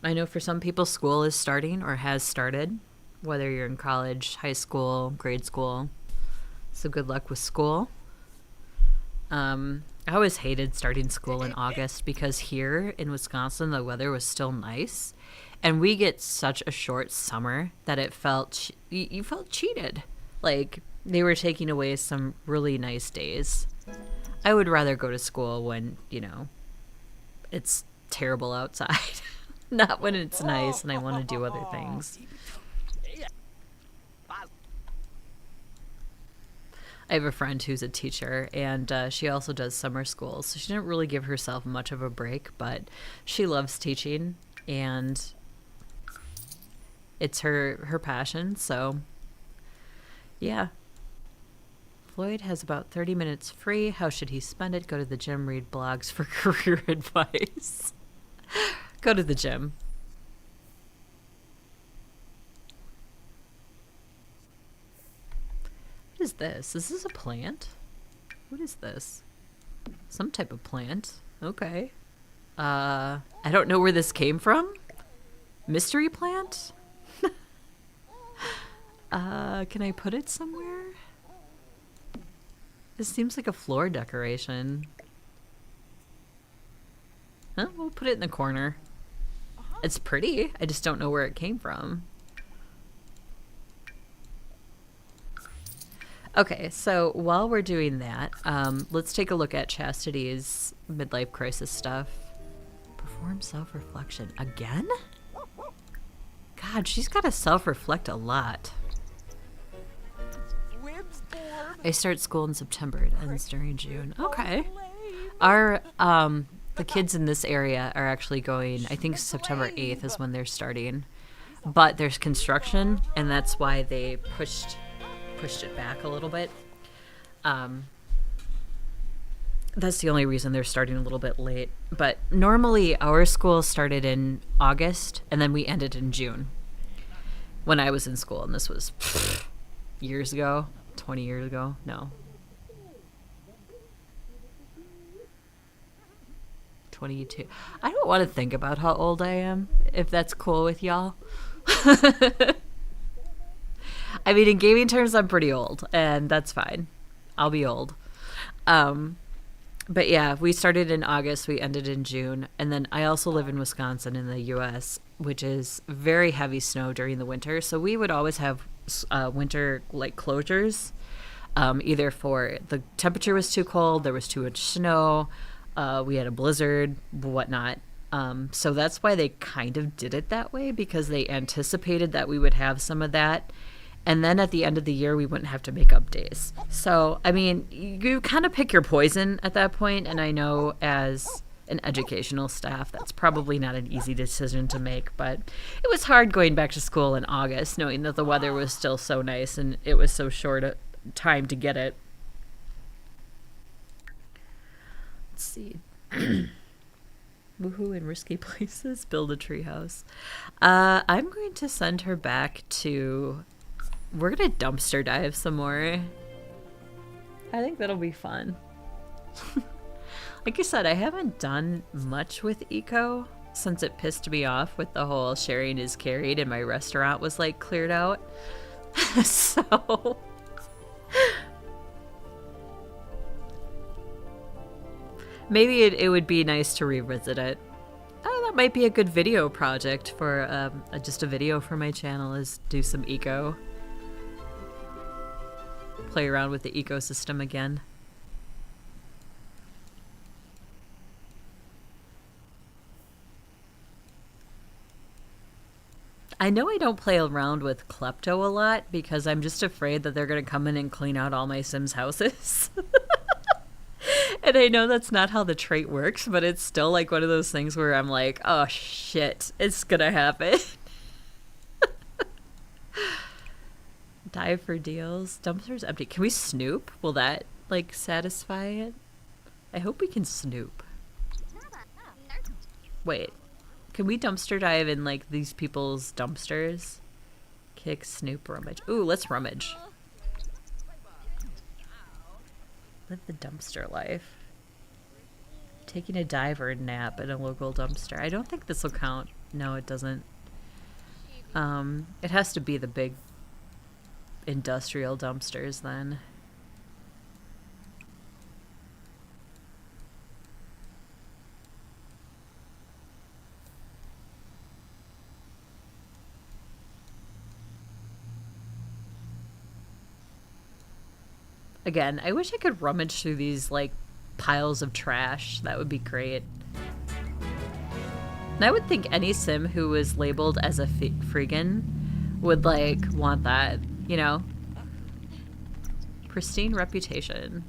know for some people school is starting or has started, whether you're in college, high school, grade school. So good luck with school. I always hated starting school in August because here in Wisconsin, the weather was still nice. And we get such a short summer that it felt, you felt cheated. Like they were taking away some really nice days. I would rather go to school when, you know, it's terrible outside. Not when it's nice and I want to do other things. I have a friend who's a teacher, and she also does summer school, so she didn't really give herself much of a break, but she loves teaching, and it's her passion, so yeah. Floyd has about 30 minutes free. How should he spend it? Go to the gym, read blogs for career advice. Go to the gym. What is this? Is this a plant? What is this? Some type of plant. Okay. I don't know where this came from. Mystery plant? Can I put it somewhere? This seems like a floor decoration. Huh? We'll put it in the corner. It's pretty. I just don't know where it came from. Okay, so while we're doing that, let's take a look at Chastity's midlife crisis stuff. Perform self-reflection. Again? God, she's got to self-reflect a lot. I start school in September. It ends during June. Okay. Our, the kids in this area are actually going, I think September 8th is when they're starting. But there's construction, and that's why they pushed it back a little bit. That's the only reason they're starting a little bit late. But normally our school started in August and then we ended in June when I was in school, and this was years ago, 20 years ago. No. 22. I don't want to think about how old I am, if that's cool with y'all. I mean, in gaming terms, I'm pretty old, and that's fine. I'll be old. But yeah, we started in August, we ended in June, and then I also live in Wisconsin in the U.S., which is very heavy snow during the winter, so we would always have winter like closures, either for the temperature was too cold, there was too much snow, we had a blizzard, whatnot. So that's why they kind of did it that way, because they anticipated that we would have some of that. And then at the end of the year, we wouldn't have to make up days. So, I mean, you kind of pick your poison at that point. And I know as an educational staff, that's probably not an easy decision to make. But it was hard going back to school in August, knowing that the weather was still so nice and it was so short a time to get it. Let's see. Woohoo in risky places. Build a treehouse. I'm going to send her back to... We're going to dumpster dive some more. I think that'll be fun. Like I said, I haven't done much with eco since it pissed me off with the whole sharing is carried and my restaurant was like cleared out. So... Maybe it would be nice to revisit it. Oh, that might be a good video project for just a video for my channel, is do some eco. Play around with the ecosystem again. I know I don't play around with Klepto a lot because I'm just afraid that they're going to come in and clean out all my Sims houses. And I know that's not how the trait works, but it's still like one of those things where I'm like, oh shit, it's gonna happen. Dive for deals. Dumpster's empty. Can we snoop? Will that like satisfy it? I hope we can snoop. Wait. Can we dumpster dive in, like, these people's dumpsters? Kick, snoop, rummage. Ooh, let's rummage. Live the dumpster life. Taking a dive or a nap in a local dumpster. I don't think this will count. No, it doesn't. It has to be the big industrial dumpsters then. Again, I wish I could rummage through these, like, piles of trash. That would be great. And I would think any sim who was labeled as a freegan would, like, want that, you know? Pristine reputation.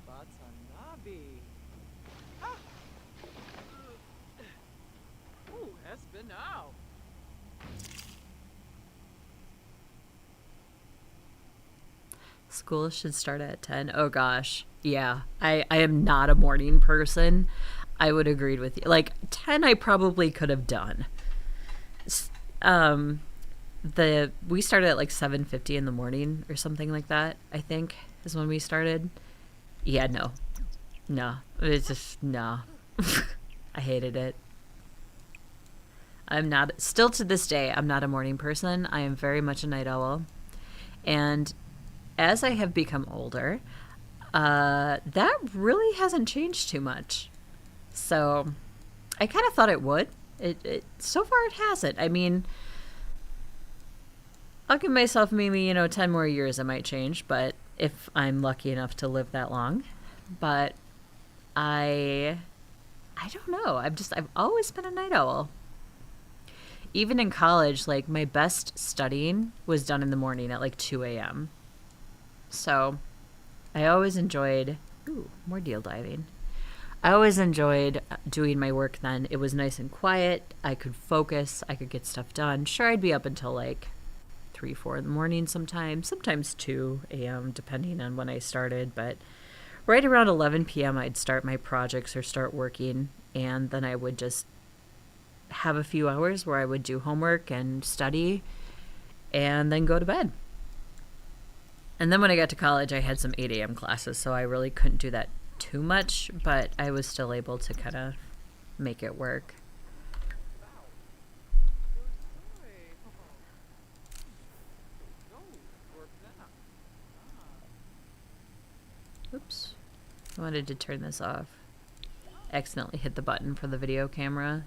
Watanabe. Ah. Ooh, Espinal. School should start at 10. Oh gosh. Yeah. I am not a morning person. I would agree with you. Like 10 I probably could have done. We started at like 7:50 in the morning or something like that, I think, is when we started. Yeah, no. No. It's just no. I hated it. I'm not, still to this day, I'm not a morning person. I am very much a night owl. And as I have become older, that really hasn't changed too much. So I kind of thought it would. It so far it hasn't. I mean, I'll give myself maybe, 10 more years it might change, but if I'm lucky enough to live that long. But I don't know. I've always been a night owl. Even in college, like my best studying was done in the morning at like 2 a.m. So I always enjoyed, more deal diving. I always enjoyed doing my work then. It was nice and quiet. I could focus. I could get stuff done. Sure, I'd be up until like 3, 4 in the morning sometimes 2 a.m. depending on when I started. But right around 11 p.m. I'd start my projects or start working. And then I would just have a few hours where I would do homework and study and then go to bed. And then when I got to college, I had some 8 a.m. classes, so I really couldn't do that too much, but I was still able to kind of make it work. Oops. I wanted to turn this off. Accidentally hit the button for the video camera.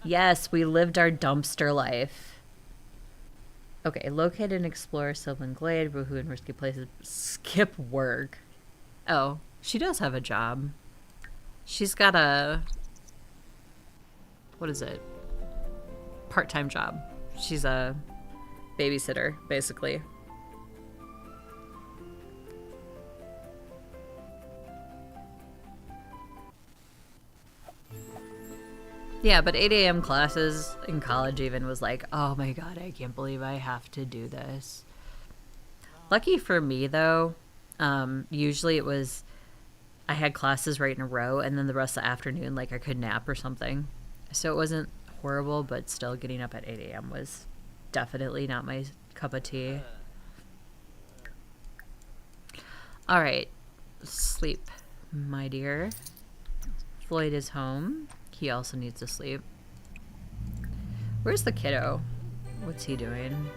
Yes, we lived our dumpster life. Okay, locate and explore Sylvan Glade, Woohoo, and risky places. Skip work. Oh, she does have a job. She's got a... what is it? Part-time job. She's a babysitter, basically. Yeah, but 8 a.m. classes in college even was like, oh my god, I can't believe I have to do this. Lucky for me, though, usually it was, I had classes right in a row, and then the rest of the afternoon, like, I could nap or something. So it wasn't horrible, but still getting up at 8 a.m. was definitely not my cup of tea. All right, sleep, my dear. Floyd is home. He also needs to sleep. Where's the kiddo? What's he doing?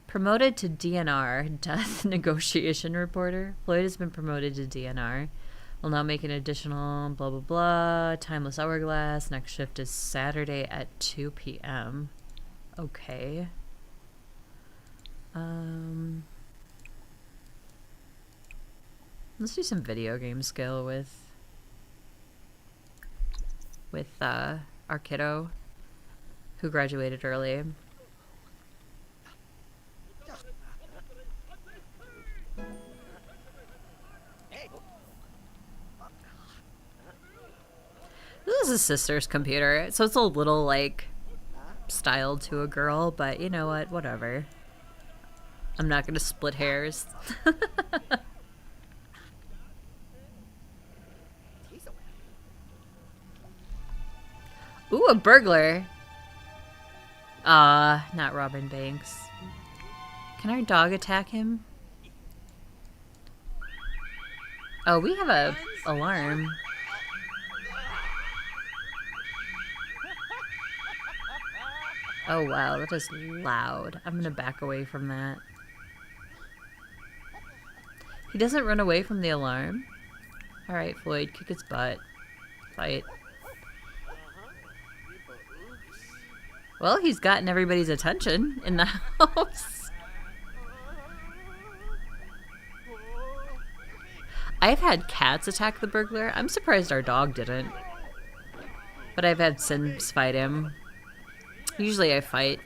Promoted to DNR, Death Negotiation Reporter. Floyd has been promoted to DNR. Will now make an additional blah blah blah. Timeless Hourglass. Next shift is Saturday at 2 p.m. Okay. Let's do some video game skill with our kiddo who graduated early. This is his sister's computer, so it's a little like styled to a girl, but you know what? Whatever. I'm not gonna split hairs. Ooh, a burglar. Not Robin Banks. Can our dog attack him? Oh, we have a alarm. Oh wow, that is loud. I'm gonna back away from that. He doesn't run away from the alarm. Alright, Floyd, kick his butt. Fight. Well, he's gotten everybody's attention in the house. I've had cats attack the burglar. I'm surprised our dog didn't. But I've had Sims fight him. Usually I fight.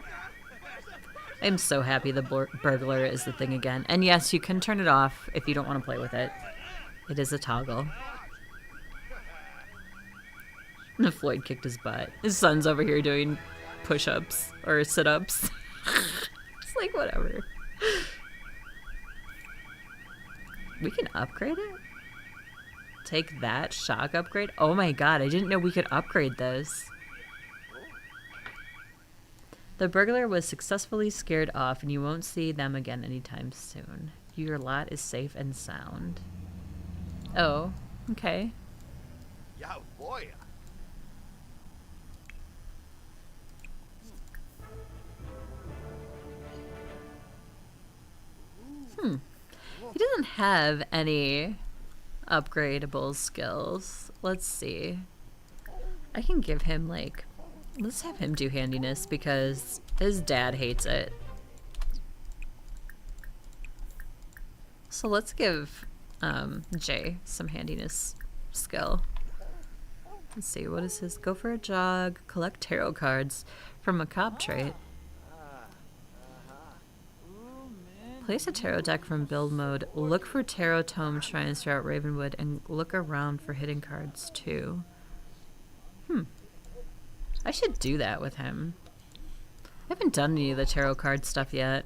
I'm so happy the burglar is the thing again. And yes, you can turn it off if you don't want to play with it. It is a toggle. And Floyd kicked his butt. His son's over here doing push-ups or sit-ups. It's like, whatever. We can upgrade it? Take that shock upgrade? Oh my god, I didn't know we could upgrade this. The burglar was successfully scared off and you won't see them again anytime soon. Your lot is safe and sound. Oh, okay. Yeah, boy. He doesn't have any upgradable skills. Let's see. I can give him, like... Let's have him do handiness because his dad hates it. So let's give Jay some handiness skill. Let's see, what is his? Go for a jog, collect tarot cards from a cob trait. Place a tarot deck from build mode. Look for tarot tome shrines throughout Ravenwood and look around for hidden cards too. I should do that with him. I haven't done any of the tarot card stuff yet.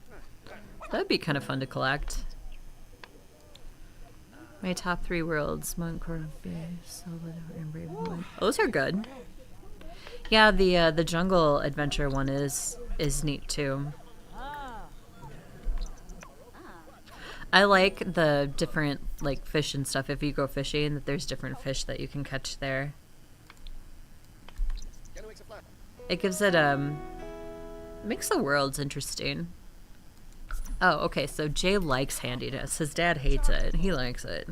That'd be kind of fun to collect. My top 3 worlds: Mount Cornbay, Solid, and Ravenwood. Those are good. Yeah, the jungle adventure one is neat too. I like the different like fish and stuff. If you go fishing, that there's different fish that you can catch there. It gives it makes the worlds interesting. Oh, okay, so Jay likes handiness. His dad hates it. He likes it.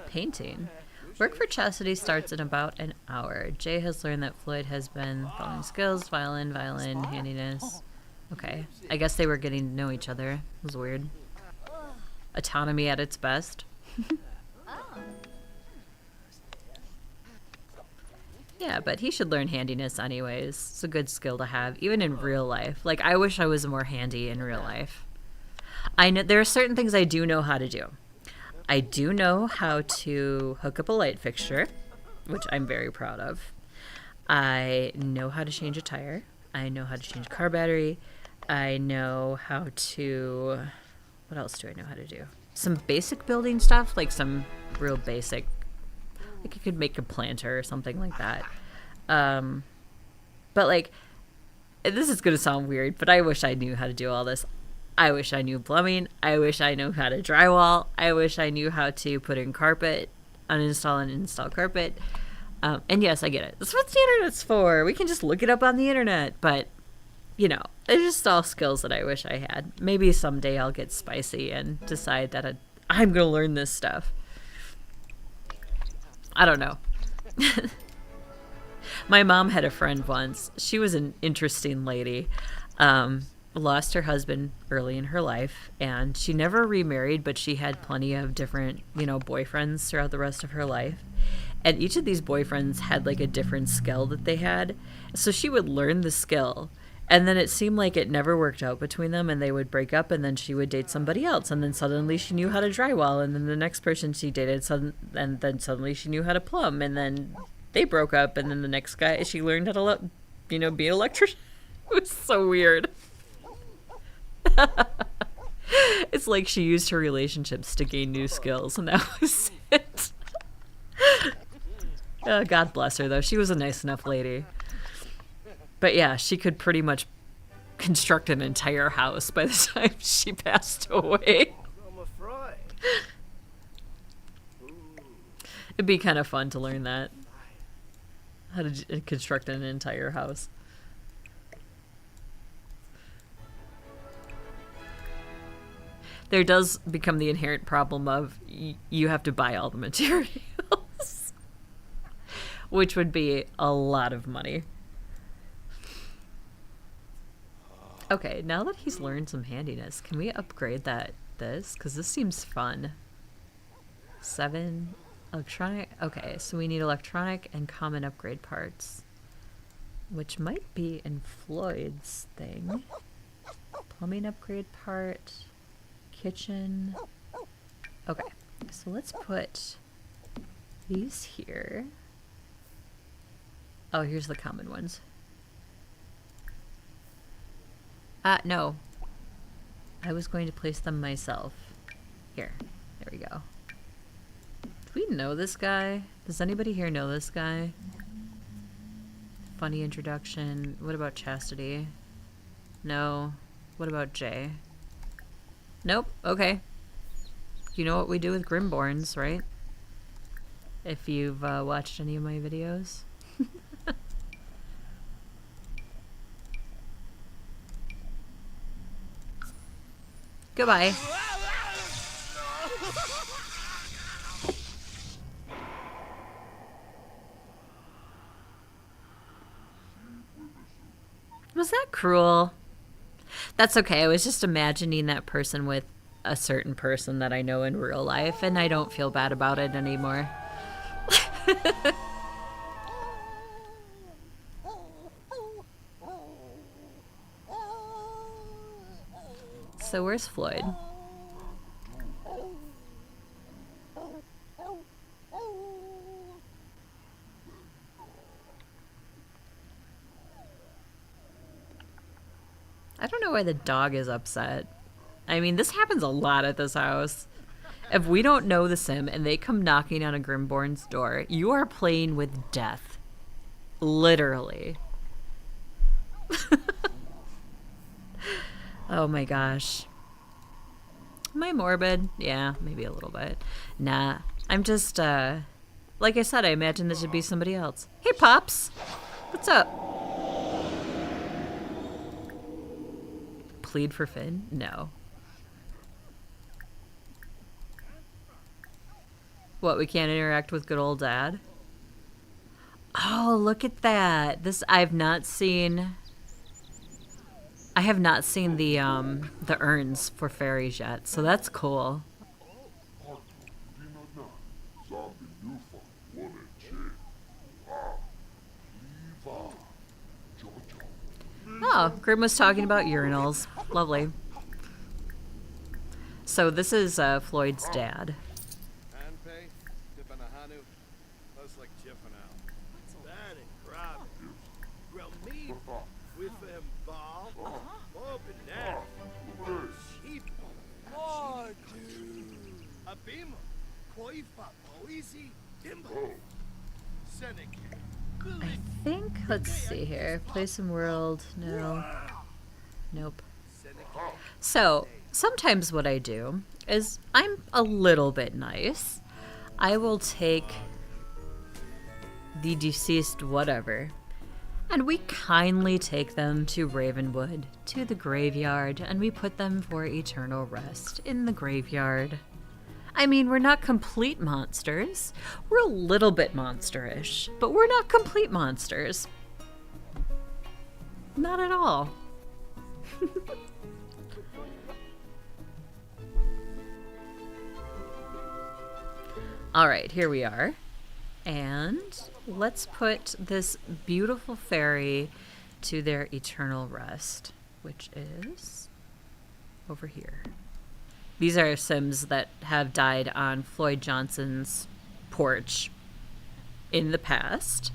Painting. Work for Chastity starts in about an hour. Jay has learned that Floyd has been following skills, violin, handiness. Okay, I guess they were getting to know each other. It was weird. Autonomy at its best. Yeah, but he should learn handiness anyways. It's a good skill to have, even in real life. Like, I wish I was more handy in real life. I know there are certain things I do know how to do. I do know how to hook up a light fixture, which I'm very proud of. I know how to change a tire. I know how to change a car battery. I know how to... What else do I know how to do? Some basic building stuff, like some real basic... Like, you could make a planter or something like that. But, like, this is going to sound weird, but I wish I knew how to do all this. I wish I knew plumbing. I wish I knew how to drywall. I wish I knew how to put in carpet, uninstall and install carpet. And yes, I get it. That's what the internet's for. We can just look it up on the internet. But, you know, it's just all skills that I wish I had. Maybe someday I'll get spicy and decide that I'm going to learn this stuff. I don't know. My mom had a friend once. She was an interesting lady. Lost her husband early in her life, and she never remarried, but she had plenty of different, you know, boyfriends throughout the rest of her life. And each of these boyfriends had like a different skill that they had. So she would learn the skill And then it seemed like it never worked out between them, and they would break up, and then she would date somebody else, and then suddenly she knew how to drywall, and then the next person she dated, and then suddenly she knew how to plumb, and then they broke up, and then the next guy, she learned how to, be an electrician. It was so weird. It's like she used her relationships to gain new skills, and that was it. God bless her, though. She was a nice enough lady. But yeah, she could pretty much construct an entire house by the time she passed away. It'd be kind of fun to learn that. How to construct an entire house. There does become the inherent problem of you have to buy all the materials. Which would be a lot of money. Okay, now that he's learned some handiness, can we upgrade this? Because this seems fun. 7 electronic. Okay, so we need electronic and common upgrade parts. Which might be in Floyd's thing. Plumbing upgrade part. Kitchen. Okay, so let's put these here. Oh, here's the common ones. No. I was going to place them myself. Here. There we go. Do we know this guy? Does anybody here know this guy? Funny introduction. What about Chastity? No. What about Jay? Nope. Okay. You know what we do with Grimborns, right? If you've watched any of my videos. Goodbye. Was that cruel? That's okay. I was just imagining that person with a certain person that I know in real life, and I don't feel bad about it anymore. So where's Floyd? I don't know why the dog is upset. I mean, this happens a lot at this house. If we don't know the sim and they come knocking on a Grimborn's door, you are playing with death. Literally. Oh my gosh. Am I morbid? Yeah, maybe a little bit. Nah, I'm just, like I said, I imagine this would be somebody else. Hey, Pops! What's up? Plead for Finn? No. What, we can't interact with good old Dad? Oh, look at that. This, I have not seen the urns for fairies yet, so that's cool. Oh, Grim was talking about urinals. Lovely. So this is Floyd's dad. I think, let's see here. Play some world. No. Nope. So, sometimes what I do is I'm a little bit nice. I will take the deceased whatever, and we kindly take them to Ravenwood, to the graveyard, and we put them for eternal rest in the graveyard. I mean, we're not complete monsters. We're a little bit monsterish, but we're not complete monsters. Not at all. All right, here we are. And let's put this beautiful fairy to their eternal rest, which is over here. These are Sims that have died on Floyd Johnson's porch in the past.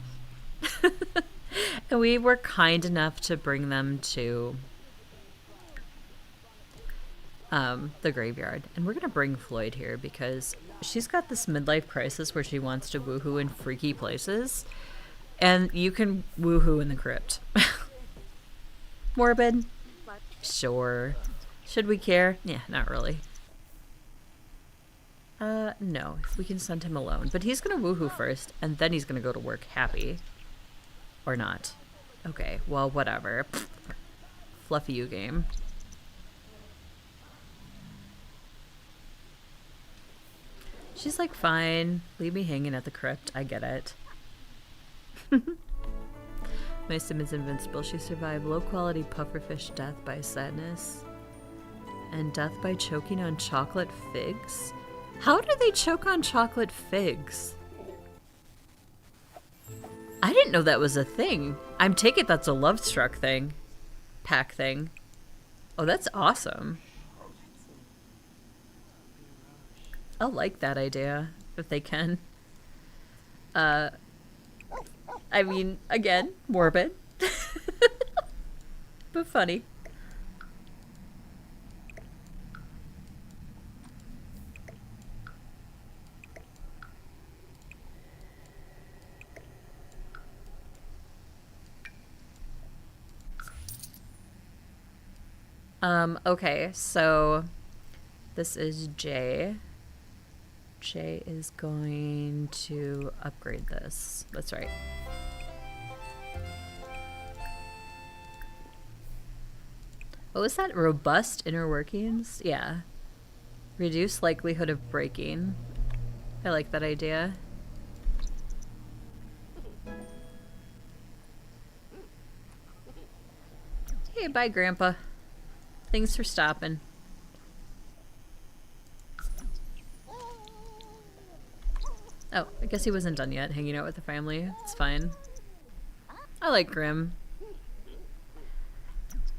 And we were kind enough to bring them to the graveyard. And we're going to bring Floyd here because she's got this midlife crisis where she wants to woohoo in freaky places. And you can woohoo in the crypt. Morbid? Sure. Should we care? Yeah, not really. No. We can send him alone. But he's gonna woohoo first, and then he's gonna go to work happy. Or not. Okay, well, whatever. Fluffy you game. She's like, fine. Leave me hanging at the crypt. I get it. My sim is invincible. She survived low-quality pufferfish death by sadness and death by choking on chocolate figs. How do they choke on chocolate figs? I didn't know that was a thing. I'm taking it that's a Love Struck thing. Pack thing. Oh, that's awesome. I'll like that idea, if they can. I mean, again, morbid. But funny. Okay, so this is Jay. Jay is going to upgrade this. That's right. What was that? Robust inner workings? Yeah. Reduce likelihood of breaking. I like that idea. Hey, bye, Grandpa. Thanks for stopping. Oh, I guess he wasn't done yet, hanging out with the family. It's fine. I like Grimm.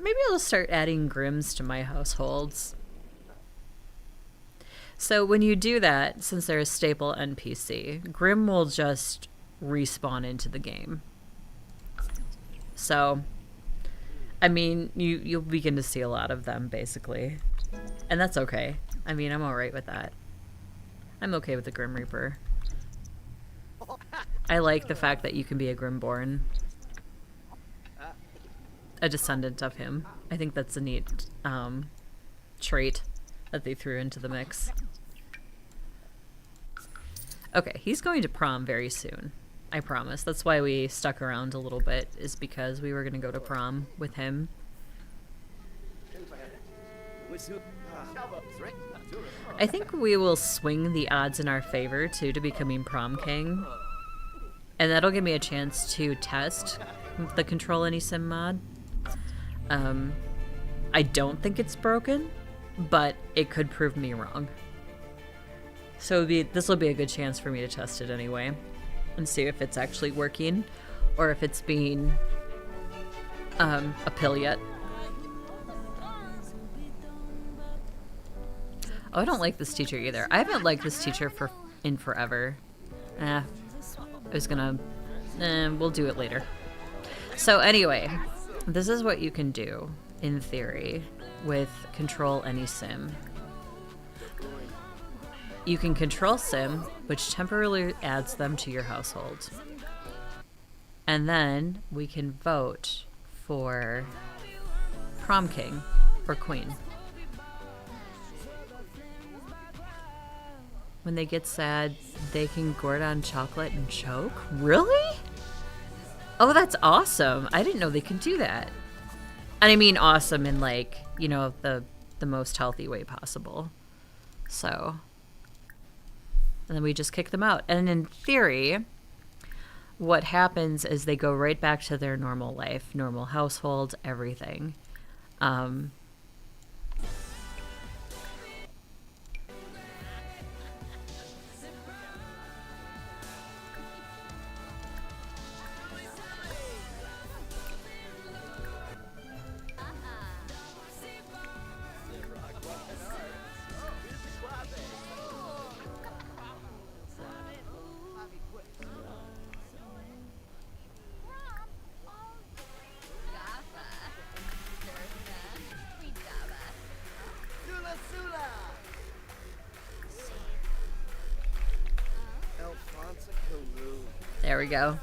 Maybe I'll start adding Grimms to my households. So when you do that, since they're a staple NPC, Grimm will just respawn into the game. So, I mean, you'll begin to see a lot of them, basically. And that's okay. I mean, I'm alright with that. I'm okay with the Grim Reaper. I like the fact that you can be a Grimborn. A descendant of him. I think that's a neat trait that they threw into the mix. Okay, he's going to prom very soon. I promise. That's why we stuck around a little bit, is because we were going to go to prom with him. I think we will swing the odds in our favor, too, to becoming prom king. And that'll give me a chance to test the Control Any Sim mod. I don't think it's broken, but it could prove me wrong. So this will be a good chance for me to test it anyway and see if it's actually working or if it's being a pill yet. Oh, I don't like this teacher either. I haven't liked this teacher in forever. I was gonna... we'll do it later. So anyway, this is what you can do, in theory, with Control Any Sim. You can control Sim, which temporarily adds them to your household. And then we can vote for prom king or queen. When they get sad, they can gourd on chocolate and choke? Really? Oh, that's awesome. I didn't know they can do that. And I mean awesome in, like, you know, the most healthy way possible. So, and then we just kick them out. And in theory, what happens is they go right back to their normal life, normal household, everything. There we go.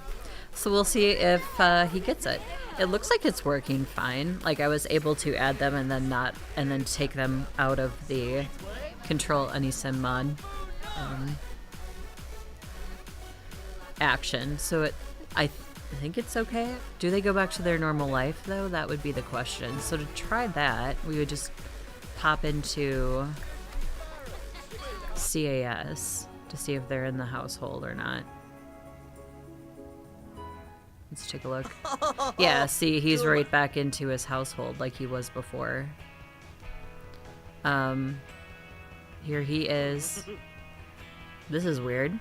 So we'll see if he gets it. It looks like it's working fine. Like I was able to add them and then take them out of the control any sim mod action. So I think it's okay. Do they go back to their normal life though? That would be the question. So to try that, we would just pop into CAS to see if they're in the household or not. Let's take a look. Yeah, see, he's right back into his household like he was before. Here he is. This is weird.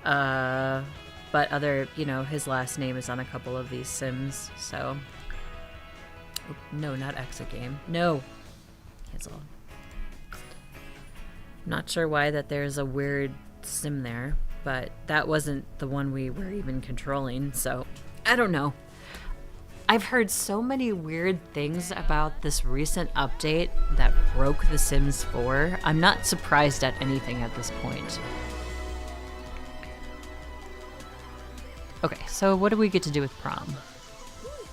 But his last name is on a couple of these sims, so. Oh, no, not exit game. No! Cancel. Not sure why that there's a weird sim there, but that wasn't the one we were even controlling, so I don't know. I've heard so many weird things about this recent update that broke The Sims 4. I'm not surprised at anything at this point. Okay, so what do we get to do with prom?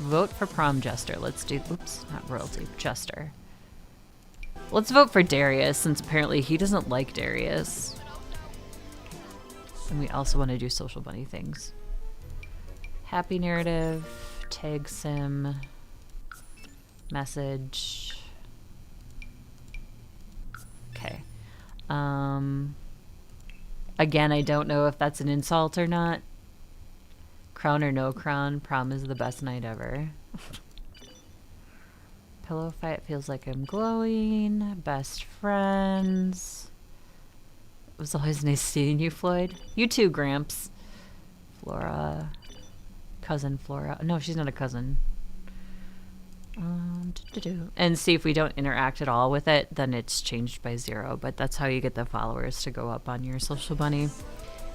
Vote for prom jester. Let's do, oops, not royalty, jester. Let's vote for Darius, since apparently he doesn't like Darius. And we also want to do social bunny things. Happy narrative, tag sim, message. Okay. Again, I don't know if that's an insult or not. Crown or no crown, prom is the best night ever. Pillow fight feels like I'm glowing. Best friends. It was always nice seeing you, Floyd. You too, Gramps. Flora. Cousin Flora. No, she's not a cousin. And see if we don't interact at all with it, then it's changed by 0. But that's how you get the followers to go up on your social bunny.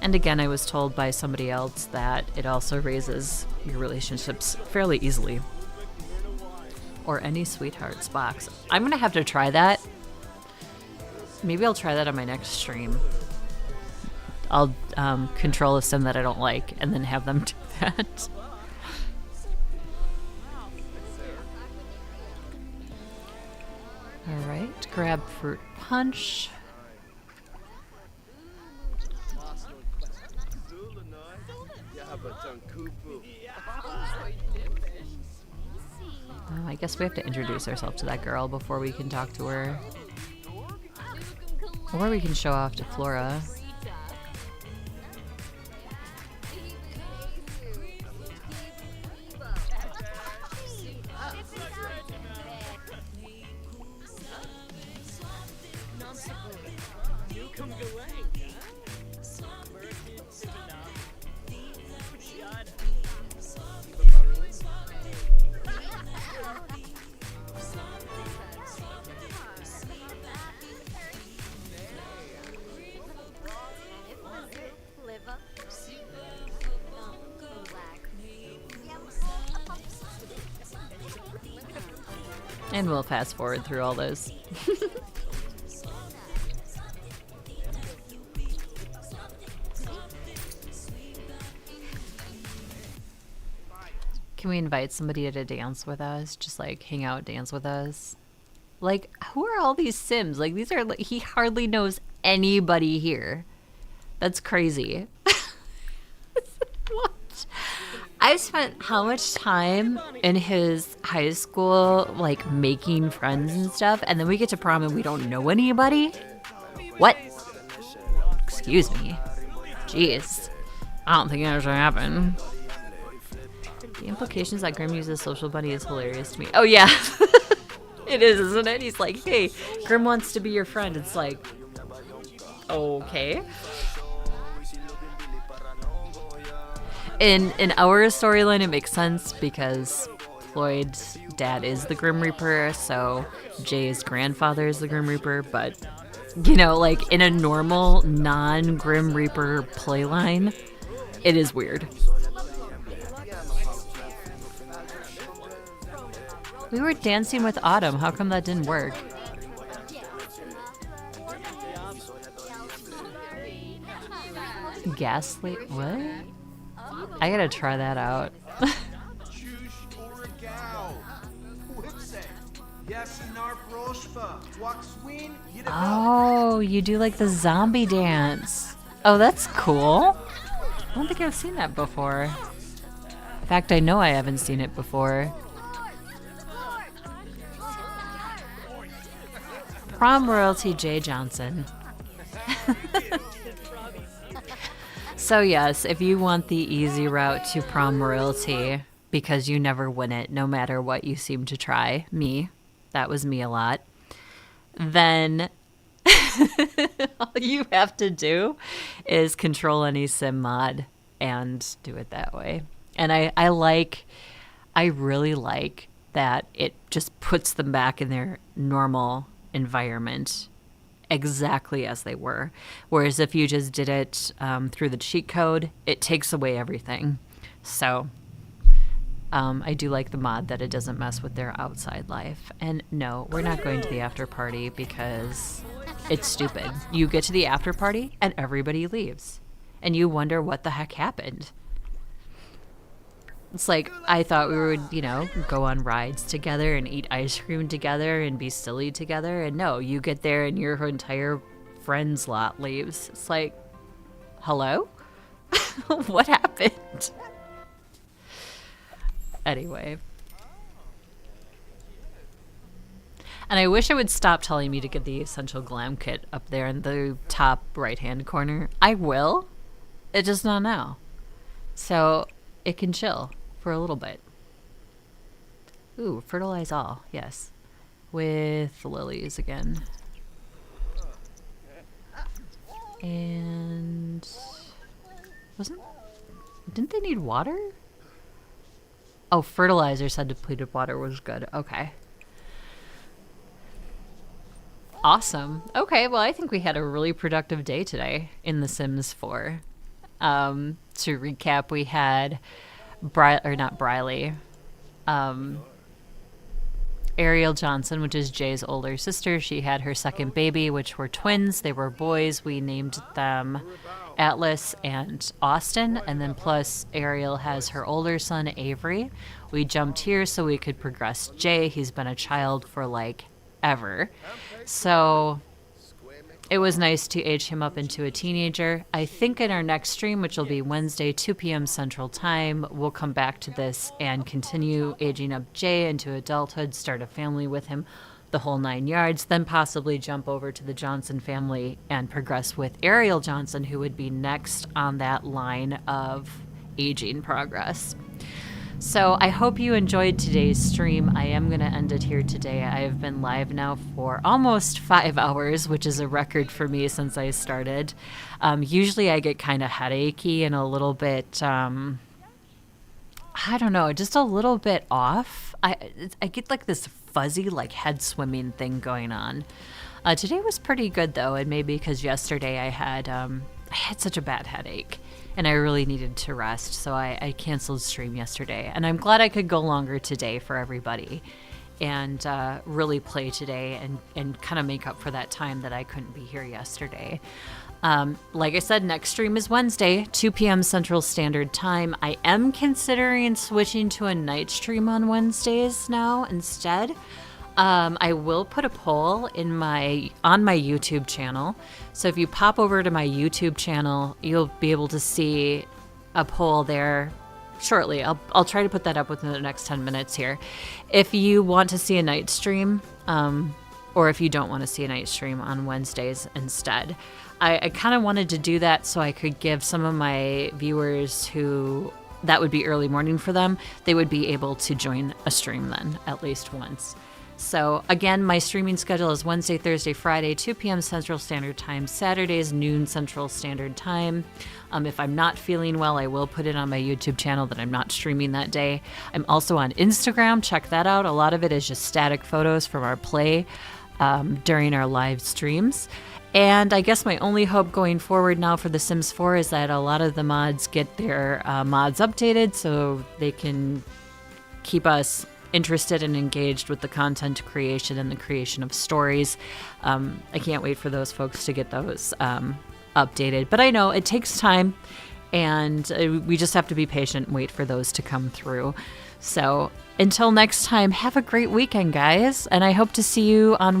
And again, I was told by somebody else that it also raises your relationships fairly easily. Or any sweethearts box. I'm gonna have to try that. Maybe I'll try that on my next stream. I'll control a sim that I don't like and then have them do that. Alright, grab fruit punch. Oh, I guess we have to introduce ourselves to that girl before we can talk to her. Or we can show off to Flora. And we'll fast forward through all those. Can we invite somebody to dance with us? Just like hang out, dance with us? Like, who are all these Sims? Like, these are, he hardly knows anybody here. That's crazy. What? I've spent how much time in his high school, like, making friends and stuff, and then we get to prom and we don't know anybody? What? Excuse me. Jeez. I don't think that should happen. The implications that Grim uses social bunny is hilarious to me. Oh, yeah. It is, isn't it? He's like, hey, Grim wants to be your friend. It's like, okay. In our storyline, it makes sense because Floyd's dad is the Grim Reaper, so Jay's grandfather is the Grim Reaper, but, you know, like, in a normal, non-Grim Reaper playline, it is weird. We were dancing with Autumn. How come that didn't work? Gaslight? What? I gotta try that out. Oh, you do like the zombie dance. Oh, that's cool. I don't think I've seen that before. In fact, I know I haven't seen it before. Prom royalty Jay Johnson. So yes, if you want the easy route to prom royalty, because you never win it, no matter what you seem to try, that was me a lot, then all you have to do is control any sim mod and do it that way. And I really like that it just puts them back in their normal environment exactly as they were. Whereas if you just did it through the cheat code, it takes away everything. So I do like the mod that it doesn't mess with their outside life. And no, we're not going to the after party because it's stupid. You get to the after party and everybody leaves. And you wonder what the heck happened. It's like, I thought we would, go on rides together and eat ice cream together and be silly together. And no, you get there and your entire friends lot leaves. It's like, hello? What happened? Anyway. And I wish it would stop telling me to get the Essential Glam Kit up there in the top right-hand corner. I will. It's just not now. So it can chill for a little bit. Ooh, fertilize all, yes. With lilies again. And didn't they need water? Oh, fertilizer said depleted water was good. Okay. Awesome. Okay, well, I think we had a really productive day today in The Sims 4. To recap, we had Ariel Johnson, which is Jay's older sister. She had her second baby, which were twins. They were boys. We named them Atlas and Austin. And then plus Ariel has her older son, Avery. We jumped here so we could progress Jay. He's been a child for like ever. So it was nice to age him up into a teenager. I think in our next stream, which will be Wednesday, 2 p.m. Central Time, we'll come back to this and continue aging up Jay into adulthood, start a family with him, the whole 9 yards, then possibly jump over to the Johnson family and progress with Ariel Johnson, who would be next on that line of aging progress. So I hope you enjoyed today's stream. I am going to end it here today. I have been live now for almost 5 hours, which is a record for me since I started. Usually I get kind of headachy and a little bit, I don't know, just a little bit off. I get like this fuzzy, like head swimming thing going on. Today was pretty good though, and maybe because yesterday I had such a bad headache. And I really needed to rest, so I canceled stream yesterday. And I'm glad I could go longer today for everybody and really play today and kind of make up for that time that I couldn't be here yesterday. Like I said, next stream is Wednesday, 2 p.m. Central Standard Time. I am considering switching to a night stream on Wednesdays now instead. I will put a poll on my YouTube channel. So if you pop over to my YouTube channel, you'll be able to see a poll there shortly. I'll try to put that up within the next 10 minutes here. If you want to see a night stream, or if you don't want to see a night stream on Wednesdays instead. I kind of wanted to do that so I could give some of my viewers who that would be early morning for them, they would be able to join a stream then, at least once. So again, my streaming schedule is Wednesday, Thursday, Friday, 2 p.m. Central Standard Time, Saturdays, noon Central Standard Time. If I'm not feeling well, I will put it on my YouTube channel that I'm not streaming that day. I'm also on Instagram. Check that out. A lot of it is just static photos from our play during our live streams. And I guess my only hope going forward now for The Sims 4 is that a lot of the mods get their mods updated so they can keep us interested and engaged with the content creation and the creation of stories. I can't wait for those folks to get those updated. But I know it takes time, and we just have to be patient and wait for those to come through. So until next time, have a great weekend, guys, and I hope to see you on Wednesday.